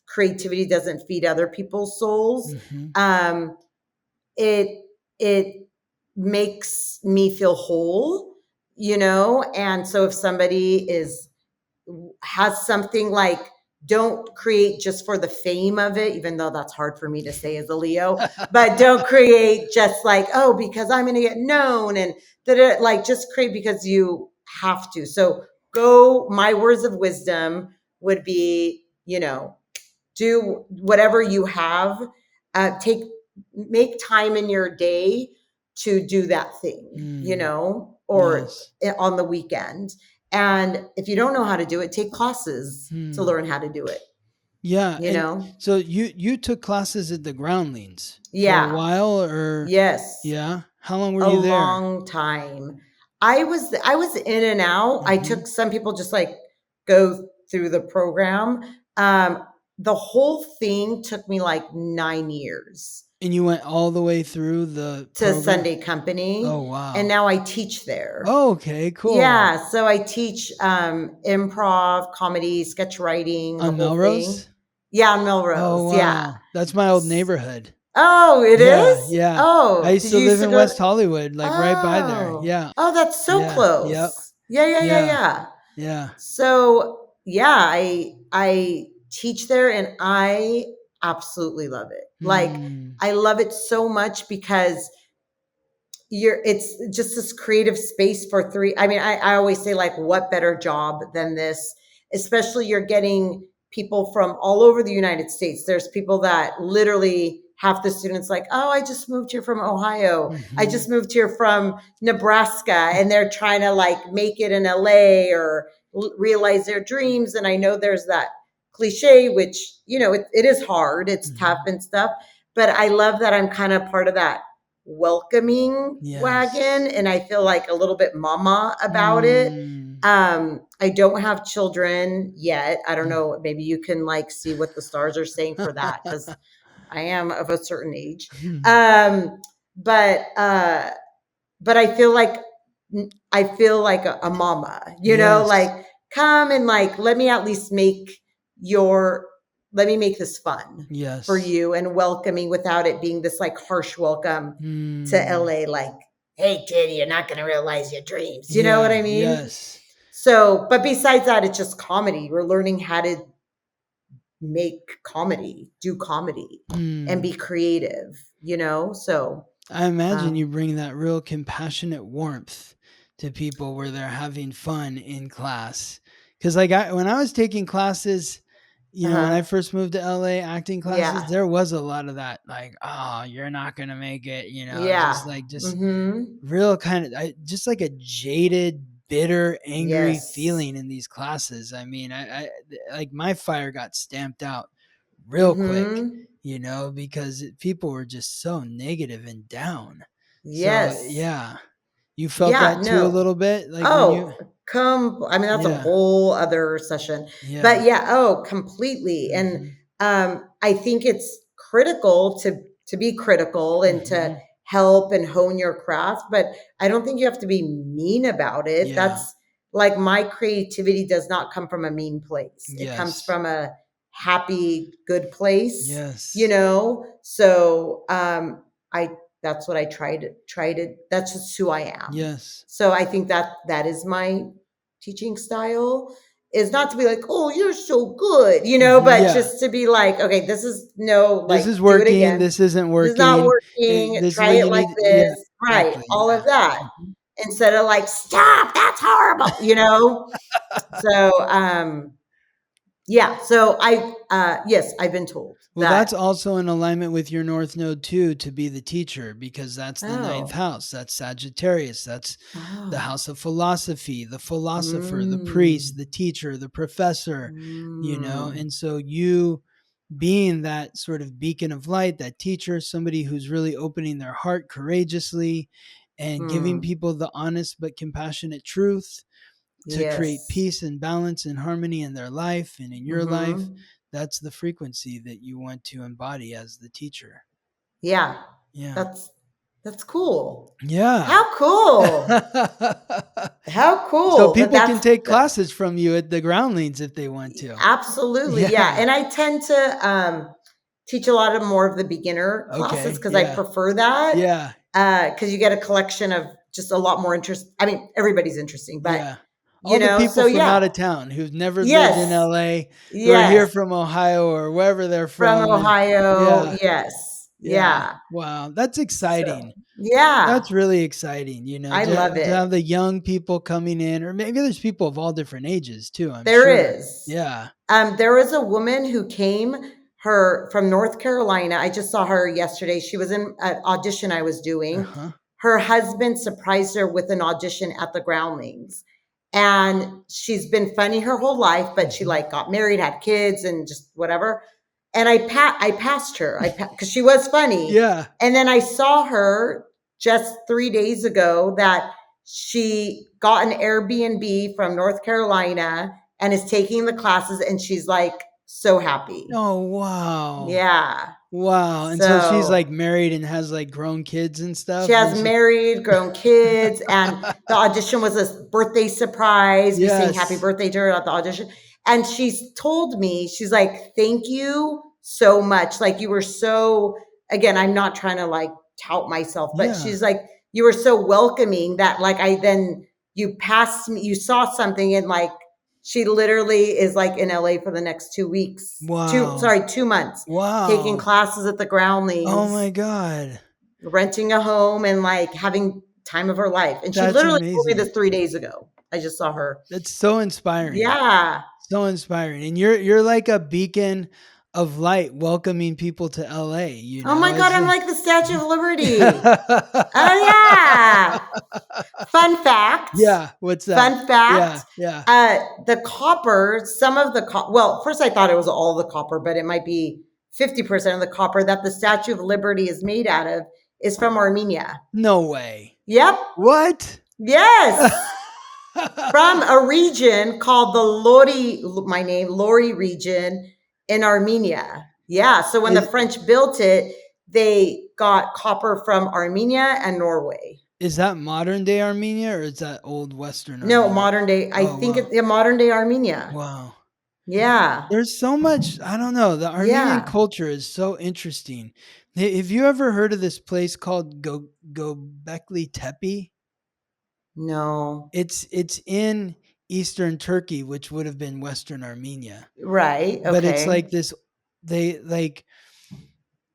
creativity doesn't feed other people's souls. It makes me feel whole, and so if somebody has something, like, don't create just for the fame of it, even though that's hard for me to say as a Leo, but don't create just like, oh, because I'm going to get known, and like, just create because you have to. So my words of wisdom would be, do whatever you have, make time in your day to do that thing, or on the weekend. And if you don't know how to do it, take classes to learn how to do it. Yeah. So you took classes at the Groundlings for a while, or? Yes. Yeah. How long were you there? A long time. I was in and out. I took, some people just like go through the program. The whole thing took me like 9 years. And you went all the way through the to Sunday Company. Oh, wow. And now I teach there. Oh, okay, cool. Yeah. So I teach improv, comedy, sketch writing, on the whole Melrose? thing. Yeah, on Melrose. Oh, wow. Yeah. That's my old neighborhood. Oh, it is? Yeah. Oh, I used to live in West Hollywood, like right by there. Yeah. Oh, that's so close. Yep. Yeah. So yeah, I teach there, and I absolutely love it. Like, I love it so much because it's just this creative space for three. I mean, I always say, like, what better job than this? Especially, you're getting people from all over the United States. There's people that literally, half the students like, oh, I just moved here from Ohio. I just moved here from Nebraska, and they're trying to like make it in LA or realize their dreams. And I know there's that cliche, which, it is hard. It's tough and stuff. But I love that I'm kind of part of that welcoming wagon, and I feel like a little bit mama about it. I don't have children yet. I don't know, maybe you can like see what the stars are saying for that, because I am of a certain age. But I feel like a mama, like, come and like, let me at least make this fun for you and welcoming, without it being this like harsh welcome to LA. Like, hey kid, you're not going to realize your dreams. You know what I mean? Yes. So, but besides that, it's just comedy. We're learning how to make comedy, do comedy, and be creative, so. I imagine you bring that real compassionate warmth to people where they're having fun in class. Because like when I was taking classes, when I first moved to LA, acting classes, there was a lot of that, like, oh, you're not going to make it, just real kind of, just like a jaded, bitter, angry feeling in these classes. I mean, I like my fire got stamped out real quick, because people were just so negative and down. Yes. So, yeah. You felt that too a little bit? Like, I mean, that's a whole other session. But completely. And I think it's critical to be critical and to help and hone your craft, but I don't think you have to be mean about it. That's like, my creativity does not come from a mean place. It comes from a happy, good place. So that's what I try to, that's just who I am. So I think that is my teaching style, is not to be like, oh, you're so good, but just to be like, okay, this is this is working, this isn't working. This is not working. Try it like this. Right. Exactly, all of that. Instead of like, stop, that's horrible, So, so I've been told. Well, that's also in alignment with your North Node too, to be the teacher, because that's the 9th house. That's Sagittarius. That's the house of philosophy, the philosopher, the priest, the teacher, the professor, and so you being that sort of beacon of light, that teacher, somebody who's really opening their heart courageously and giving people the honest but compassionate truth to create Yes. peace and balance and harmony in their life and in your life. That's the frequency that you want to embody as the teacher. Yeah. Yeah. That's cool. Yeah. How cool. How cool. So people can take classes from you at the Groundlings if they want to. Absolutely. Yeah. And I tend to teach a lot of more of the beginner classes because I prefer that. Yeah. Because you get a collection of just a lot more interest. I mean, everybody's interesting, but all the people from out of town who've never lived in LA, who are here from Ohio or wherever they're from. Ohio. Yes. Yeah. Wow. That's exciting. Yeah. That's really exciting, I love it. To have the young people coming in, or maybe there's people of all different ages too. There is. Yeah. There was a woman who came from North Carolina. I just saw her yesterday. She was in an audition I was doing. Her husband surprised her with an audition at the Groundlings. And she's been funny her whole life, but she got married, had kids, and just whatever. And I passed her because she was funny. Yeah. And then I saw her just 3 days ago that she got an Airbnb from North Carolina and is taking the classes, and she's so happy. Oh, wow. Yeah. Wow. And so she's married and has grown kids and stuff. She has married, grown kids, and the audition was a birthday surprise. We sang happy birthday to her at the audition. And she's told me, she's like, thank you so much. You were so, again, I'm not trying to tout myself, but she's like, you were so welcoming that you passed me, you saw something, and she literally is in LA for the next 2 weeks. Wow. 2 months. Wow. Taking classes at the Groundlings. Oh my God. Renting a home and having time of her life. And she literally told me this 3 days ago. I just saw her. That's so inspiring. Yeah. So inspiring. And you're like a beacon of light welcoming people to LA. Oh my God, I'm like the Statue of Liberty. Oh yeah. Fun fact. Yeah. What's that? Fun fact. Yeah. The copper, some of the well, first I thought it was all the copper, but it might be 50% of the copper that the Statue of Liberty is made out of is from Armenia. No way. Yep. What? Yes. From a region called the Lory region in Armenia. Yeah. So when the French built it, they got copper from Armenia and Norway. Is that modern day Armenia or is that old Western Armenia? No, modern day. I think it's modern day Armenia. Wow. Yeah. There's so much, I don't know. The Armenian culture is so interesting. Have you ever heard of this place called Göbekli Tepe? No. It's in Eastern Turkey, which would have been Western Armenia. Right. Okay. But it's this,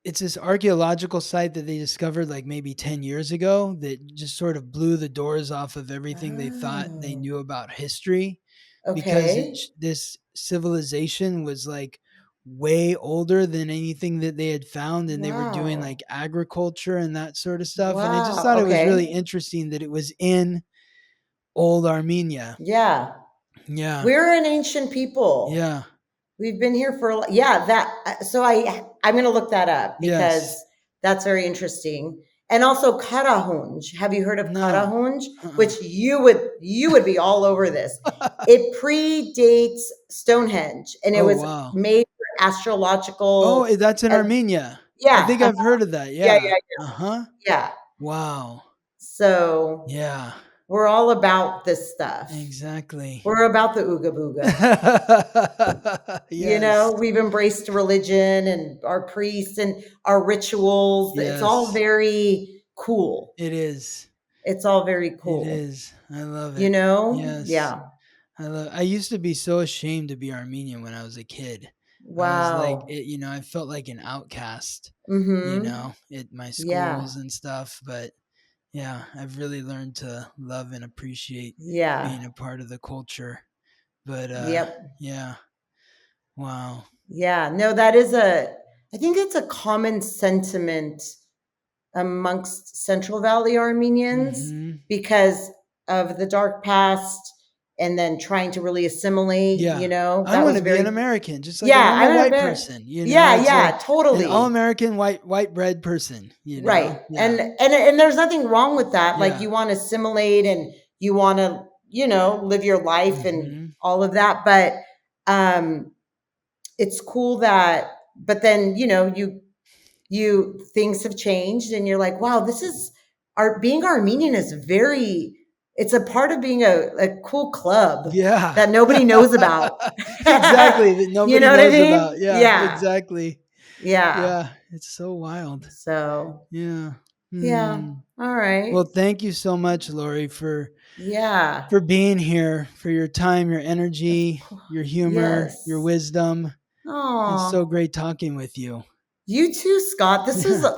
it's this archaeological site that they discovered maybe 10 years ago that just sort of blew the doors off of everything they thought they knew about history. Okay. Because this civilization was way older than anything that they had found, and they were doing agriculture and that sort of stuff. And I just thought it was really interesting that it was in old Armenia. Yeah. Yeah. We're an ancient people. Yeah. We've been here for so I'm going to look that up because that's very interesting. And also Karahunj. Have you heard of Karahunj? Which you would be all over this. It predates Stonehenge, and it was made for astrological. Oh, that's in Armenia. Yeah. I think I've heard of that. Yeah. Yeah. Wow. So yeah. We're all about this stuff. Exactly. We're about the ooga booga. Yes. We've embraced religion and our priests and our rituals. Yes. It's all very cool. It is. It's all very cool. It is. I love it. Yes. Yeah. I used to be so ashamed to be Armenian when I was a kid. Wow. I was I felt like an outcast, at my schools and stuff. But yeah, I've really learned to love and appreciate being a part of the culture. But yeah. Wow. Yeah. No, I think it's a common sentiment amongst Central Valley Armenians because of the dark past, and then trying to really assimilate, Yeah. I that want was to be an very, American, just like a yeah, normal I'm white very, person, yeah, It's yeah, like an totally. all-American white bread person, Right. Yeah. And there's nothing wrong with that. Like, Yeah. you want to assimilate and you want to, live your life and Mhm. all of that. But it's cool that, but then, you things have changed and you're like, wow, this is being Armenian is it's a part of being a cool club Yeah. that nobody knows about. Exactly, that You nobody know what I knows mean? about. Yeah, Yeah. exactly. Yeah. Yeah, it's so wild. So, Yeah. yeah. Hmm. All right. Well, thank you so much, Lory, Yeah. for being here, for your time, your Of energy, course. your humor, your Yes. wisdom. It's so Oh, great talking with you. you too, Scott. This was Yeah.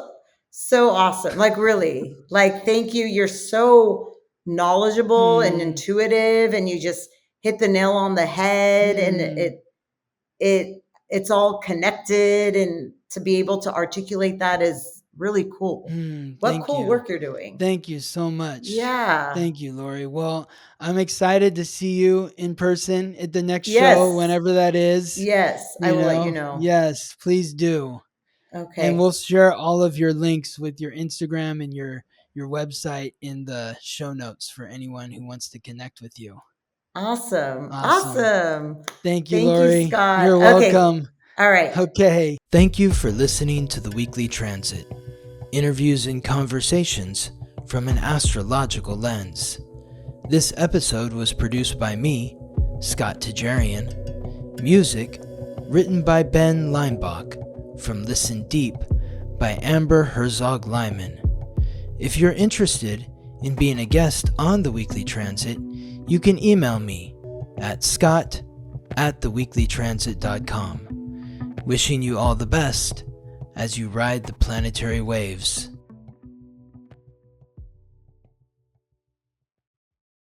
so awesome. Like, really, like, thank you. You're so knowledgeable and Hmm. intuitive, and you just hit the nail on the head. And Hmm. it's all connected. And to be able to articulate that is really cool. What Thank cool you. work you're doing. Thank you so much. Yeah. Thank you, Lory. Well, I'm excited to see you in person at the next show, Yes. whenever that is. Yes. I will let you know. Yes, please do. And Okay. we'll share all of your links with your Instagram and your website in the show notes for anyone who wants to connect with you. Awesome. Awesome. Awesome. Thank you, Thank you, Lory. You're Scott. Okay. welcome. All right. Okay. Thank you for listening to the Weekly Transit. Interviews and conversations from an astrological lens. This episode was produced by me, Scott Tajarian. Music written by Ben Leinbach from Listen Deep by Amber Herzog Lyman. If you're interested in being a guest on The Weekly Transit, you can email me at scott@theweeklytransit.com. Wishing you all the best as you ride the planetary waves.